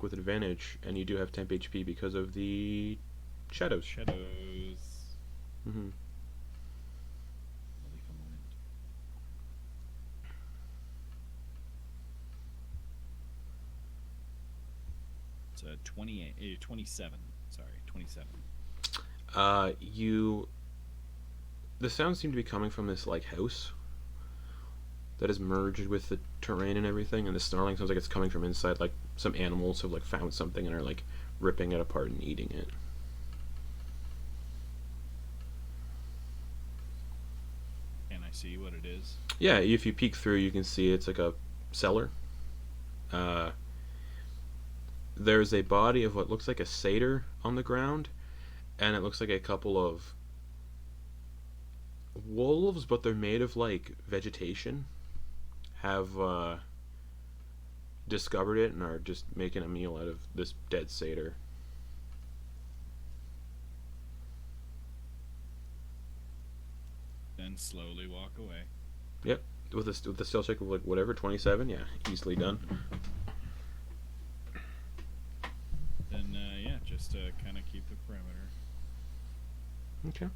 with advantage, and you do have temp HP because of the shadows. Shadows. Mm-hmm. Relief on the wind. It's a 27. Sorry, 27. The sounds seem to be coming from this house that is merged with the terrain and everything, and the snarling sounds like it's coming from inside. Some animals have found something and are ripping it apart and eating it. Can I see what it is? Yeah, if you peek through, you can see it's a cellar. There's a body of what looks like a satyr on the ground, and it looks like a couple of wolves, but they're made of vegetation, have discovered it and are just making a meal out of this dead satyr. Then slowly walk away. Yep, with the stealth check of whatever, 27, yeah, easily done. Then just kind of keep the perimeter. Okay.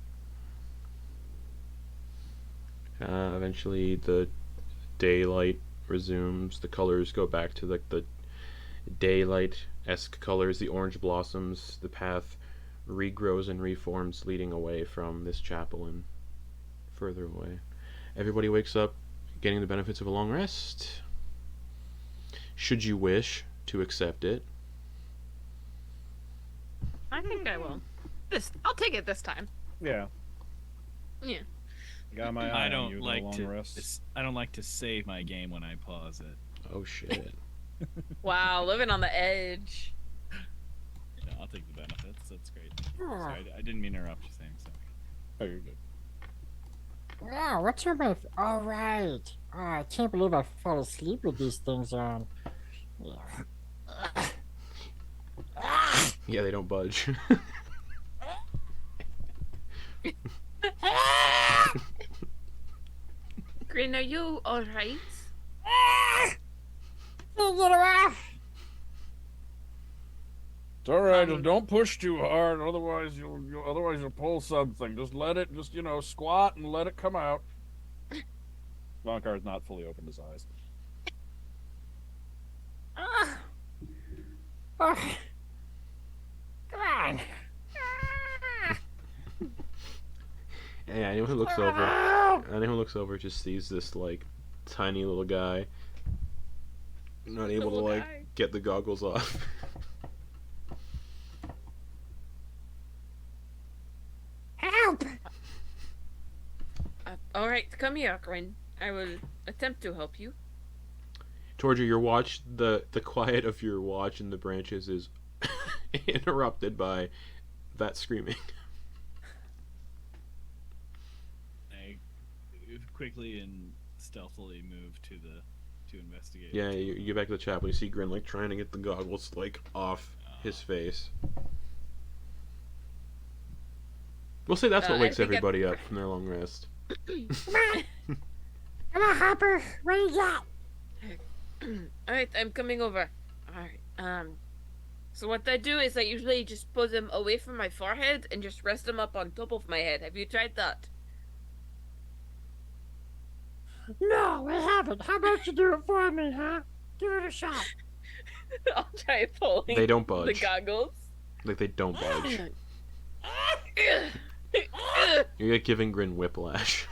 Eventually the daylight resumes. The colors go back to the daylight-esque colors. The orange blossoms. The path regrows and reforms, leading away from this chapel and further away. Everybody wakes up, getting the benefits of a long rest. Should you wish to accept it. I think I will. I'll take it this time. Yeah. Yeah. Got my eye I on don't you, like long to. rest. I don't like to save my game when I pause it. Oh shit. Wow, living on the edge. Yeah, I'll take the benefits. That's great. Sorry, I didn't mean to interrupt you saying something. Oh, you're good. Yeah, what's your my? All right. Oh, I can't believe I fell asleep with these things on. Yeah. Yeah, they don't budge. Grin, are you alright? Get away! It's all right. Just don't push too hard, otherwise you'll pull something. Just let it, squat and let it come out. Vonkar has not fully opened his eyes. Oh. Come on. Yeah, anyone who looks over just sees this like tiny little guy not able to Little like guy. get the goggles off. Help! All right, come here, Grin. I will attempt to help you. Torger, your watch, the quiet of your watch in the branches is interrupted by that screaming. I quickly and stealthily move to investigate. Yeah, you get back to the chapel. You see Grin like trying to get the goggles like off his face. We'll say that's what I wakes think everybody up from their long rest. Come on, Hopper. What do you got? All right, I'm coming over. All right. So what I do is I usually just put them away from my forehead and just rest them up on top of my head. Have you tried that? No, I haven't. How about you do it for me, huh? Give it a shot. I'll try pulling. They don't the budge. goggles. Like they don't budge. You're like giving Grin whiplash.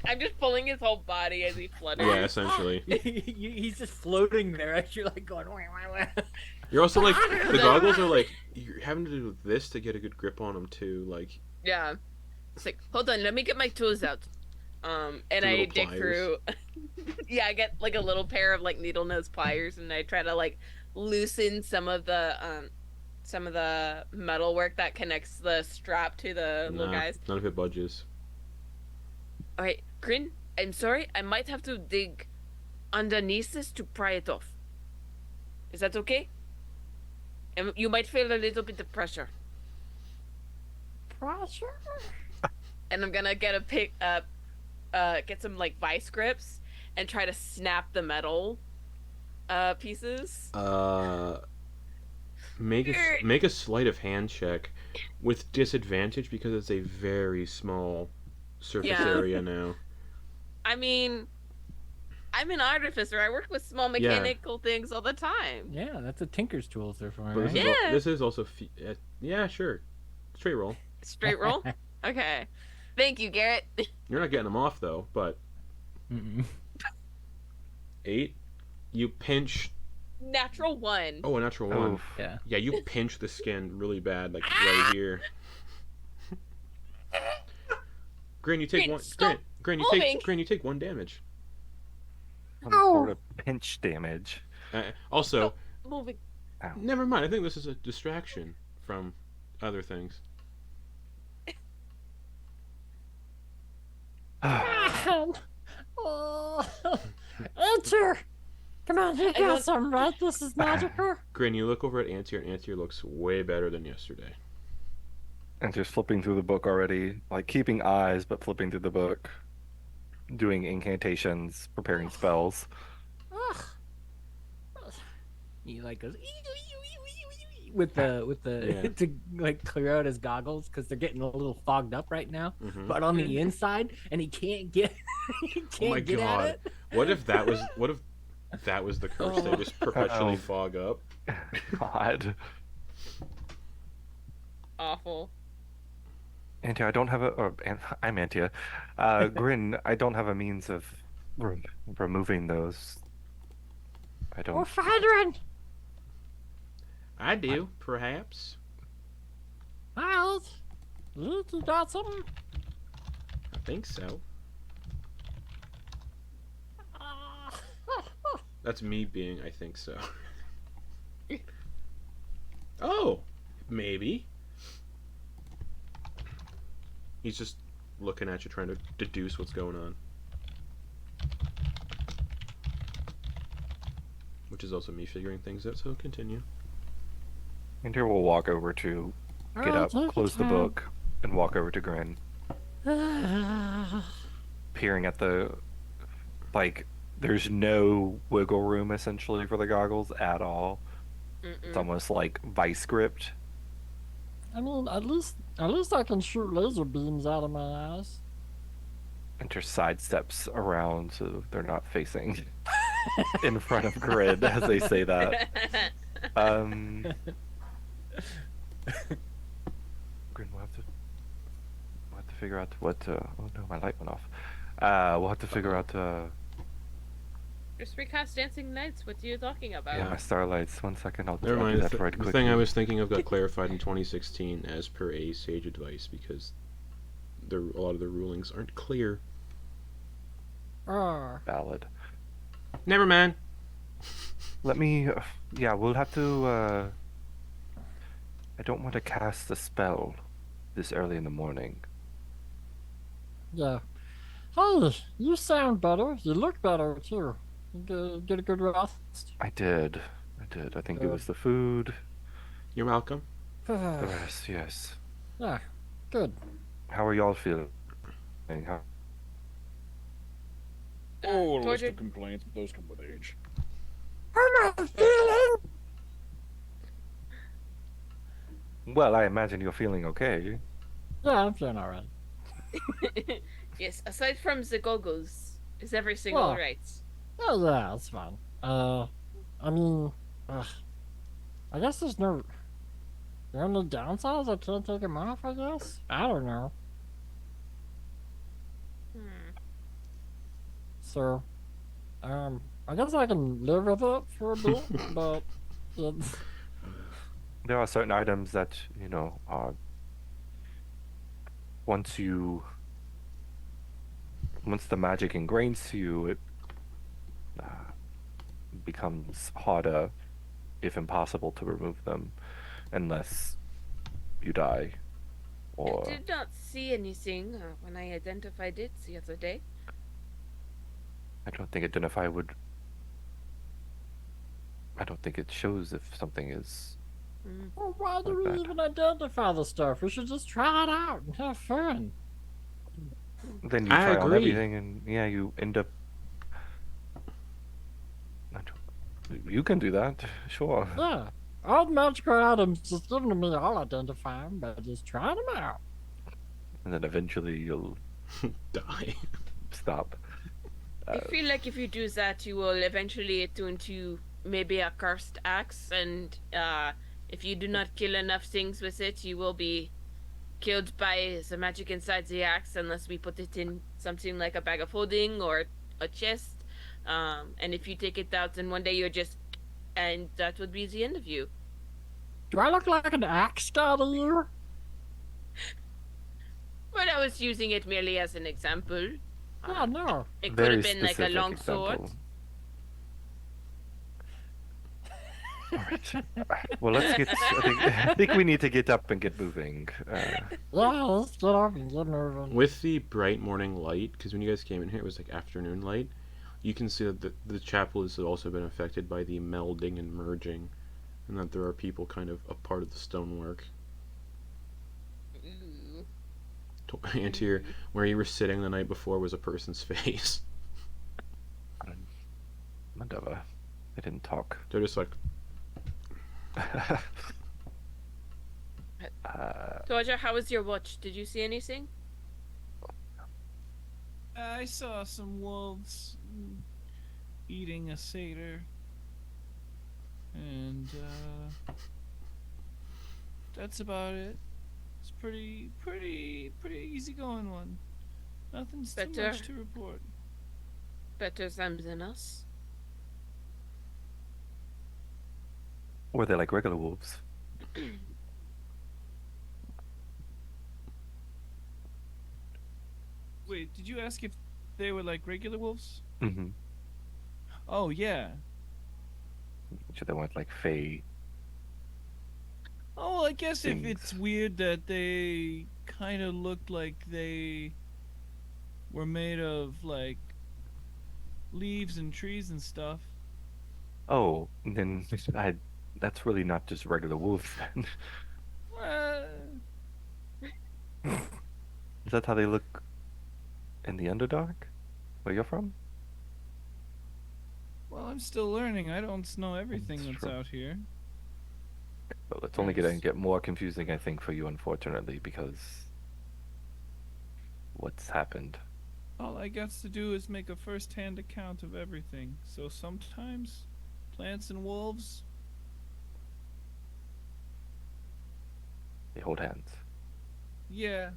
I'm just pulling his whole body as he flutters. Yeah, essentially. He's just floating there as you're like going. Wah, wah, wah. You're also like the goggles are like you're having to do this to get a good grip on them too. Like Yeah. It's like, hold on, let me get my tools out. And The I little dig pliers. through. Yeah, I get like a little pair of like needle nose pliers, and I try to like loosen some of the metal work that connects the strap to the little nah, guys. none of it budges. All right, Grin. I'm sorry, I might have to dig underneath this to pry it off. Is that okay? And you might feel a little bit of pressure. Pressure? And I'm gonna get get some like vice grips and try to snap the metal pieces. Make a sleight of hand check with disadvantage because it's a very small surface Yeah. area now. I mean, I'm an artificer. I work with small Yeah. mechanical things all the time. Yeah, that's what Tinker's tools are for, But right? Yeah. this is also yeah, sure. Straight roll. Straight roll. Okay. Thank you, Garrett. You're not getting them off though, but Mm-mm. 8 you pinch. Natural 1. Oh, a natural 1. Oof. Yeah. Yeah, you pinch the skin really bad, like right here. Grin, you take Grin, one. stop Grin, moving. you take 1 damage. Some sort of pinch damage. Also, Moving. never mind. I think this is a distraction from other things. Oh, Antyr! Come on, you got don't- some, right? This is magical. Grin, you look over at Antyr, and Antyr looks way better than yesterday. And just flipping through the book already, like keeping eyes, but flipping through the book, doing incantations, preparing spells. Ugh. He like goes with the Yeah. to like clear out his goggles because they're getting a little fogged up right now. Mhm. But on the inside, and he can't get he can't Oh my get God. at it. What if that was the curse? They just perpetually Uh-oh. fog up. God. Awful. Antia, I don't have I'm Antia. Grin, I don't have a means of removing those. I We'll don't. find one. I do, perhaps. Alright. You got something? I think so. That's me being, I think so. Oh, maybe. He's just looking at you, trying to deduce what's going on. Which is also me figuring things out, so continue. Antia will walk over to get Alright, up, take your close the time. book, and walk over to Grin, peering at the like. There's no wiggle room essentially for the goggles at all. It's Mm-mm. almost like vice gripped. I mean, at least I can shoot laser beams out of my eyes. Enter sidesteps around so they're not facing in front of Grid as they say that. Grin will have to figure out what. Oh no, my light went off. We'll have to figure out. Just recast Dancing Nights. What are you talking about? Yeah, my starlights. 1 second, I'll Never do mind. that The, right the quickly. thing I was thinking of got clarified in 2016 as per a sage advice because a lot of the rulings aren't clear. Valid. Never mind. Let me. Yeah, we'll have to. I don't want to cast a spell this early in the morning. Yeah. Hey, you sound better. You look better too. You get a good rest. I did. I think it was the food. You're welcome. The rest, yes. Yeah, good. How are y'all feeling? How... Oh, a list Torger- of complaints, but those come with age. How am I feeling? Well, I imagine you're feeling okay. Yeah, I'm feeling alright. Yes, aside from the goggles, is every single Well, right? Yeah, it's fine. I mean, I guess there's no. The only downsides I can't take them off. I guess I don't know. Hmm. So, I guess I can live with it for a bit, but it's, There are certain items that, are once the magic ingrains to you, it becomes harder, if impossible, to remove them, unless you die. Or I did not see anything when I identified it the other day. I don't think identify would. I don't think it shows if something is. well, why do Like we that. even identify the stuff? We should just try it out and have fun. Then you I try on agree. everything, and yeah, you end up. You can do that, sure. Yeah, all the magical items just given to me, I'll identify them, but just try them out. And then eventually you'll Die. stop. I feel like if you do that, you will eventually attune to maybe a cursed axe, and if you do not kill enough things with it, you will be killed by the magic inside the axe unless we put it in something like a bag of holding or a chest. And if you take it out, then one day you're just, and that would be the end of you. Do I look like an axe guy to you? But I was using it merely as an example. Yeah, no. It could Very have been like a specific long example. sword. Alright. Well, let's get. I think we need to get up and get moving. Yeah, let's get up and get moving. With the bright morning light, because when you guys came in here, it was like afternoon light. You can see that the chapel has also been affected by the melding and merging, and that there are people kind of a part of the stonework. Ooh. Antyr, where you were sitting the night before was a person's face. Whatever. They didn't talk. They're just like, Torger, how was your watch? Did you see anything? I saw some wolves eating a satyr, and that's about it. It's pretty easy going one. Nothing's too Better. much to report. Better them than us. Or they're like regular wolves. Wait, did you ask if they were like regular wolves? Mm-hmm. Oh yeah. So they weren't like fey. Oh, well, I guess if it's Things. weird that they kind of looked like they were made of like leaves and trees and stuff. Oh, then that's really not just regular wolves then. Uh, Is that how they look in the Underdark? Where you're from? well, I'm still learning. I don't know everything That's that's true. out here. Well, it's only going to get more confusing, I think, for you, unfortunately, because what's happened. All I got to do is make a first-hand account of everything. So sometimes plants and wolves. They hold hands. Yeah.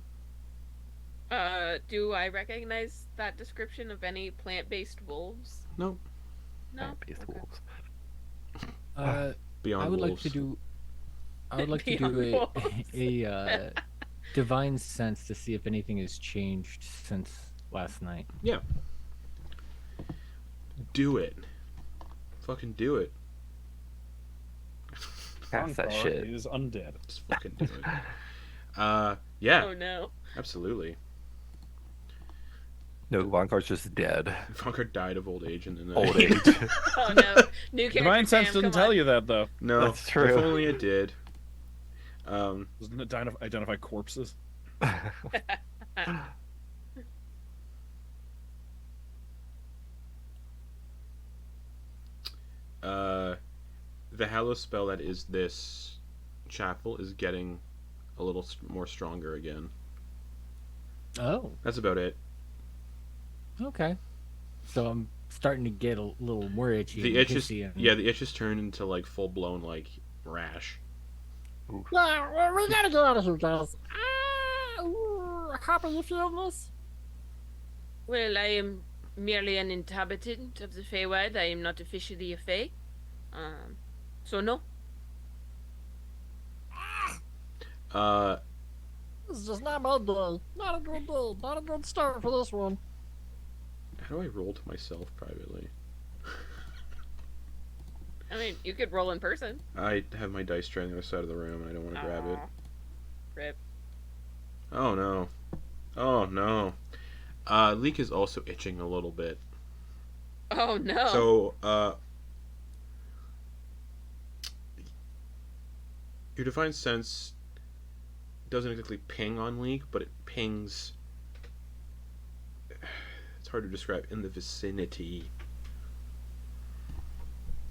Do I recognize that description of any plant-based wolves? Nope. No. Plant-based Okay. wolves. Beyond I would like wolves. to do. I would like to Beyond do wolves. a divine sense to see if anything has changed since last night. Yeah. Do it. Fucking do it. Cast that Vonkar shit. is undead. Just fucking do it. Yeah, Oh no. absolutely. No, Vonkar's just dead. Vonkar died of old age in the night. Old age. Oh no. New character. Divine Sense Sam, didn't come tell on. you that though. No, That's true. If only it did. Doesn't it identify corpses? The Hallow spell that is this chapel is getting a little more stronger again. Oh, That's about it. okay. So I'm starting to get a little more itchy. The and itch is hissy and- the itch has turned into like full blown like rash. Yeah, well, we gotta get out of here, guys. How are you feeling this? Well, I am merely an inhabitant of the Feywild. I am not officially a Fey. So no. This is just not my day. Not a good day. Not a good start for this one. How do I roll to myself privately? I mean, you could roll in person. I have my dice tray on the other side of the room and I don't want to grab it. Aw. Rip. Oh no. Oh no. Leek is also itching a little bit. Oh no. So, your Divine Sense doesn't exactly ping on Leek, but it pings. It's hard to describe. In the vicinity.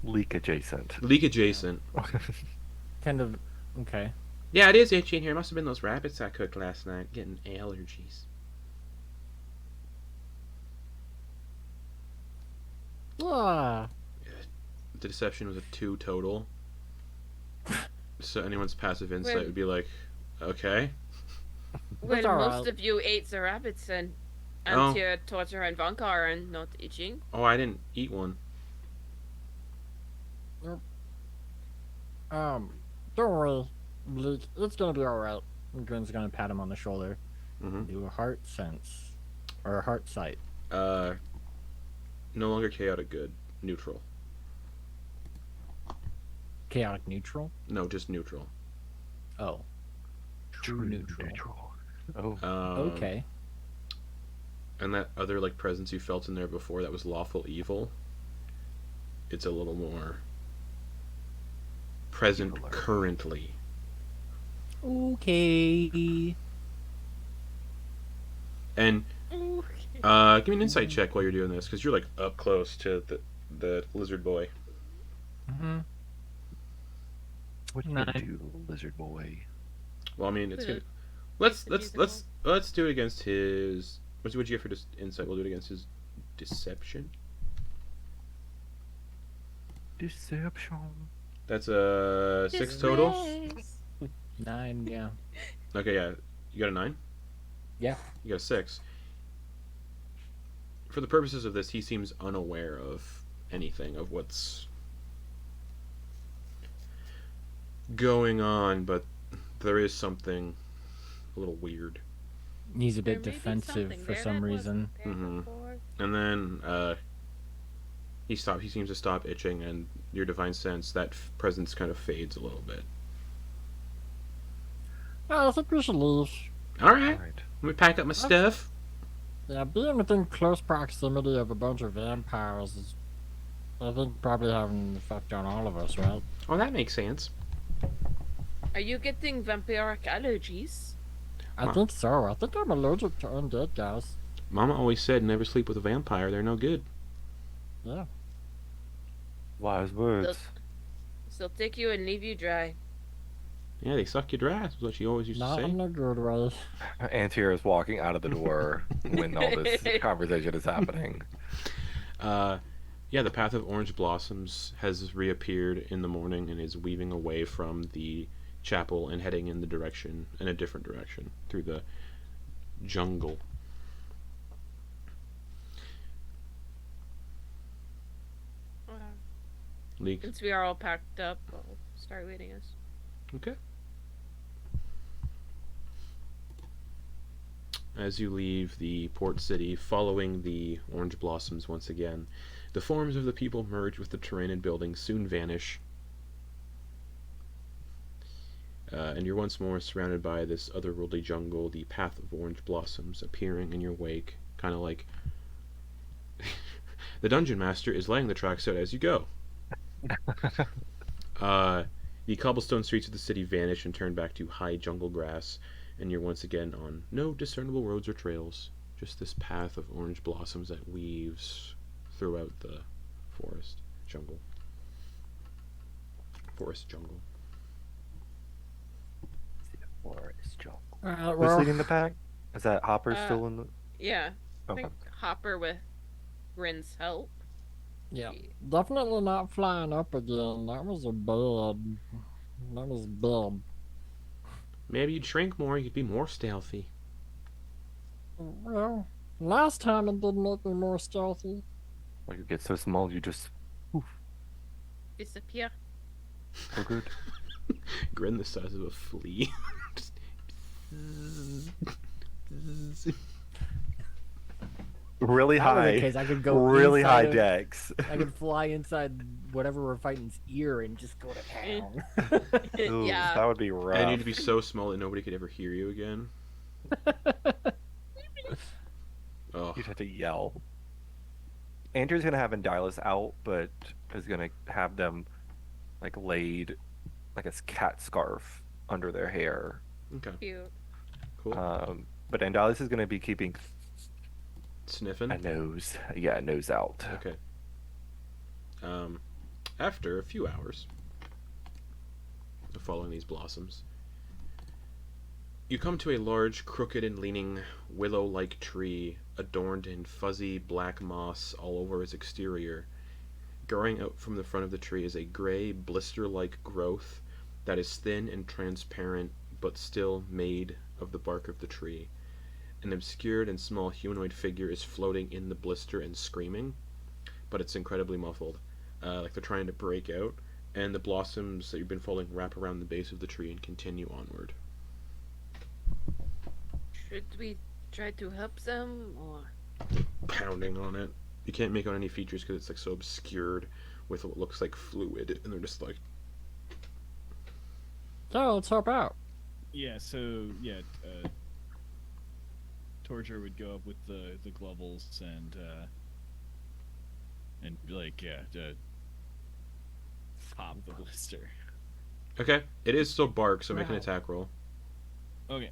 Leak adjacent. Leek adjacent. kind of okay. Yeah, it is itchy in here. Must have been those rabbits I cooked last night. Getting allergies. Yeah. The deception was a 2 total. So anyone's passive insight Wait. would be like, okay. well, That's all most right. of you ate the rabbits and Oh. Antyr, Torger, and Vonkar are not itching. Oh, I didn't eat one. Don't worry, Bleak. It's gonna be alright. And Grin's gonna pat him on the shoulder. Mm-hmm. Do a heart sense or a heart sight. No longer chaotic good. Neutral. Chaotic neutral. No, just neutral. Oh, true neutral. Oh. Okay. And that other like presence you felt in there before that was lawful evil. It's a little more present Eviler. currently. Okay. And give me an insight check while you're doing this, because you're like up close to the lizard boy. Mm-hmm. What do you Nine. do, lizard boy? Well, I mean, it's Good. good. Good Let's do it against his. What'd you get for insight? We'll do it against his deception. Deception. That's a 6 total. 9. Yeah. Okay, yeah. You got a 9? Yeah. You got a 6. For the purposes of this, he seems unaware of anything of what's going on, but there is something a little weird. He's a There bit may be defensive something for there some that reason. wasn't there Mhm. before. And then he seems to stop itching, and your divine sense, that presence kind of fades a little bit. I think we should leave. Alright, Alright. let me pack up my stuff. Yeah, being within close proximity of a bunch of vampires is, I think, probably having an effect on all of us, right? Oh, that makes sense. Are you getting vampiric allergies? I Huh. think so. I think I'm allergic to undead guys. Mama always said never sleep with a vampire, they're no good. Yeah. Wise words. They'll take you and leave you dry. Yeah, they suck you dry, is what she always used to Not say. in a good way. Antyr is walking out of the door when all this conversation is happening. Yeah, the path of orange blossoms has reappeared in the morning and is weaving away from the chapel and heading in a different direction through the jungle. Leek. Since we are all packed up, I'll start leading us. Okay. As you leave the port city, following the orange blossoms once again, the forms of the people merge with the terrain and buildings, soon vanish, and you're once more surrounded by this otherworldly jungle, the path of orange blossoms appearing in your wake, kind of like the dungeon master is laying the tracks out as you go. The cobblestone streets of the city vanish and turn back to high jungle grass, and you're once again on no discernible roads or trails, just this path of orange blossoms that weaves throughout the forest jungle. Forest jungle. Alright, Who's well, leading the pack? Is that Hopper still in the? Yeah, I Okay. think Hopper with Grin's help. yeah, definitely not flying up again. That was a bad. That was bad. Maybe you'd shrink more, you'd be more stealthy. Well, last time it did make me more stealthy. Like you get so small, you just Disappear. so good. Grin the size of a flea. Really If that were the high, case, I could go really high inside of- decks. I could fly inside whatever we're fighting's ear and just go to town. Ooh, Yeah. that would be rough. And you'd be so small that nobody could ever hear you again. Oh, You'd have to yell. Andrew's gonna have Endylus out, but is gonna have them like laid like a cat scarf under their hair. okay, Cute. cool. But Endylus is gonna be keeping Sniffing. a nose, yeah, a nose out. Okay. After a few hours of following these blossoms, you come to a large, crooked, and leaning willow-like tree adorned in fuzzy black moss all over its exterior. Growing out from the front of the tree is a gray, blister-like growth that is thin and transparent, but still made of the bark of the tree. An obscured and small humanoid figure is floating in the blister and screaming, but it's incredibly muffled, like they're trying to break out, and the blossoms that you've been following wrap around the base of the tree and continue onward. Should we try to help them, or Pounding on it. You can't make out any features because it's like so obscured with what looks like fluid, and they're just like, So let's help out. Yeah, so Torger would go up with the globals and like pop the blister. okay, it is still bark, so make an Wow. attack roll. Okay.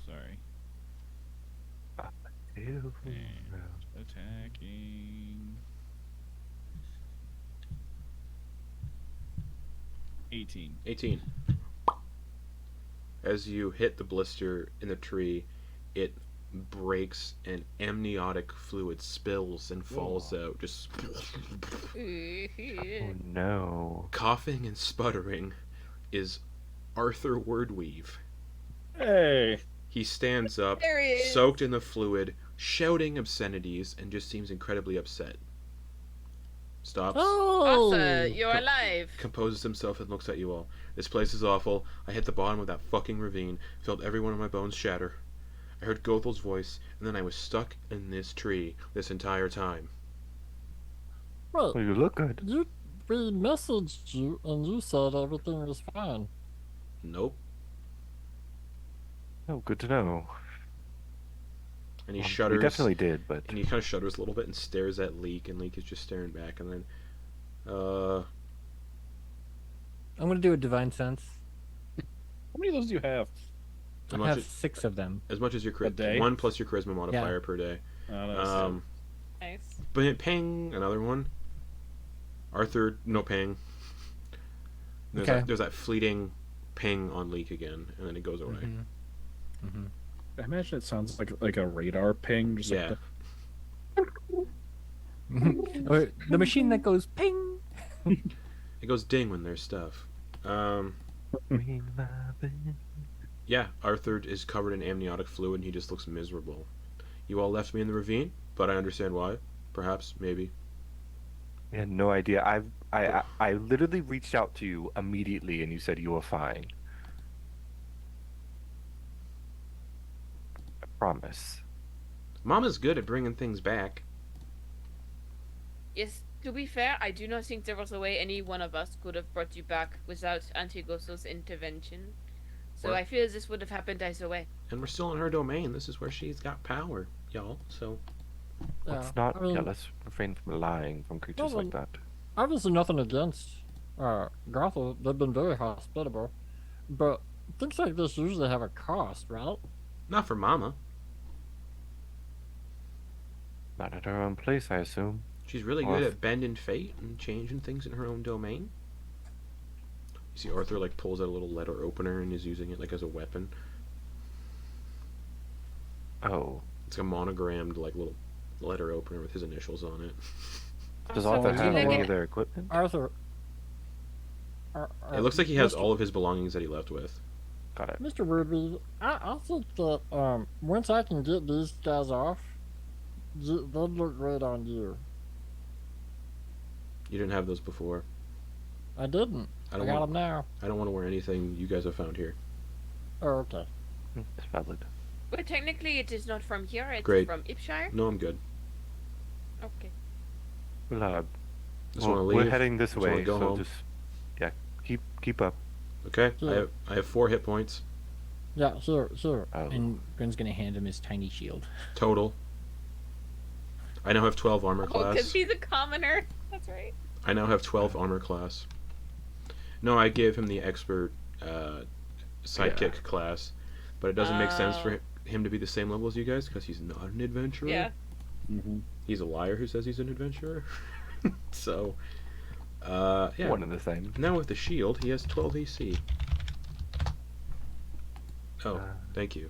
Sorry. Ew. And attacking. 18. 18. As you hit the blister in the tree, it breaks and amniotic fluid spills and falls out, just Oh no. coughing and sputtering is Arthur Wordweave. Hey. He stands up, there he is. soaked in the fluid, shouting obscenities, and just seems incredibly upset. Stops, Oh, Asa, you're alive. composes himself, and looks at you all. This place is awful. I hit the bottom of that fucking ravine, felt every one of my bones shatter. I heard Gothel's voice, and then I was stuck in this tree this entire time. wait, Well, you look good. we messaged you and you said everything was fine. Nope. Oh, good to know. And he We shudders. definitely did, but And he kind of shudders a little bit and stares at Leek, and Leek is just staring back, and then, I'm gonna do a divine sense. How many of those do you have? As I much have as- 6 of them. as much as your A day? 1 plus your charisma modifier per day. Oh, that's Nice. But ping, another one. Arthur, no ping. There's, Okay. there's that fleeting ping on Leek again, and then it goes away. Mm-hmm. I imagine it sounds like a radar ping. Just Yeah. Like Or the machine that goes ping. It goes ding when there's stuff. Yeah, Arthur is covered in amniotic fluid, and he just looks miserable. You all left me in the ravine, but I understand why. Perhaps, maybe. I had no idea. I literally reached out to you immediately, and you said you were fine. I promise. Mama's good at bringing things back. Yes, to be fair, I do not think there was a way any one of us could have brought you back without Antigoso's intervention. So Well- I feel this would have happened either way. And we're still in her domain. This is where she's got power, y'all. So, Let's Yeah, not. I mean, Yeah, let's refrain from lying from creatures well, like that. obviously nothing against Gothel. They've been very hospitable, but things like this usually have a cost, right? not for Mama. Not at our own place, I assume. She's really Well, good if- at bending fate and changing things in her own domain. You see Arthur like pulls out a little letter opener and is using it like as a weapon. Oh, It's a monogrammed like little letter opener with his initials on it. does Also, Arthur would you have like any it- of their equipment? Arthur. It looks like he has Mr. all of his belongings that he left with. Got it. Mr. Ruby, I think that once I can get these guys off, they'd look great on you. You didn't have those before. I didn't. I I don't got want. them now. I don't want to wear anything you guys have found here. Oh, okay. It's valid. But technically, it is not from here. It's Great. from Ipshire. No, I'm good. Okay. Well, Just well, want to leave. we're heading this Just wanna way, go so home. just keep up. Okay. Sure. I have 4 hit points Yeah, sure. Oh. And Grin's gonna hand him his tiny shield. total. I now have 12 armor Oh, because class. he's a commoner. That's right. I now have 12 armor class. No, I gave him the expert sidekick class, but it doesn't make sense for him to be the same level as you guys because he's not an adventurer. Yeah. Mm-hmm. He's a liar who says he's an adventurer. So, yeah. One and the same. Now with the shield, he has 12 AC. Oh, Uh, thank you.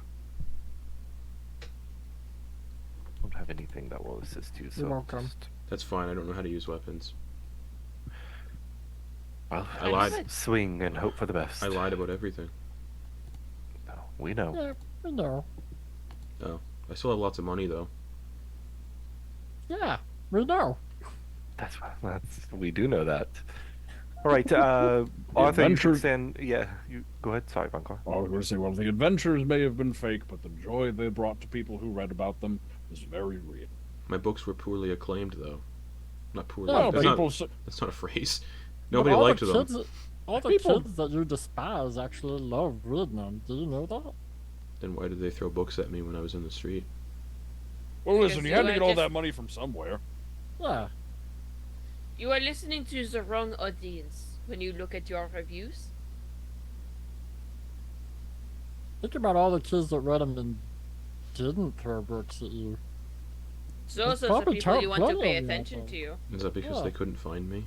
Don't have anything that will assist you, so You're welcome. just, That's fine. I don't know how to use weapons. well, I lied. just swing and hope for the best. I lied about everything. No, we know. Yeah, we know. I still have lots of money though. Yeah, we know. That's we do know that. All right, Arthur, you adventure- should stand. Yeah, you go ahead. Sorry, Vonkar. I was going to say, well, the adventures may have been fake, but the joy they brought to people who read about them is very real. My books were poorly acclaimed though. Not poorly. No, that's, people. that's not a phrase. But Nobody all liked the them. kids, all the People- kids that you despise actually love reading them. Do you know that? Then why did they throw books at me when I was in the street? Well, listen, Because you had you to are get all just- that money from somewhere. Yeah. You are listening to the wrong audience when you look at your reviews. Think about all the kids that read them and didn't throw books at you. Those are the probably people you want to plenty pay of them out attention there. to. Is that because Yeah. they couldn't find me?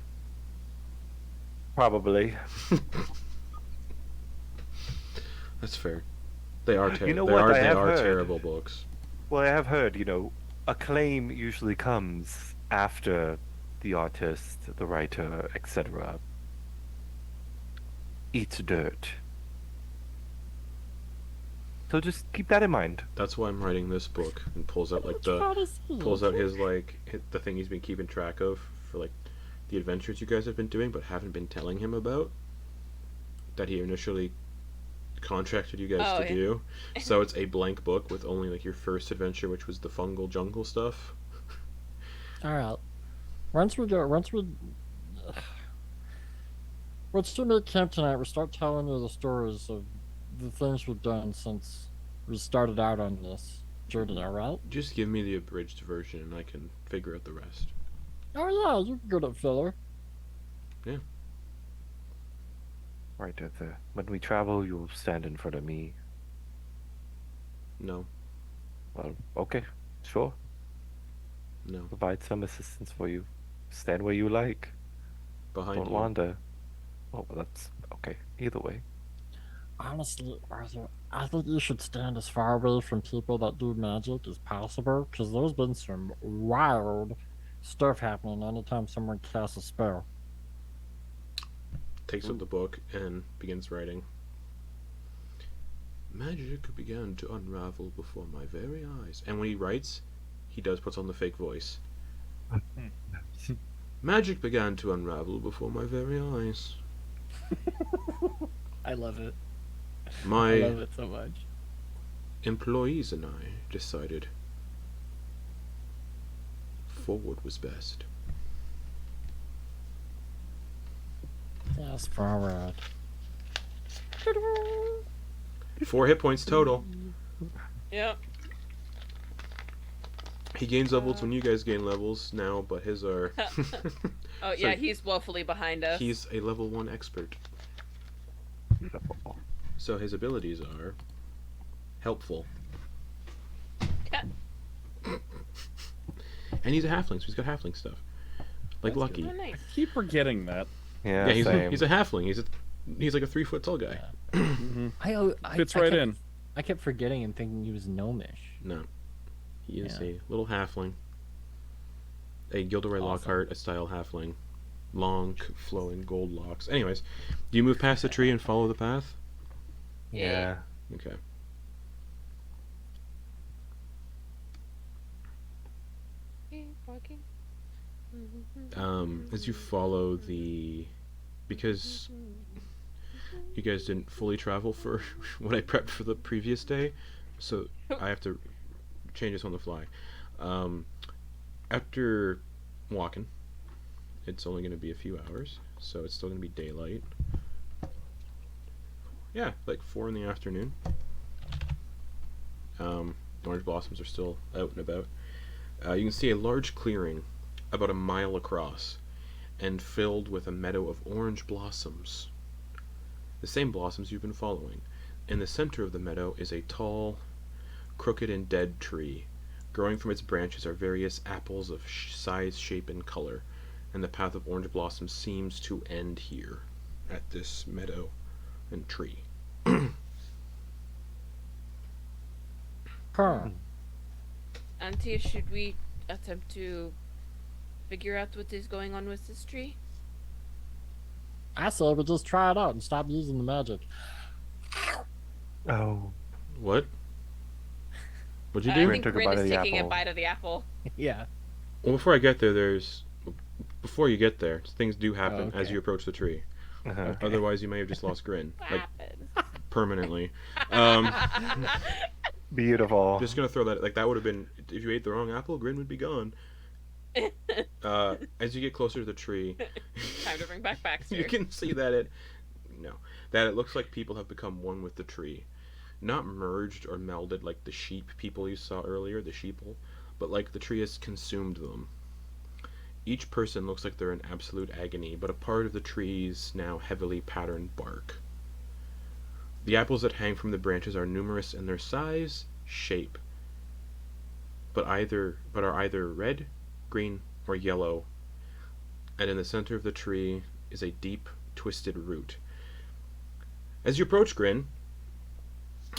Probably. That's fair. They are terrible. You know they what? are, I they have are heard. terrible books. Well, I have heard, acclaim usually comes after the artist, the writer, etc. eats dirt. So just keep that in mind. That's why I'm writing this book and pulls out like the pulls out his the thing he's been keeping track of for like the adventures you guys have been doing but haven't been telling him about that he initially contracted you guys Oh, to yeah. do. So it's a blank book with only like your first adventure, which was the fungal jungle stuff. All right. Once we make camp tonight, we start telling you the stories of the things we've done since we started out on this journey. All right? Just give me the abridged version and I can figure out the rest. Oh yeah, you're good at filler. Right, Arthur. When we travel, you'll stand in front of me. No, Well, okay, sure. no. Provide some assistance for you. Stand where you like. Behind Don't you. wander. Oh, well, that's okay. Either way. Honestly, Arthur, I think you should stand as far away from people that do magic as possible, because there's been some wild stuff happening anytime someone casts a spell. Takes up the book and begins writing. Magic began to unravel before my very eyes. And when he writes, he puts on the fake voice. Magic began to unravel before my very eyes. I love it. I My love it so much. employees and I decided forward was best. Yes, forward. 4 hit points total. Yep. He gains levels when you guys gain levels now, but his are. Oh, yeah, he's woefully behind us. He's a level 1 expert. Beautiful. So his abilities are helpful. Yeah. And he's a halfling, so he's got halfling stuff. Like That's Lucky. Oh, nice. Keep forgetting that. Yeah, Yeah, same. he's a halfling. He's like a 3-foot tall guy. Fits right in. I kept forgetting and thinking he was gnomish. No. He is Yeah. a little halfling. A Gilderoy Awesome. Lockhart, a style halfling. Long, flowing gold locks. Anyways, do you move past the tree and follow the path? Yeah. Okay. As you follow because you guys didn't fully travel for what I prepped for the previous day, so I have to change this on the fly. After walking, it's only going to be a few hours, so it's still going to be daylight. Yeah, like 4 in the afternoon. Orange blossoms are still out and about. You can see a large clearing about a mile across and filled with a meadow of orange blossoms. The same blossoms you've been following. In the center of the meadow is a tall, crooked and dead tree. Growing from its branches are various apples of size, shape, and color, and the path of orange blossoms seems to end here, at this meadow and tree. Huh. Antyr, should we attempt to figure out what is going on with this tree? I say we just try it out and stop using the magic. Oh. What? What'd you I do? think Took a Grin bite of is the taking a apple. bite of the apple. Yeah. Well, before I get there, before you get there, things do happen as okay. you approach the tree. Uh-huh. Otherwise, you may have just lost Grin, What like happened? permanently. Beautiful. Just gonna throw that. Like that would have been if you ate the wrong apple, Grin would be gone. As you get closer to the tree, Time to bring back Baxter. you can see that it looks like people have become one with the tree, not merged or melded like the sheep people you saw earlier, the sheeple, but like the tree has consumed them. Each person looks like they're in absolute agony, but a part of the tree's now heavily patterned bark. The apples that hang from the branches are numerous in their size, shape, but are either red, green, or yellow, and in the center of the tree is a deep, twisted root. As you approach Grin,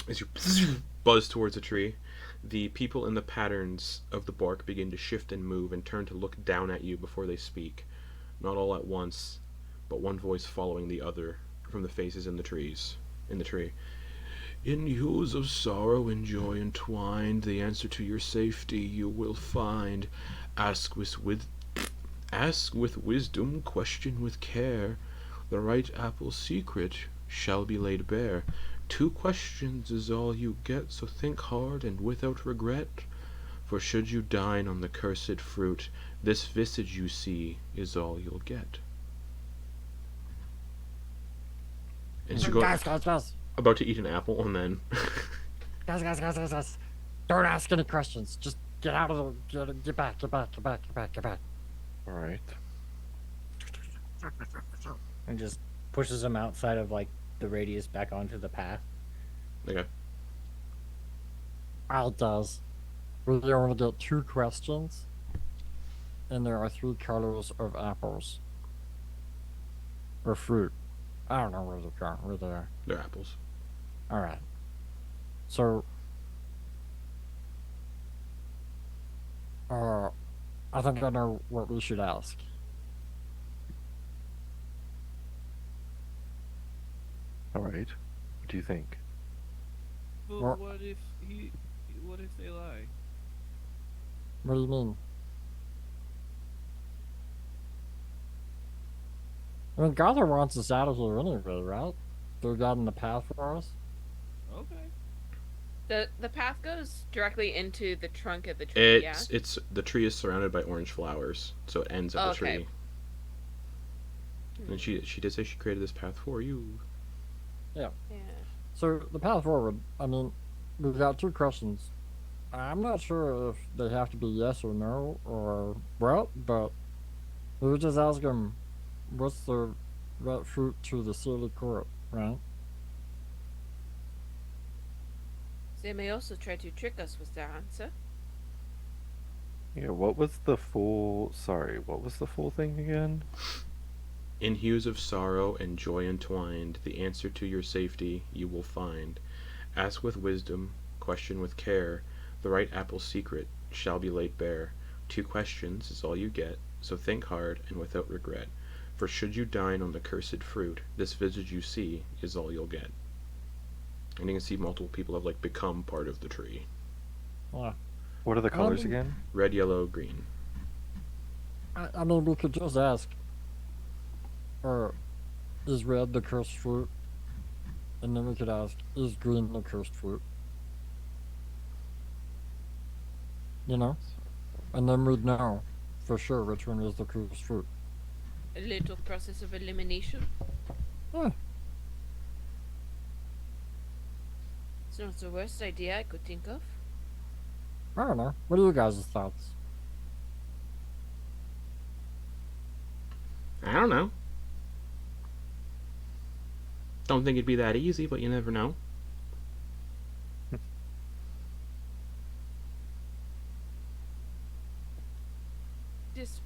as you buzz towards the tree, the people in the patterns of the bark begin to shift and move and turn to look down at you before they speak, not all at once, but one voice following the other from the faces in the tree. In hues of sorrow and joy entwined, the answer to your safety you will find. Ask with wisdom, question with care. The right apple's secret shall be laid bare. 2 questions is all you get, so think hard and without regret. For should you dine on the cursed fruit, this visage you see is all you'll get. And so Guys. about to eat an apple and then Guys. Don't ask any questions. Just get out of the. Get back. All right. And just pushes him outside of like the radius back onto the path. okay. Al does. We only get 2 questions, and there are 3 colors of apples or fruit. I don't know where they are. They're apples. All right. So, I think I know what we should ask. All right. What do you think? But Well- what if he? What if they lie? What do you mean? I mean, Gother wants us out of here anyway, right? They're guiding the path for us. Okay. The path goes directly into the trunk of the tree. It's the tree is surrounded by orange flowers, so it ends at the Okay. tree. And she did say she created this path for you. Yeah. So the path forward. I mean, we've got two questions. I'm not sure if they have to be yes or no or what, but we would just ask them, what's the right fruit to the silly court, right? They may also try to trick us with their answer. Yeah, what was the full thing again? In hues of sorrow and joy entwined, the answer to your safety you will find. Ask with wisdom, question with care, the right apple's secret shall be laid bare. 2 questions is all you get, so think hard and without regret. For should you dine on the cursed fruit, this visage you see is all you'll get. And you can see multiple people have like become part of the tree. Yeah. What are the colors again? Red, yellow, green. I mean, we could just ask, is red the cursed fruit? And then we could ask, is green the cursed fruit? You know? And then we'd know for sure which one is the cursed fruit. A little process of elimination. Yeah. It's not the worst idea I could think of. I don't know. What are you guys' thoughts? I don't know. Don't think it'd be that easy, but you never know. Just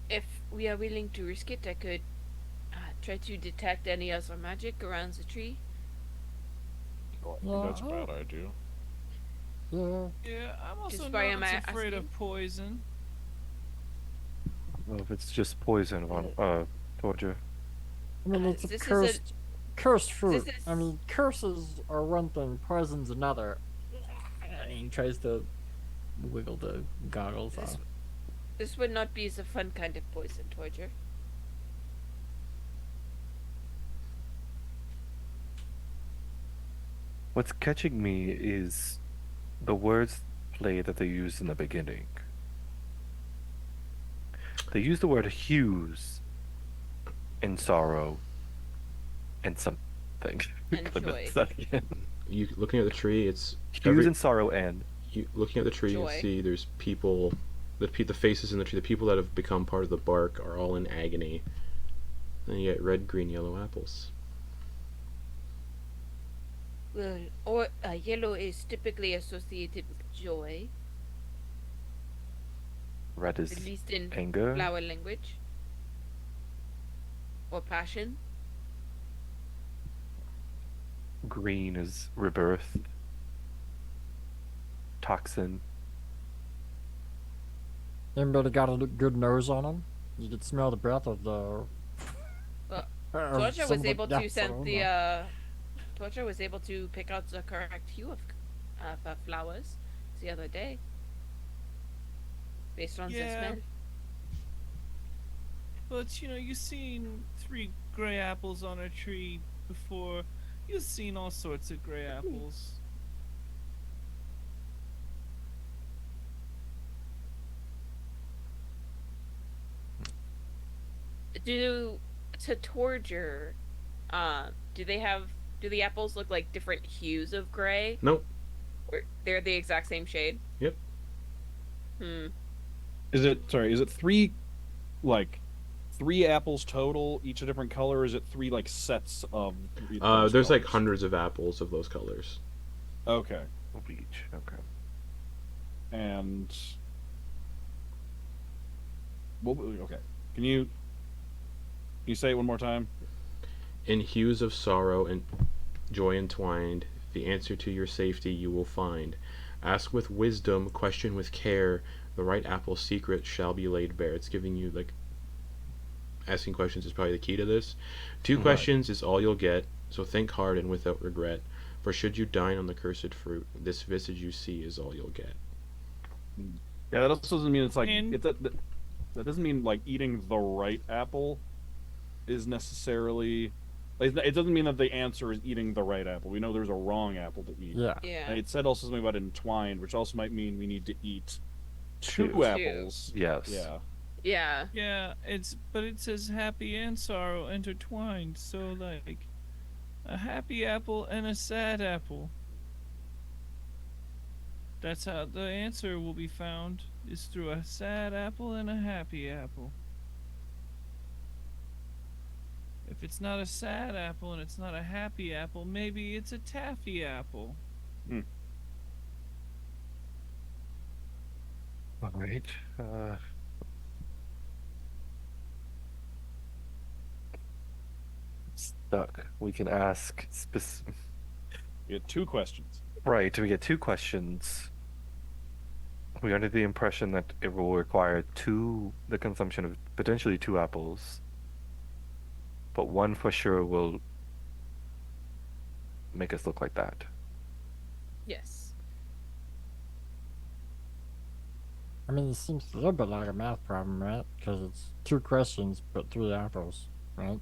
if we are willing to risk it, I could try to detect any other magic around the tree. Yeah, That's a bad idea. Yeah. Yeah, I'm also Just not why am I afraid of asking? poison. Well, if it's just poison, Torger. I mean, it's a this is cursed fruit. this I is- mean, curses are one thing, poison's another. And he tries to wiggle the goggles This- off. This would not be the fun kind of poison, Torger. What's catching me is the words play that they used in the beginning. They use the word hues in sorrow and something. And Let me joy. say that again. You looking at the tree, it's Hues and sorrow and looking at the tree, Joy. you see there's people, the faces in the tree, the people that have become part of the bark are all in agony. Then you get red, green, yellow apples. Well, yellow is typically associated with joy, red is at least in anger. flower language. Or passion. Green is rebirth. Toxin. Anybody got a good nose on them? You could smell the breath of the. Well, of Torger was somebody able to else, I send don't the know. Torger was able to pick out the correct hue of flowers the other day, based on the Yeah. smell. But you've seen 3 gray apples on a tree before. You've seen all sorts of gray apples. To Torger, do the apples look like different hues of gray? Nope. Or they're the exact same shade? Yep. Is it 3 apples total, each a different color? Or is it 3 sets of? There's like colors? hundreds of apples of those colors. Okay, Beach. Okay. and okay. Can you say it one more time? In hues of sorrow and joy entwined, the answer to your safety you will find. Ask with wisdom, question with care, the right apple's secret shall be laid bare. It's giving you, like, asking questions is probably the key to this. 2 Right. questions is all you'll get, So think hard and without regret, for should you dine on the cursed fruit, this visage you see is all you'll get. Yeah, that also doesn't mean it's like And- that doesn't mean like eating the right apple is necessarily. Like, it doesn't mean that the answer is eating the right apple. We know there's a wrong apple to eat. Yeah. Yeah. And it said also something about entwined, which also might mean we need to eat two Two. apples. Yes. Yeah. Yeah. Yeah, but it says happy and sorrow intertwined, so like a happy apple and a sad apple. That's how the answer will be found, is through a sad apple and a happy apple. If it's not a sad apple and it's not a happy apple, maybe it's a taffy apple. All right. Stuck. We can ask We had two questions. Right, we get two questions. We are under the impression that it will require the consumption of potentially two apples. But one for sure will make us look like that. Yes. I mean, it seems a little bit like a math problem, right? Because it's 2 questions, but 3 apples, right?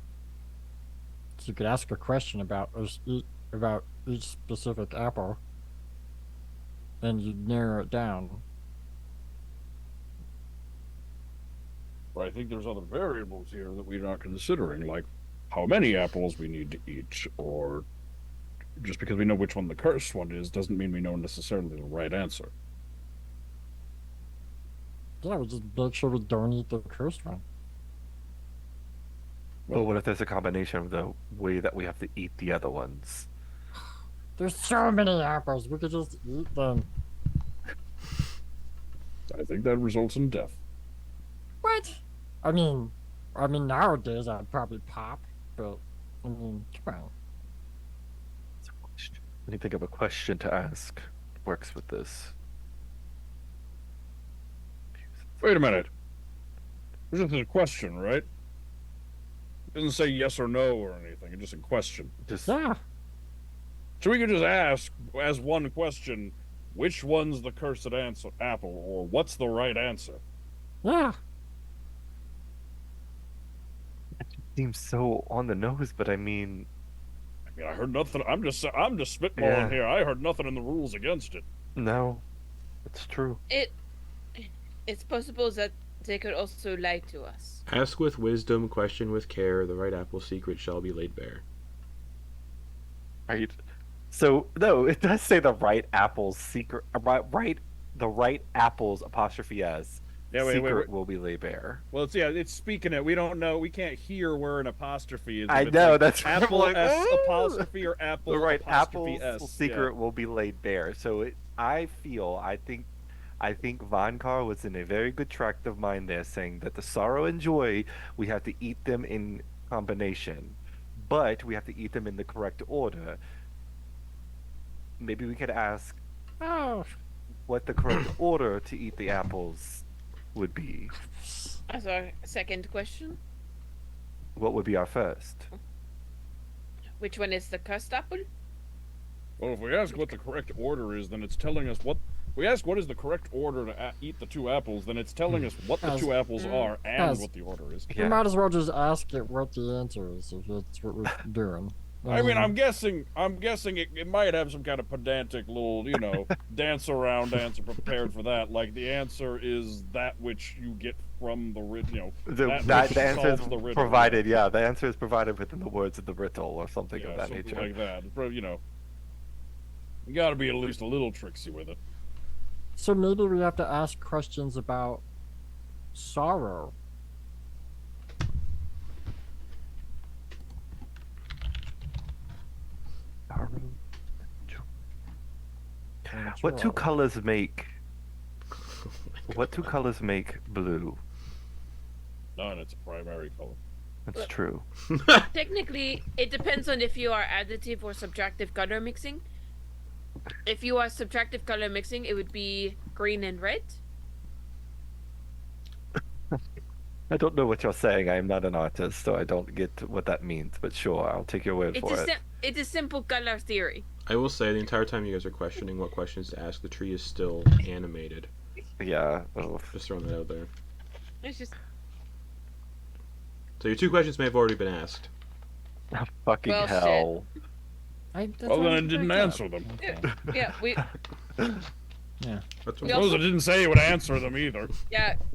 So you could ask a question about each specific apple, and you'd narrow it down. But I think there's other variables here that we're not considering, like how many apples we need to eat, or just because we know which one the cursed one is doesn't mean we know necessarily the right answer. Yeah, we just make sure we don't eat the cursed one. But what if there's a combination of the way that we have to eat the other ones? There's so many apples, we could just eat them. I think that results in death. What? I mean nowadays I'd probably pop, but I mean, come on. Let me think of a question to ask. Works with this. Wait a minute. This is a question, right? It doesn't say yes or no or anything. It's just a question. Just Yeah. So we could just ask, as one question, which one's the cursed apple, or what's the right answer? Yeah. seems so on the nose, but I mean, I heard nothing. I'm just spitballing Yeah. here. I heard nothing in the rules against it. no, it's true. It's possible that they could also lie to us. Ask with wisdom, question with care, the right apple's secret shall be laid bare. Right. So no, it does say the right apple's secret. The right apple's apostrophe s. Yeah, wait. Secret will be laid bare. Well, it's speaking it. We don't know. We can't hear where an apostrophe is. I If it's know, like that's what I'm apple like, s "Oh." apostrophe or apple The right apostrophe apple's s. secret will be laid bare. So I think Vonkar was in a very good tract of mind there, saying that the sorrow and joy, we have to eat them in combination, but we have to eat them in the correct order. Maybe we could ask Oh, what the correct order to eat the apples would be. As our second question, What would be our first? which one is the cursed apple? Well, if we ask what the correct order is, then it's telling us what. We ask what is the correct order to eat the two apples, then it's telling us what the As- two apples are and as- what the order is. we might as well just ask it what the answer is if that's what we're doing. I mean, I'm guessing it might have some kind of pedantic little, dance around answer prepared for that. Like the answer is that which you get from the riddle, The which answer is solves the riddle. provided. Yeah, the answer is provided within the words of the riddle or something of that something nature. like that. You got to be at least a little tricksy with it. So maybe we have to ask questions about sorrow. What two Joy. colors make? What two colors make blue? None. It's a primary color. That's true. Technically, it depends on if you are additive or subtractive color mixing. If you are subtractive color mixing, it would be green and red. I don't know what you're saying. I am not an artist, so I don't get what that means. But sure, I'll take your word for it. It's a simple color theory. I will say, the entire time you guys are questioning what questions to ask, the tree is still animated. Yeah. Ugh. Just throwing that out there. It's just So your 2 questions may have already been asked. Fucking Well, hell. Well, then I didn't answer them. yeah. We That's We what also- Suppose I didn't say you would answer them either.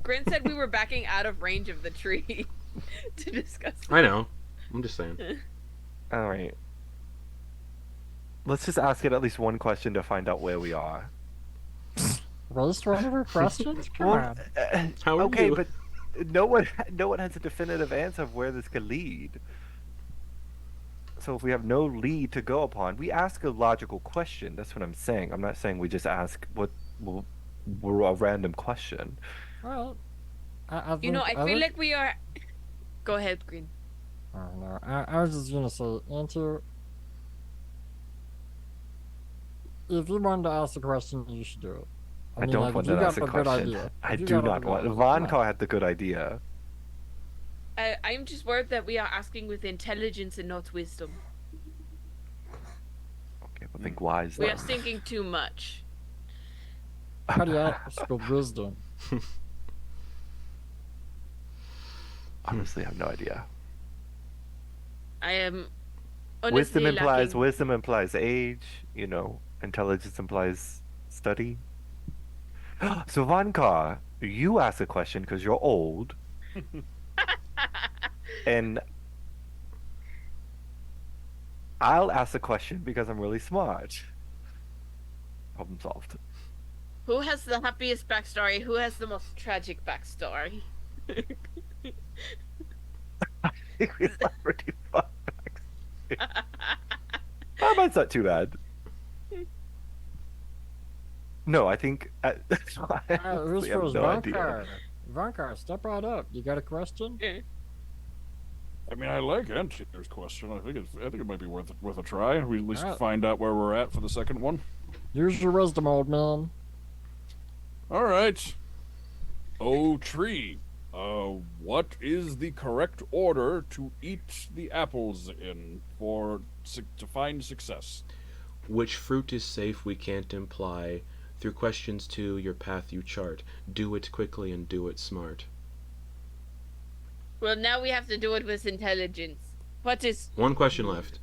Grin said we were backing out of range of the tree to discuss. I know. I'm just saying. All right. Let's just ask it at least one question to find out where we are. Waste one of her questions? Come Well, on. How are okay, you? but no one has a definitive answer of where this could lead. So if we have no lead to go upon, we ask a logical question. That's what I'm saying. I'm not saying we just ask a random question. Well, I You know, I feel think- like we are. Go ahead, Green. I don't know. I was just gonna say, Antyr, if you wanted to ask a question, you should do it. I mean, don't like, want if you to got ask a the good question. idea, I if you do got a not good want. idea, Vonkar had the good idea. I'm just worried that we are asking with intelligence and not wisdom. Okay, well think wise We then. are thinking too much. How do you ask with wisdom? Honestly, I have no idea. I am. Honestly lacking... Wisdom implies age. You know, intelligence implies study. So Vonkar, you ask a question because you're old, and I'll ask a question because I'm really smart. Problem solved. Who has the happiest backstory? Who has the most tragic backstory? I think we have pretty fun back. Mine's not too bad. No, I think. Who's Honestly, I have first? no idea. Vonkar. Vonkar, step right up. You got a question? I mean, I like Antyr's question. I think it might be worth a try. We at least Alright. find out where we're at for the second one. Use your wisdom, old man. All right. Oh, tree. What is the correct order to eat the apples in to find success? Which fruit is safe we can't imply. Through questions 2, your path you chart. Do it quickly and do it smart. Well, now we have to do it with intelligence. What is? 1 question left.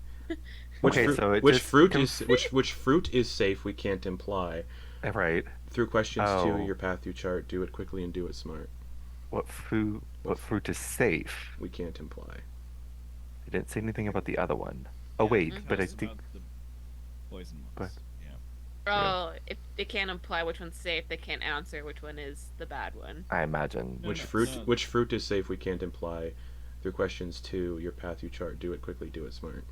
Okay, so it which just fruit is which fruit is safe we can't imply. Right. Through questions Oh. 2, your path you chart. Do it quickly and do it smart. What fruit is safe? We can't imply. It didn't say anything about the other one. Oh wait, but I It's think about the poison ones. But- Yeah. Oh, if they can't imply which one's safe, they can't answer which one is the bad one. I imagine. No, Which no, fruit no. which fruit is safe we can't imply. Through questions 2, your path you chart. Do it quickly, do it smart.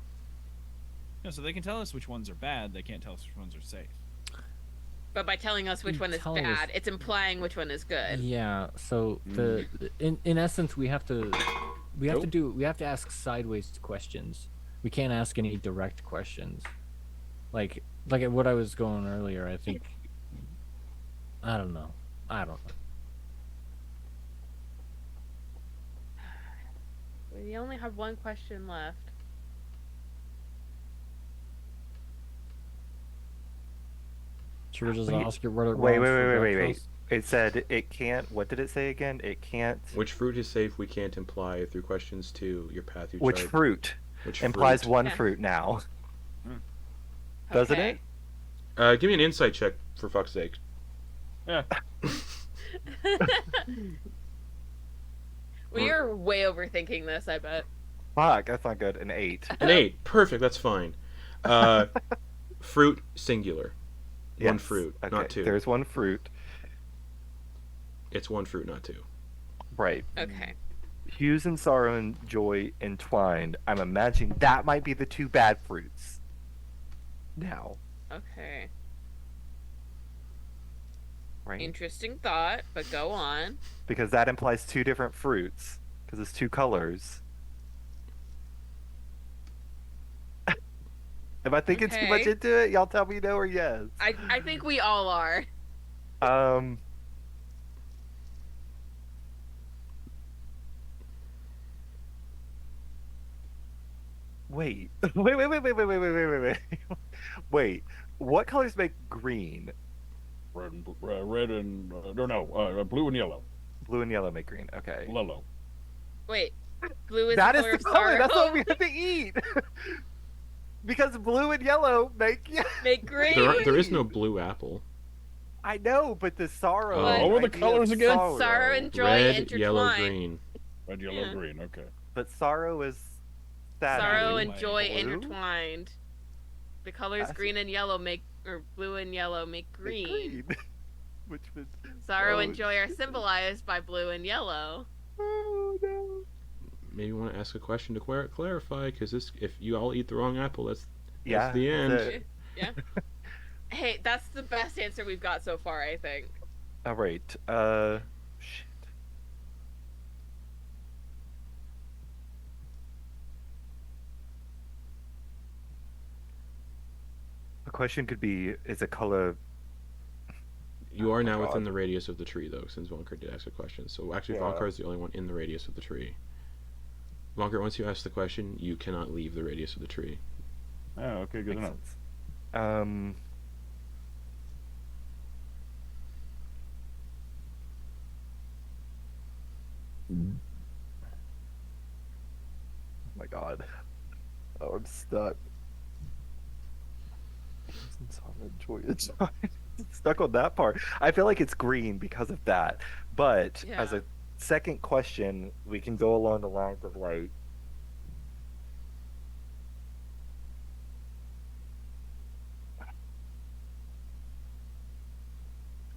No, so they can tell us which ones are bad. They can't tell us which ones are safe. But by telling us which one is Telling us- bad, it's implying which one is good. Yeah. So in essence we have to ask sideways questions. We can't ask any direct questions. Like what I was going earlier. I think. I don't know. We only have 1 question left. Should we just Wait, ask it what it Wait. wants for breakfast? It said it can't. What did it say again? It can't. Which fruit is safe we can't imply. Through questions 2, your path you Which chart. fruit Which implies fruit? one Yeah. fruit now? Doesn't Okay. it? Give me an insight check for fuck's sake. Yeah. We are way overthinking this, I bet. Fuck, that's not good. An 8. An 8. Perfect. That's fine. Fruit singular. One Yes. fruit, Okay, not 2. There's one fruit. It's 1 fruit, not 2. Right. Okay. Hues and sorrow and joy entwined. I'm imagining that might be the 2 bad fruits. Now, Okay. right? Interesting thought, but go on. Because that implies 2 different fruits. Because it's 2 colors. Am I thinking too much Okay. into it? Y'all tell me no or yes. I think we all are. Wait. Wait. Wait. What colors make green? Red and blue and yellow. Blue and yellow make green. Okay. Yellow. Wait, blue is That the is color the of color. sorrow. That's what we have to eat. Because blue and yellow make Make green. There is no blue apple. I know, but the sorrow. Oh. What were the idea of colors again? Sorrow and joy Red, intertwine. yellow, green. Red, yellow, Yeah. green. Okay. But sorrow is sadness. Sorrow Blue and joy Blue? intertwined. The colors That's- green and yellow make, or blue and yellow make Make green. Which would. Sorrow Oh, and joy are symbolized by blue and yellow. Oh no. Maybe you want to ask a question to clarify, because if you all eat the wrong apple, that's Yeah. the end. the- Yeah. Hey, that's the best answer we've got so far, I think. All right. Shit. The question could be: is a color? You are now God. within the radius of the tree, though, since Vonkar did ask a question. So actually, Yeah. Vonkar is the only one in the radius of the tree. Vonkar, once you ask the question, you cannot leave the radius of the tree. Oh, okay, good Makes enough. sense. Oh my god. Oh, I'm stuck. Stuck on that part. I feel like it's green because of that. But as Yeah. a second question, we can go along the lines of like.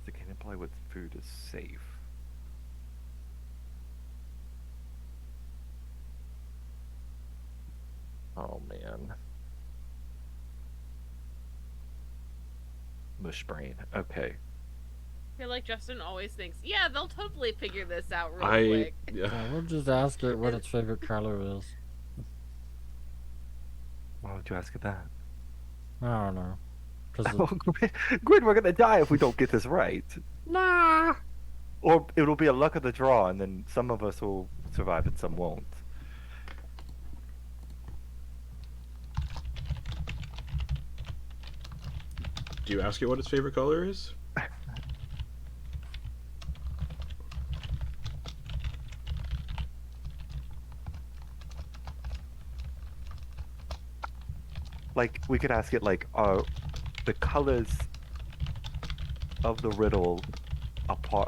It can imply what food is safe. Oh man. Mush brain. Okay. I feel like Justin always thinks, yeah, they'll totally figure this out real I quick. Yeah, we'll just ask it what its favorite color is. Why would you ask it that? I don't know. Cause Oh, Grin, we're gonna die if we don't get this right. nah. Or it'll be a luck of the draw, and then some of us will survive and some won't. Do you ask it what its favorite color is? Like, we could ask it, like, are the colors of the riddle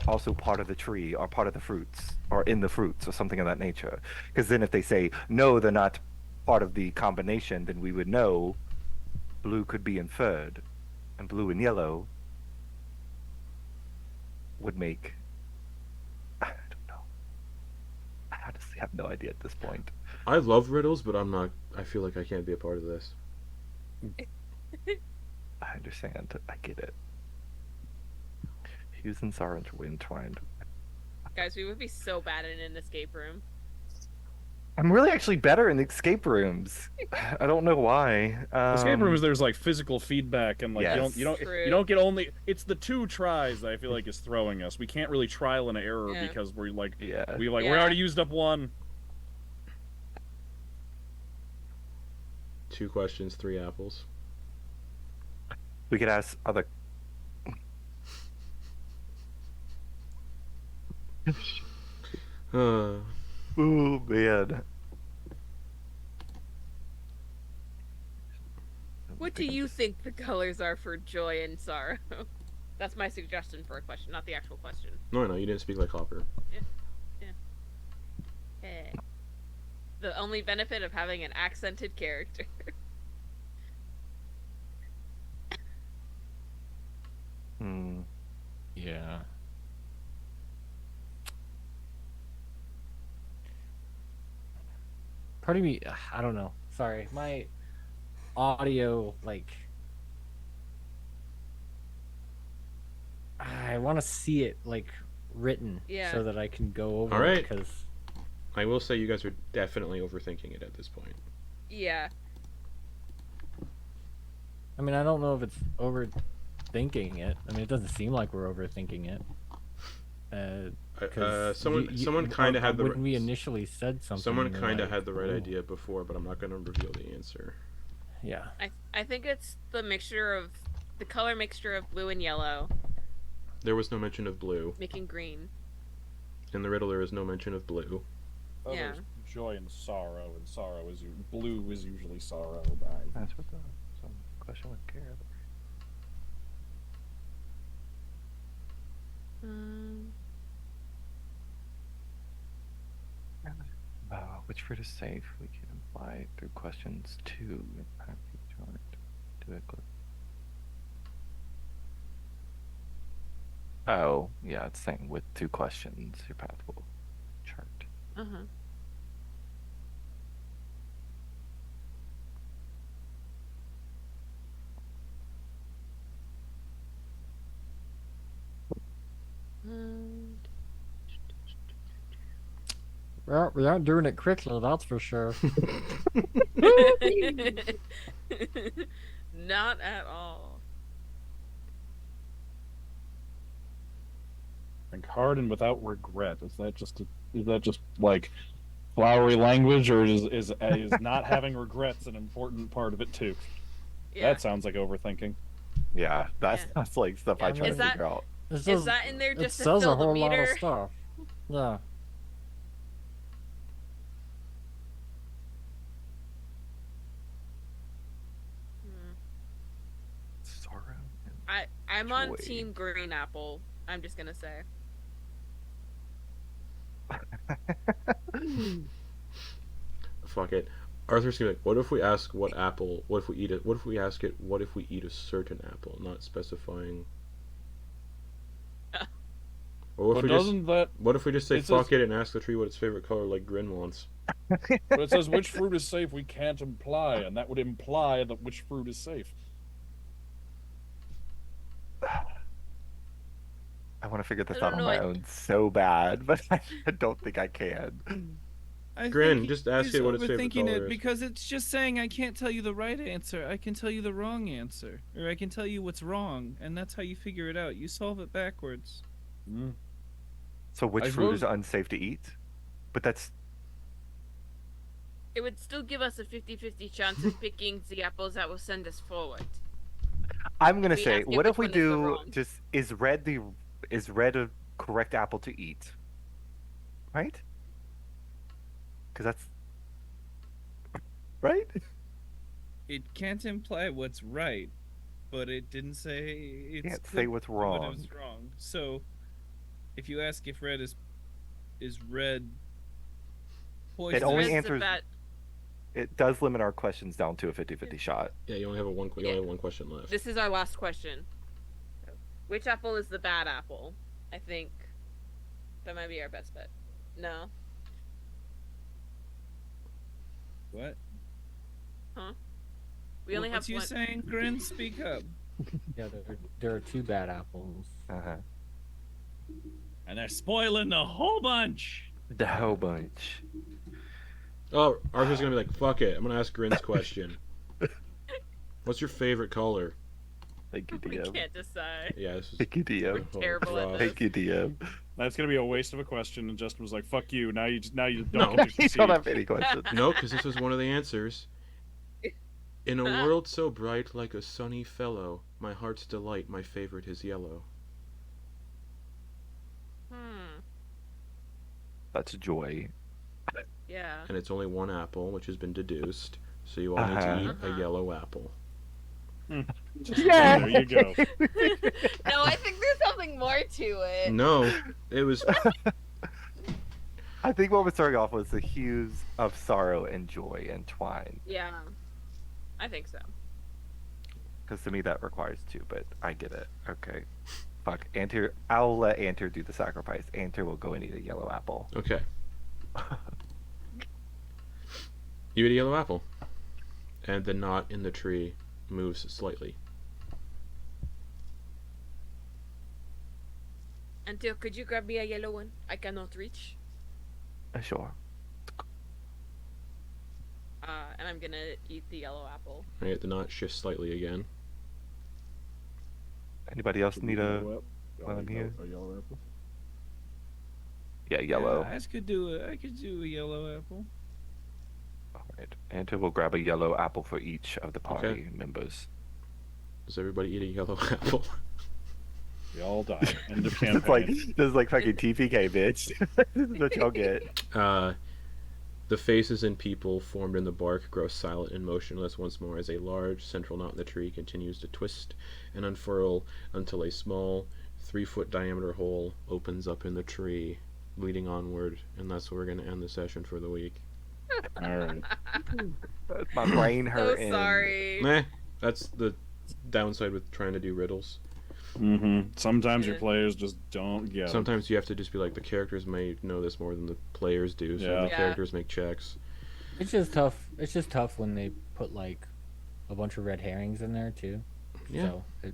also part of the tree, or part of the fruits, or in the fruits, or something of that nature? Because then if they say, no, they're not part of the combination, then we would know blue could be inferred, and blue and yellow would make... I don't know. I honestly have no idea at this point. I love riddles, but I'm not. I feel like I can't be a part of this. I understand. I get it. Hues and orange were entwined. Guys, we would be so bad in an escape room. I'm really actually better in escape rooms. I don't know why. Escape rooms, there's like physical feedback, and like Yes. you don't True. get only. It's the 2 tries that I feel like is throwing us. We can't really trial and error Yeah. because we're like Yeah. we Yeah. already used up one. 2 questions, 3 apples. We could ask other. Uh, Oh man. What do you think the colors are for joy and sorrow? That's my suggestion for a question, not the actual question. no, you didn't speak like Hopper. Hey. The only benefit of having an accented character. Hmm. Yeah. Part of me, I don't know. Sorry, my audio, like, I want to see it like written, Yeah. so that I can go over All right. it. Because I will say you guys are definitely overthinking it at this point. Yeah. I mean, I don't know if it's overthinking it. I mean, it doesn't seem like we're overthinking it. Someone kind of had the. When we initially said something, Someone you were kind of like, had the right "Oh." idea before, but I'm not going to reveal the answer. Yeah. I think it's the mixture of the color mixture of blue and yellow There was no mention of blue. making green. In the riddle, there is no mention of blue. Oh, Yeah. there's joy and sorrow is blue is usually sorrow. But That's what the some question with Garrett. Which fruit is safe? We can imply through questions to impact each chart to a clip. Oh, yeah, it's saying with 2 questions, your path will chart. Well, we aren't doing it quickly, that's for sure. Not at all. think hard and without regret. Is that just like flowery language, or is not having regrets an important part of it too? Yeah. That sounds like overthinking. Yeah, that's like stuff I try Is to that- figure out. Is that in there It just to says fill a the whole lot of meter? stuff. Yeah. Sorrow. I'm on Joy. Team Green Apple. I'm just gonna say. Fuck it. Arthur's gonna be like, what if we ask what apple? What if we eat it? What if we ask it? What if we eat a certain apple? Not specifying. Or But doesn't that? What if we just say it fuck says- it and ask the tree what its favorite color, like Grin wants? But it says which fruit is safe. We can't imply, and that would imply that which fruit is safe. I want to figure this I out don't on know, my own so bad, but I don't think I can. I Grin, think just ask he's it what its favorite overthinking color it is. because it's just saying I can't tell you the right answer. I can tell you the wrong answer, or I can tell you what's wrong, and that's how you figure it out. You solve it backwards. So which I fruit is suppose- unsafe to eat? But that's It would still give us a 50-50 chance of picking the apples that will send us forward. I'm gonna We say, ask it what if which we one is the do wrong. just is red a correct apple to eat? Right? Because that's right. It can't imply what's right, but it didn't say it's Can't say good, what's but wrong. it was wrong. So, if you ask if red is red poison, It only Red's the answers- bad- It does limit our questions down to a 50-50 shot. Yeah, you only have you only have one question left. This is our last question. Which apple is the bad apple? I think that might be our best bet. No? what? We only What's have you one. saying, Grin? Speak up. Yeah, there are 2 bad apples. Uh-huh. And they're spoiling the whole bunch. The whole bunch. Oh, Arthur's gonna be like, fuck it. I'm gonna ask Grin's question. What's your favorite color? Thank you, We DM. can't decide. Yeah, this is. Thank you, DM. Oh, terrible at God. this. Thank you, DM. That's gonna be a waste of a question. And Justin was like, "Fuck you." Now you No. don't get to You succeed. don't have any questions. No, because this was one of the answers. In a world so bright like a sunny fellow, my heart's delight, my favorite is yellow. That's joy. Yeah. And it's only one apple, which has been deduced, so you all need to eat a yellow apple. There you go. No, I think there's something more to it. No, it was. I think what we're starting off was the hues of sorrow and joy entwined. Yeah. I think so. Because to me that requires 2, but I get it. Okay. Fuck. Antyr, I'll let Antyr do the sacrifice. Antyr will go and eat a yellow apple. Okay. You eat a yellow apple. And the knot in the tree moves slightly. Antyr, could you grab me a yellow one? I cannot reach. Sure. And I'm gonna eat the yellow apple. Right, the knot shifts slightly again. Anybody else need a... Well, I'm here. a yellow apple. Yeah, yellow. Yeah, I could do a yellow apple. All right. Antyr will grab a yellow apple for each of the party Okay. members. Does everybody eat a yellow apple? We all die. End of It's campaign. like this is like fucking TPK, bitch. This is what y'all get. The faces and people formed in the bark grow silent and motionless once more as a large central knot in the tree continues to twist and unfurl until a small 3-foot diameter hole opens up in the tree, leading onward, and that's where we're going to end the session for the week. All right. My brain So hurting. sorry. Meh, that's the downside with trying to do riddles. Mm-hmm. Sometimes your Yeah. players just don't get it. Sometimes you have to just be like, the characters may know this more than the players do, so Yeah. the Yeah. characters make checks. It's just tough. It's just tough when they put like a bunch of red herrings in there too. Yeah. So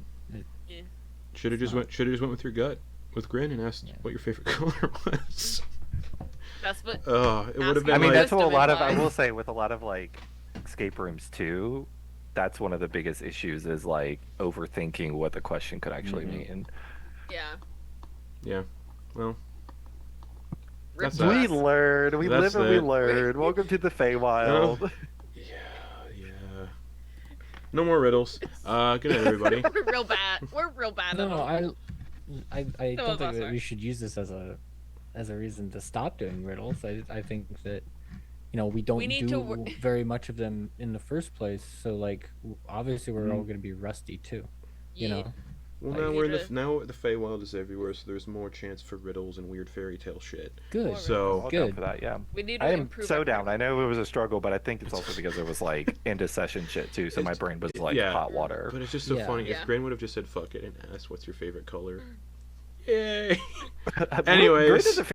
Should have just went with your gut with Grin and asked Yeah. what your favorite color was. That's what. It would have Asking been I mean, like, that's what a lot of. I advice. will say with a lot of like escape rooms too. That's one of the biggest issues is like overthinking what the question could actually mean. Yeah. well, Rip That's to that. We us. learn. We That's live and we it. learn. Welcome to the Feywild. yeah. No more riddles. Good night, everybody. We're real bad. We're real bad no, at no, them. I Some don't of think us that are. we should use this as a reason to stop doing riddles. I think that we don't need do to wor- very much of them in the first place. So like obviously we're all going to be rusty too. You Yeah. know. Well, Like- now we're in Need to- now the Feywild is everywhere, so there's more chance for riddles and weird fairy tale shit. Good. Or- So I'll Good. down for that. Yeah. We need to I am improve so our down. I know it was a struggle, but I think it's also because it was like end of session shit too. So my It's- brain was like yeah. hot water. But it's just so Yeah. funny. Yeah. If Grin would have just said fuck it and asked what's your favorite color. Yay! Grin Anyways. is a